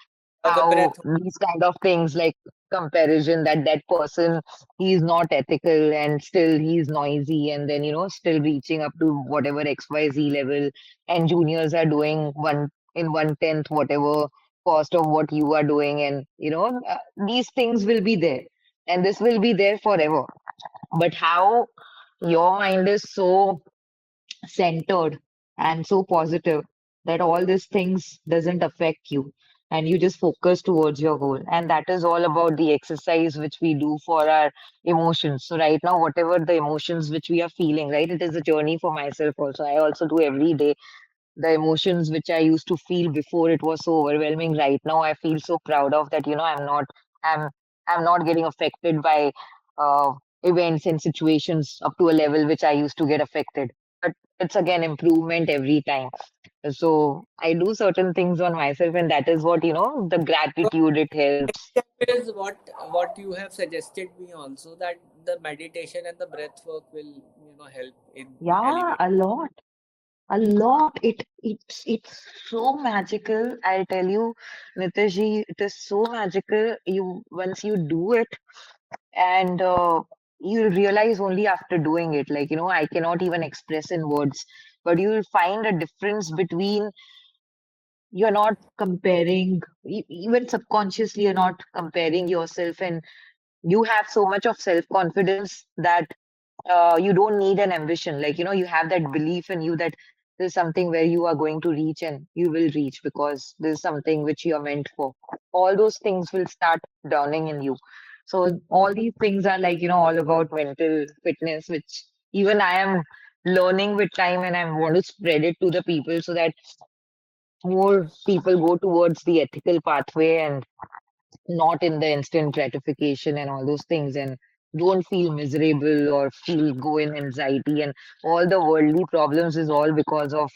The how breath. these kind of things, like comparison, that person, he's not ethical and still he's noisy, and then still reaching up to whatever XYZ level, and juniors are doing one in 1/10 whatever cost of what you are doing, and these things will be there, and this will be there forever. But how your mind is so centered and so positive that all these things doesn't affect you, and you just focus towards your goal. And that is all about the exercise which we do for our emotions. So right now, whatever the emotions which we are feeling, right, it is a journey for myself also. I also do every day. The emotions which I used to feel before, it was so overwhelming, right now I feel so proud of that. I'm I'm not getting affected by uh, events and situations up to a level which I used to get affected. But it's again improvement every time. So I do certain things on myself, and that is what, the So gratitude, it next helps. step is what you have suggested me also, that the meditation and the breath work will help in Yeah, elevate. a lot. A lot. It's so magical. I'll tell you, Nitishji, it is so magical. You once you do it, and you realize only after doing it. Like I cannot even express in words, but you will find a difference between, you're not comparing, even subconsciously, you're not comparing yourself, and you have so much of self confidence that you don't need an ambition. Like, you have that belief in you that there's something where you are going to reach, and you will reach because there's something which you're meant for. All those things will start dawning in you. So, all these things are like, all about mental fitness, which even I am learning with time, and I want to spread it to the people so that more people go towards the ethical pathway and not in the instant gratification and all those things, and don't feel miserable or feel go in anxiety, and all the worldly problems is all because of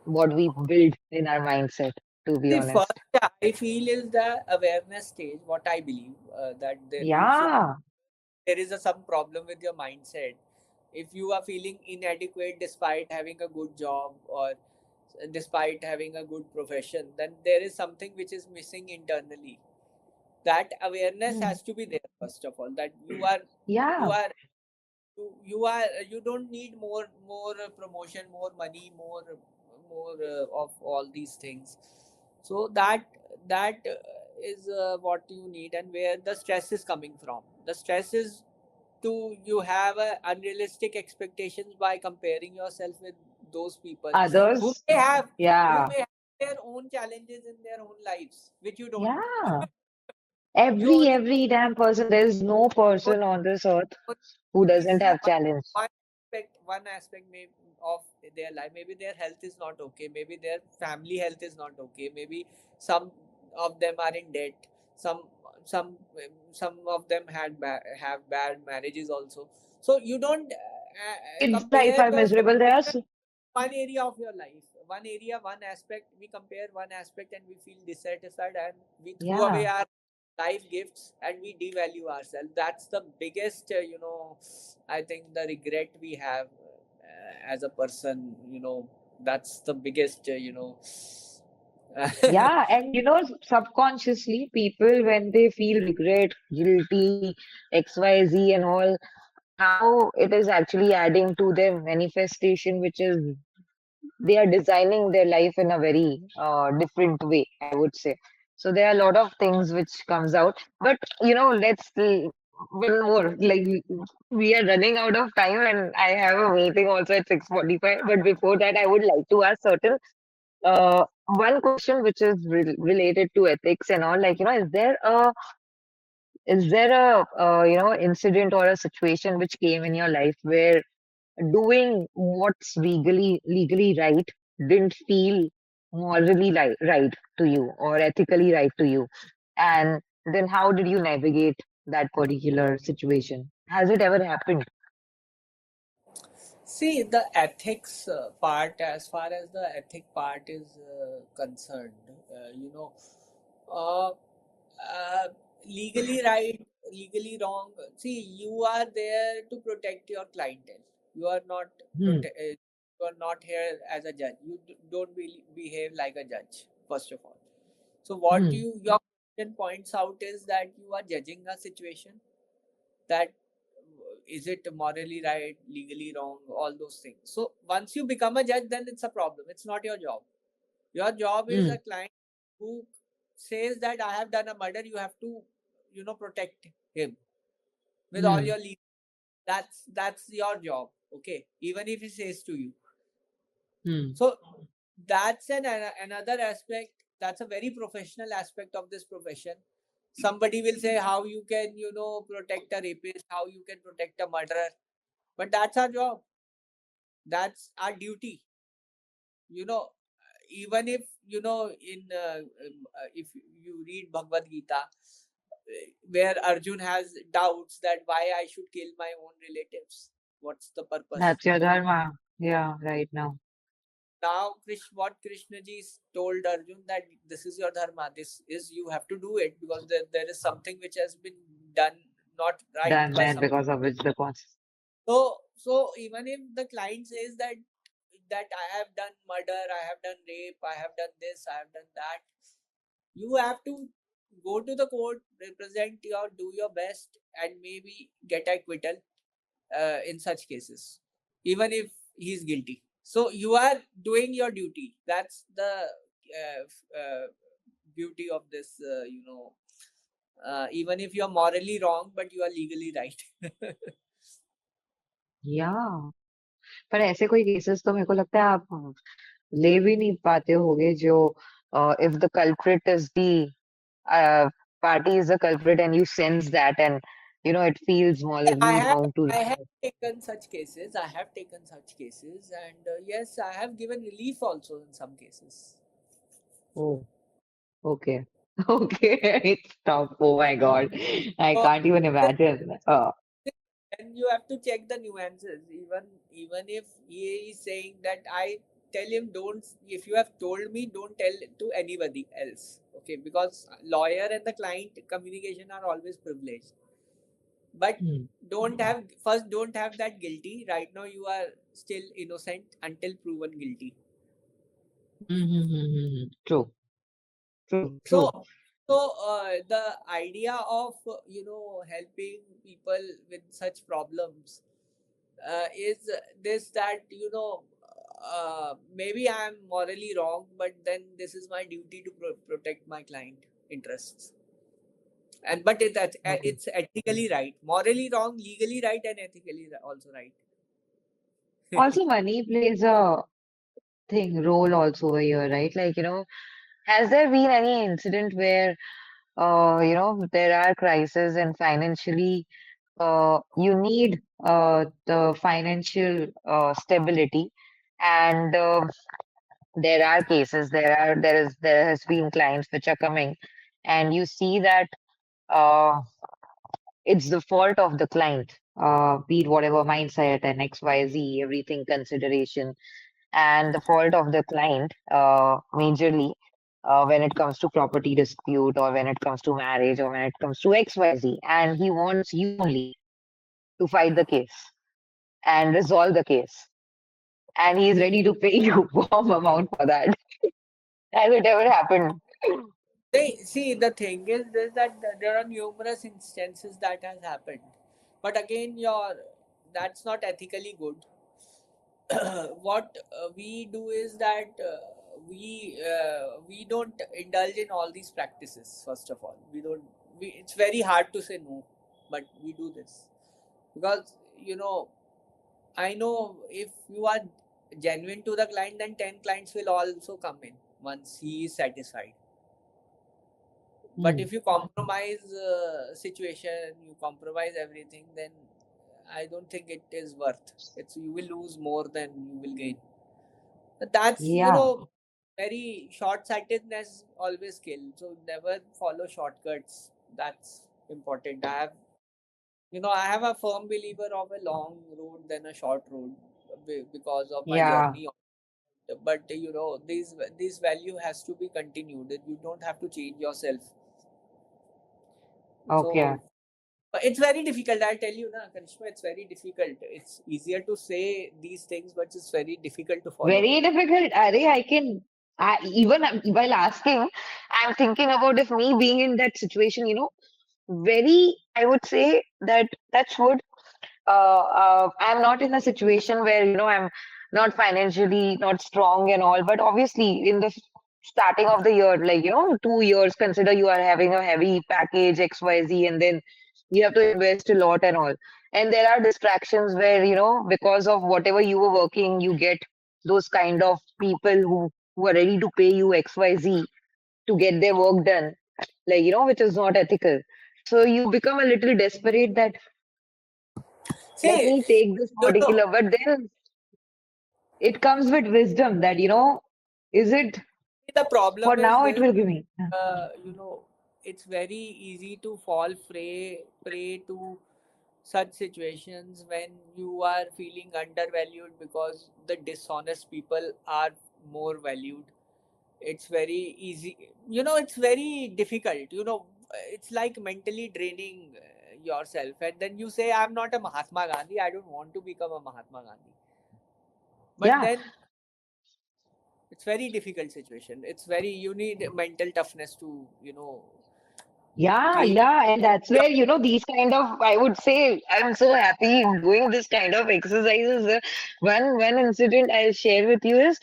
what we build in our mindset, to be The first honest. I feel is the awareness stage. What I believe, that there, if you are, Yeah. there is some problem with your mindset, if you are feeling inadequate despite having a good job or despite having a good profession, then there is something which is missing internally. That awareness Mm. has to be there first of all. That you Yeah. are you don't need more promotion, more money, more of all these things. So that is what you need, and where the stress is coming from. The stress is to you have unrealistic expectations by comparing yourself with those people who Others. may have who Yeah. may have their own challenges in their own lives, which you don't. Yeah. You Every only every damn person. There's no person on this earth who only doesn't see have challenge. one aspect may, of their life. Maybe their health is not okay, maybe their family health is not okay, maybe some of them are in debt, some some some of them have bad marriages also. So you don't Kids' life compare are yourself miserable. There with are one area of your life, one area, one aspect. We compare one aspect and we feel dissatisfied, and we throw away yeah. our life gifts and we devalue ourselves. That's the biggest I think the regret we have as a person. That's the biggest Yeah, and subconsciously, people, when they feel regret, guilty, XYZ, and all, how it is actually adding to their manifestation, which is they are designing their life in a very different way, I would say. So there are a lot of things which comes out. But one more. Like we are running out of time, and I have a meeting also at 6:45. But before that, I would like to ask certain one question which is related to ethics and all. Like is there a incident or a situation which came in your life where doing what's legally right didn't feel morally right to you or ethically right to you, and then how did you navigate that particular situation? Has it ever happened? See, the ethics part, as far as the ethic part is concerned, you know, uh, uh, legally right, legally wrong. See, you are there to protect your clientele. You are not Hmm. you are not here as a judge. You don't behave like a judge, first of all. So, what Hmm. your question points out is that you are judging a situation, that is it morally right, legally wrong, all those things. So once you become a judge, then it's a problem. It's not your job. Your job is Hmm. a client who says that I have done a murder, you have to protect him with all Hmm. your legal. That's your job, okay, even if he says to you. Hmm. So that's another aspect. That's a very professional aspect of this profession. Somebody will say how you can protect a rapist, how you can protect a murderer, but that's our job. That's our duty. you know Even if in if you read Bhagavad Gita, where Arjun has doubts that why I should kill my own relatives, what's the purpose? That's your dharma. Yeah, right now. Now what Krishna ji told Arjun, that this is your dharma, this is, you have to do it, because there is something which has been done not right Done, by and some. because of which the cause. So even if the client says that I have done murder, I have done rape, I have done this, I have done that, you have to go to the court, represent do your best, and maybe get acquittal in such cases, even if he is guilty. So you are doing your duty. That's the beauty of this. Even if you are morally wrong, but you are legally right. Yeah. पर ऐसे कोई cases तो मेरे को लगता है आप ले भी नहीं पाते होगे जो if the culprit is the uh, party is the culprit and you sense that and it feels I morally have wrong to I have taken such cases. I have taken such cases, and yes, I have given relief also in some cases. oh okay okay it's tough, oh my god, I So can't even imagine. then you have to check the nuances. Even if he is saying that, I tell him, don't. If you have told me, don't tell to anybody else. Okay, because lawyer and the client communication are always privileged. But Hmm. don't have that guilty. Right now you are still innocent until proven guilty. True, true, So, true. the idea of helping people with such problems is this, that maybe I'm morally wrong, but then this is my duty to protect my client interests. And but Okay. it's ethically right, morally wrong, legally right, and ethically also right. Also, money plays a role also over here, right? Like, has there been any incident where there are crises and financially you need the financial stability, and there has been clients which are coming, and you see that uh, it's the fault of the client, be it whatever mindset and XYZ, everything consideration, and the fault of the client majorly when it comes to property dispute or when it comes to marriage or when it comes to XYZ, and he wants you only to fight the case and resolve the case, and he is ready to pay you bomb amount for that. Has it ever happened? They see, the thing is this, that there are numerous instances that has happened, but again, your that's not ethically good. what we do is that we don't indulge in all these practices. First of all, we don't. It's very hard to say no, but we do this because I know if you are genuine to the client, then 10 clients will also come in once he is satisfied. But Hmm. if you compromise situation, you compromise everything, then I don't think it is worth. It's you will lose more than you will gain. That's Yeah, very short-sightedness always kill. So never follow shortcuts. That's important. I have a firm believer of a long road than a short road because of my yeah, journey. But this value has to be continued. You don't have to change yourself. okay. So it's very difficult. I'll tell you, na, Karishma, it's very difficult. It's easier to say these things, but it's very difficult to follow. Very difficult. Even while asking, I'm thinking about if me being in that situation, I would say that that's what I'm not in a situation where, I'm not financially not strong and all, but obviously in the starting of the year, like, 2 years, consider you are having a heavy package XYZ, and then you have to invest a lot and all. And there are distractions where, because of whatever you were working, you get those kind of people who are ready to pay you XYZ to get their work done, like, which is not ethical. So you become a little desperate that let See, me take this you know, particular, but then it comes with wisdom that, is it the for problem is now it this. will give me. Uh, you know, it's very easy to fall prey to such situations when you are feeling undervalued because the dishonest people are more valued. It's very easy. It's very difficult. It's like mentally draining yourself, and then you say, "I'm not a Mahatma Gandhi. I don't want to become a Mahatma Gandhi." But Yeah, then it's very difficult situation. You need mental toughness to yeah, keep yeah. And that's your where, these kind of, I would say, I'm so happy doing this kind of exercises. One incident I'll share with you is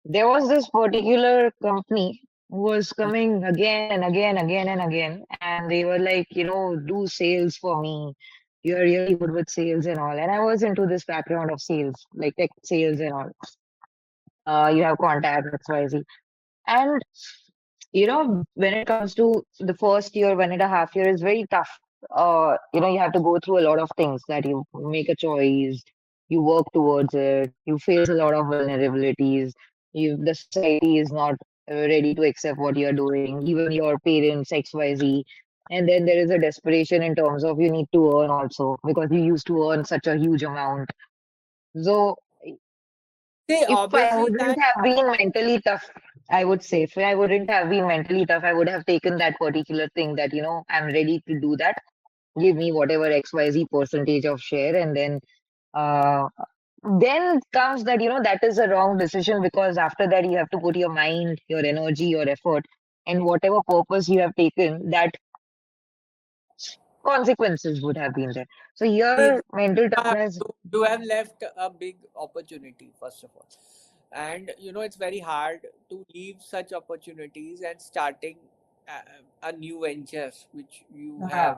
there was this particular company who was coming again and again, and they were like, do sales for me. You're really good with sales and all. And I was into this background of sales, like tech sales and all. You have contact XYZ. And when it comes to the first year, 1.5 year is very tough. You have to go through a lot of things that you make a choice, you work towards it, you face a lot of vulnerabilities. The society is not ready to accept what you're doing, even your parents, XYZ. And then there is a desperation in terms of you need to earn also because you used to earn such a huge amount. So see. if I Obviously, wouldn't that have been mentally tough, I would say, if I wouldn't have been mentally tough, I would have taken that particular thing that, I'm ready to do that. Give me whatever XYZ percentage of share. And uh, then comes that, that is a wrong decision because after that, you have to put your mind, your energy, your effort, and whatever purpose you have taken, that consequences would have been there. So see, your mental toughness, you have left a big opportunity first of all, and it's very hard to leave such opportunities and starting a new venture which you have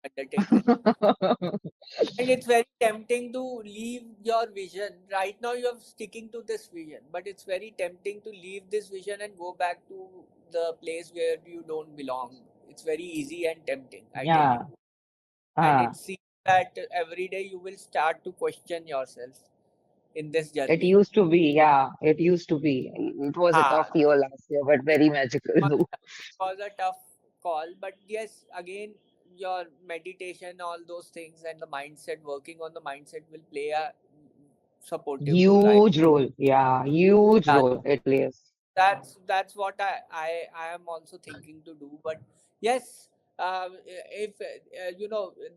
yeah. undertaken. And it's very tempting to leave your vision. Right now, you're sticking to this vision, but it's very tempting to leave this vision and go back to the place where you don't belong. It's very easy and tempting, I tell you. Yeah. And Uh, it seems that every day you will start to question yourself in this it journey. used to be, yeah, it used to be. It was a tough Ah, year last year, but very magical though. was a tough call, but yes, again, your meditation, all those things, and the mindset, working on the mindset will play a supportive role. Huge role. Yeah, huge Yeah, role it plays. that's what I am also thinking to do. But yes, if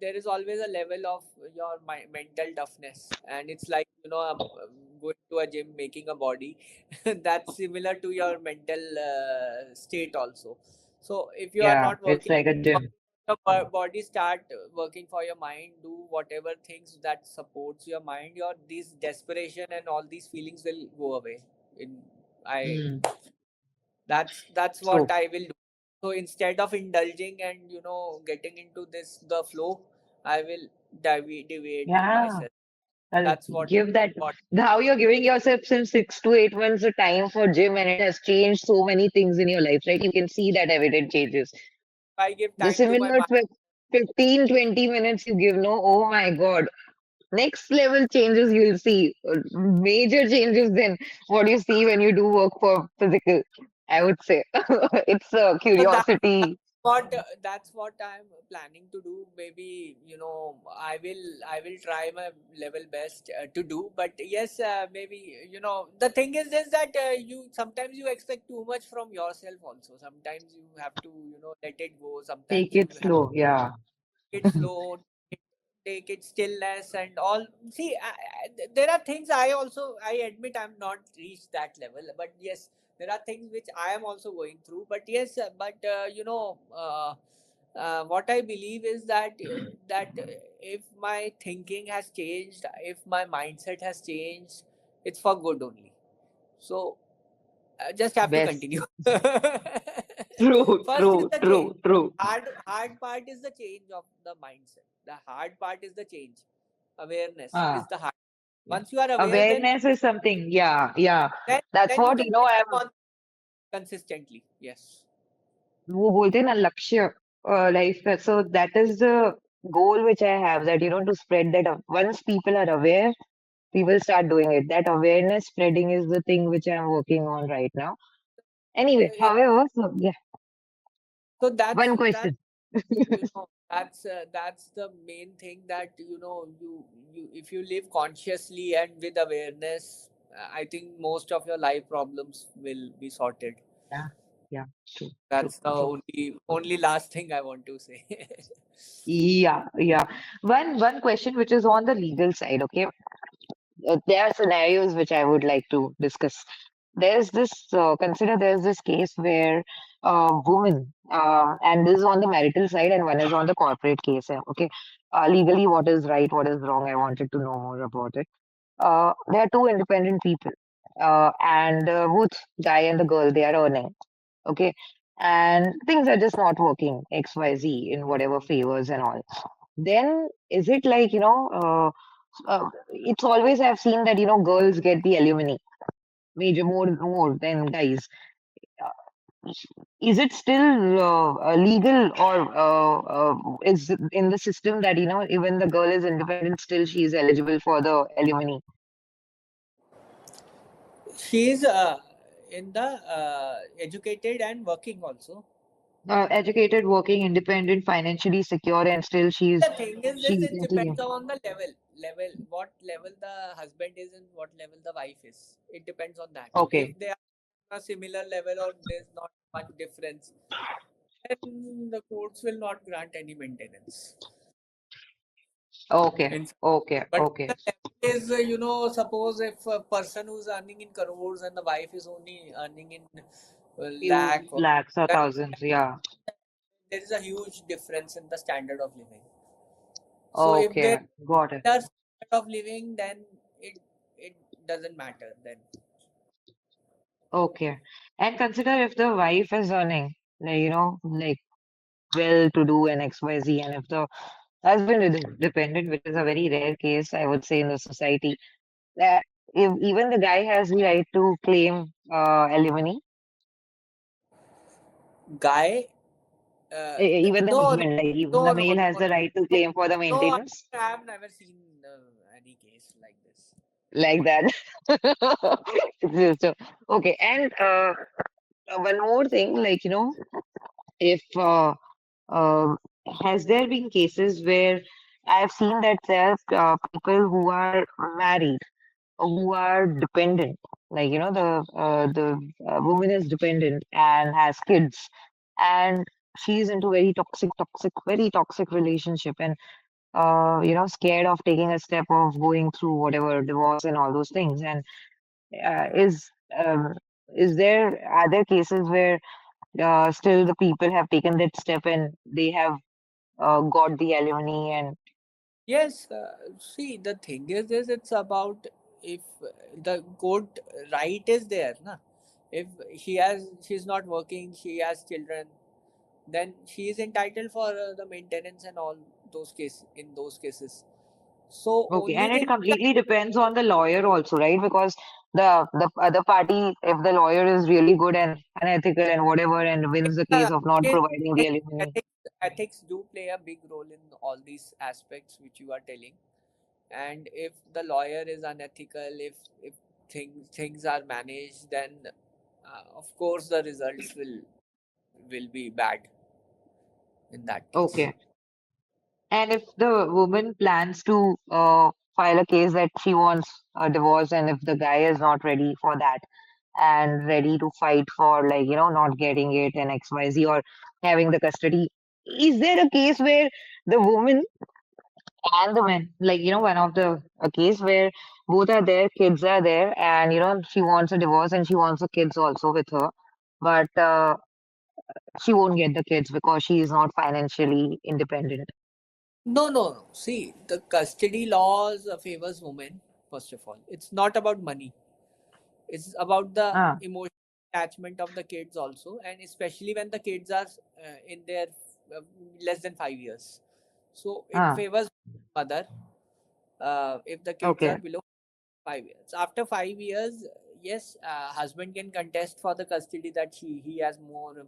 there is always a level of your mental toughness, and it's like going to a gym, making a body. That's similar to your mental state also. So if you are Yeah, not it's working like a gym. your body start working for your mind, do whatever things that supports your mind, your these desperation and all these feelings will go away. In I Mm, That's what true. I will do. So instead of indulging and getting into this the flow, I will deviate Yeah. myself. I'll That's what give that. what How you're giving yourself since 6 to 8 months of time for gym, and it has changed so many things in your life, right? You can see that evident changes. I give The time to my similar mind. 15, 20 minutes you give, no, oh my God. Next level changes you'll see. Major changes than what you see when you do work for physical, I would say. It's a So curiosity. that's what I'm planning to do. Maybe I will try my level best to do. But yes, maybe the thing is this that you sometimes you expect too much from yourself. Also, sometimes you have to let it go. Take Sometimes you it have slow. Yeah. it slow, take it stillness and all. See, there are things I admit I'm not reached that level, but yes, there are things which I am also going through. But yes, but what I believe is that if my thinking has changed, if my mindset has changed, it's for good only. So just have to Best. continue. True, First is true, the change. true, true. Hard part is the change of the mindset. The hard part is the change. Awareness is Ah, the hard. yeah. Once you are aware, Awareness is something. Yeah, yeah. then That's then you what, can I'm work on consistently. Yes. वो बोलते हैं ना लक्ष्य life का. So that is the goal which I have, that to spread that once people are aware, people start doing it. That awareness spreading is the thing which I'm working on right now. Anyway, Yeah. however, so yeah, So one that's question. that's the main thing that you if you live consciously and with awareness, I think most of your life problems will be sorted. Yeah, yeah, true, true, That's the true. only last thing I want to say. Yeah, yeah. One question which is on the legal side, okay? There are scenarios which I would like to discuss. Consider there's this case where a woman, and this is on the marital side and one is on the corporate case. Okay, legally, what is right, what is wrong? I wanted to know more about it. There are two independent people, and both guy and the girl, they are earning. Okay, and things are just not working, XYZ, in whatever favors and all. Then is it like, it's always I've seen that, girls get the alimony major more than guys. Uh, Is it still legal, or is it in the system that, even the girl is independent, still she is eligible for the alimony? She's in the educated and working also. Educated, working, independent, financially secure, and still The thing is this, she's it getting. depends on the level what level the husband is and what level the wife is. It depends on that. If Okay, they are a similar level or there's not much difference, then the courts will not grant any maintenance. okay, In, okay, but okay. the level is, suppose if a person who's earning in crores and the wife is only earning in Few lakh, or lakhs or then thousands, yeah. there is a huge difference in the standard of living. So if there Okay, got it. are standard of living, then it doesn't matter then. Okay. And consider if the wife is earning, like, like well to do and XYZ, and if the husband is dependent, which is a very rare case, I would say, in the society, that if even the guy has the right to claim alimony, Guy, even the no, no, husband, like even no, the no, male has no, the right to no, claim for the no. maintenance, I have never seen any case like this. like that. It's just okay. And one more thing, like, if uh, has there been cases where I've seen that there are people who are married, who are dependent, like, the woman is dependent and has kids, and she's into very toxic relationship, and scared of taking a step of going through whatever divorce and all those things. And uh, is um, are there cases where still the people have taken that step and they have got the alimony and Yes, see, the thing is it's about if the court right is there, na? If she's not working, she has children, then she is entitled for the maintenance and all those cases. So okay, only and it thing that completely depends on the lawyer also, right? Because the other party, if the lawyer is really good and unethical and whatever, and wins the case of not is providing the alimony. ethics do play a big role in all these aspects which you are telling. And if the lawyer is unethical, if things are managed, then of course the results will be bad in that case. Okay. And if the woman plans to file a case that she wants a divorce, and if the guy is not ready for that and ready to fight for, like, not getting it and XYZ or having the custody, is there a case where the woman and the man, like, one of the a case where both are there, kids are there, and she wants a divorce and she wants the kids also with her, but she won't get the kids because she is not financially independent. No. See, the custody laws favors women. First of all, it's not about money. It's about the Ah, emotional attachment of the kids also, and especially when the kids are in their uh, less than 5 years. So it ah, favors mother if the kids are okay, below 5 years. After 5 years, yes, husband can contest for the custody that he has more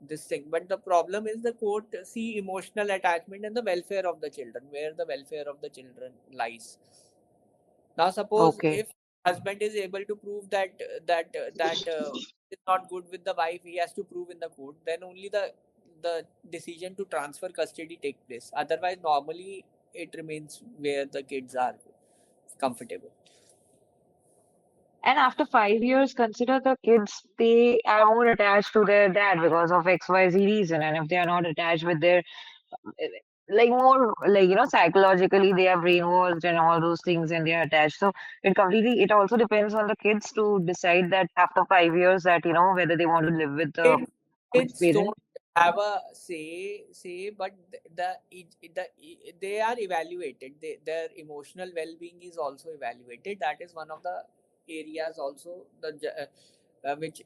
this thing. But the problem is the court see emotional attachment and the welfare of the children, where the welfare of the children lies. Now, suppose okay. if husband is able to prove that is not good with the wife, he has to prove in the court. Then only the decision to transfer custody take place. Otherwise, normally it remains where the kids are comfortable. And after 5 years, consider the kids, they are more attached to their dad because of XYZ reason. And if they are not attached with their, like, more, like, psychologically, they are brainwashed and all those things and they are attached. So it also depends on the kids to decide that after 5 years that, whether they want to live with the Kids, first kids parent. don't have a say, but they are evaluated. Their emotional well-being is also evaluated. That is one of the areas also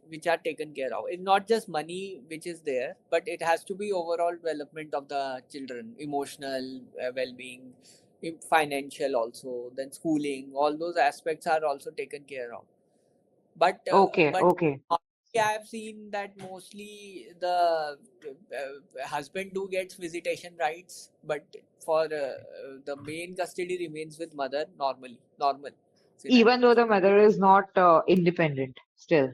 which are taken care of. It's not just money which is there, but it has to be overall development of the children, emotional well-being, financial also, then schooling. All those aspects are also taken care of. Okay, But okay. I have seen that mostly the husband do gets visitation rights, but for the main custody remains with mother normally, normal Even though scenarios. the mother is not independent still.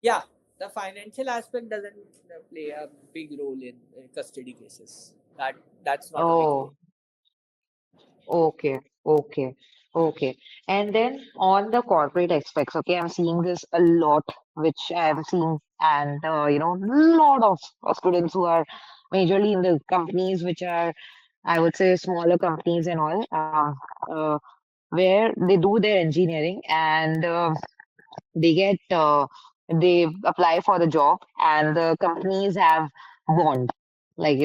Yeah, the financial aspect doesn't play a big role in custody cases. That's not a big role. Oh, okay, okay, okay. And then on the corporate aspects, okay, I'm seeing this a lot, which I have seen, and lot of students who are majorly in the companies which are, I would say, smaller companies and all, where they do their engineering and they get they apply for the job and the companies have bond, like,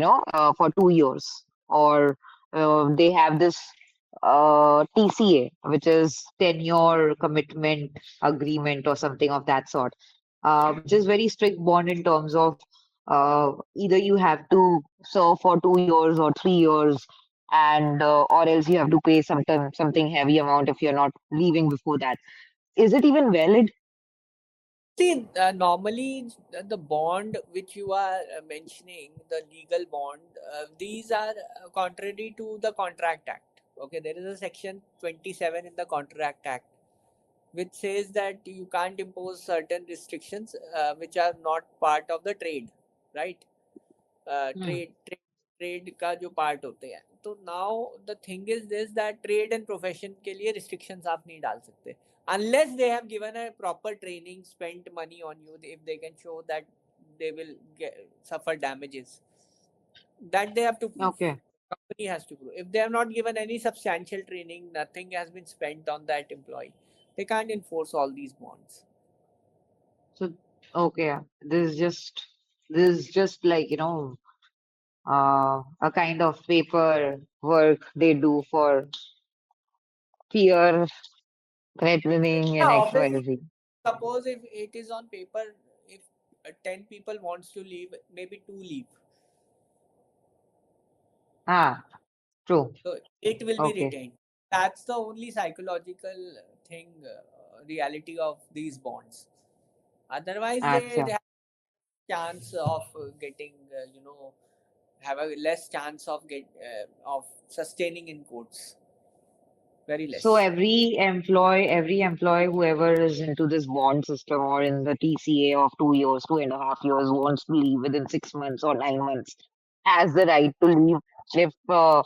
for 2 years, or they have this TCA, which is tenure commitment agreement or something of that sort, which is very strict bond in terms of either you have to serve for 2 years or 3 years, and or else you have to pay something heavy amount if you're not leaving before that. Is it even valid? See, normally the bond which you are mentioning, the legal bond, these are contrary to the Contract Act. Okay, there is a section 27 in the Contract Act which says that you can't impose certain restrictions which are not part of the trade, right? Hmm. Trade का जो part होते हैं तो now the thing is this that trade and profession के लिए restrictions आप नहीं डाल सकते unless they have given a proper training, spent money on you, if they can show that they will suffer damages, that they have to prove. Okay. Company has to prove. If they have not given any substantial training, nothing has been spent on that employee, they can't enforce all these bonds. So, okay. This is just like, a kind of paper work they do for fear, threatening, Yeah, and obviously, XYZ. suppose if it is on paper, if 10 people wants to leave, maybe 2 leave. Ah, true. So it will be Okay. retained. That's the only psychological thing, reality of these bonds. Otherwise, they Acha. have chance of getting, have a less chance of of sustaining in courts. Very So less. every employee, whoever is into this bond system or in the TCA of 2 years, 2.5 years, wants to leave within 6 months or 9 months, has the right to leave if the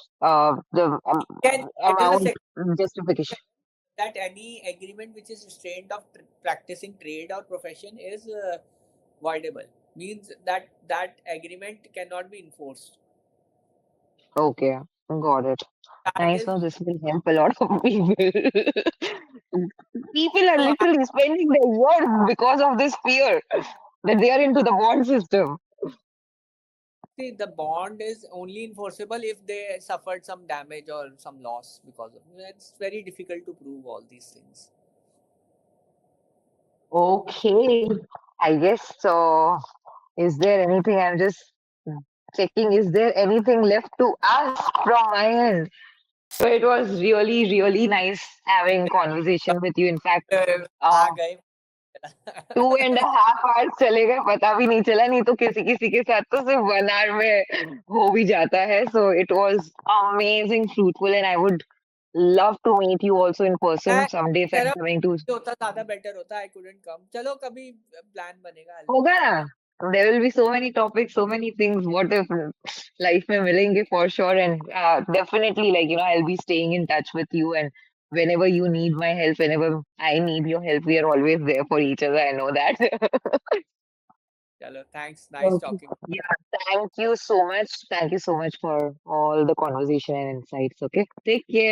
Can it is a amount justification. that any agreement which is restrained of practicing trade or profession is voidable, means that that agreement cannot be enforced. Okay, got it. That Nice. is Now this will help a lot of people. People are no literally spending their years because of this fear that they are into the bond system. see, the bond is only enforceable if they suffered some damage or some loss because of it. It's very difficult to prove all these things. Okay, I guess so. Is there anything? I'm just checking. Is there anything left to ask from my end? So it was really, really nice having conversation with you. In fact, uh uh, गए 2.5 hours चले गए पता भी नहीं चला नहीं तो किसी किसी के साथ तो सिर्फ 1 hour में हो भी जाता है so it was amazing fruitful and I would love to meet you also in person मैं someday if कह I'm रहा coming to हूँ होता ज्यादा बेटर होता आई कुडंट कम चलो कभी प्लान बनेगा आई होगा ना there will be so many topics so many things what if life में मिलेंगे for sure and definitely like you know I'll be staying in touch with you and whenever you need my help whenever I need your help we are always there for each other I know that. चलो thanks nice Okay. Talking Yeah, thank you so much. Thank you so much for all the conversation and insights. Okay. Take care.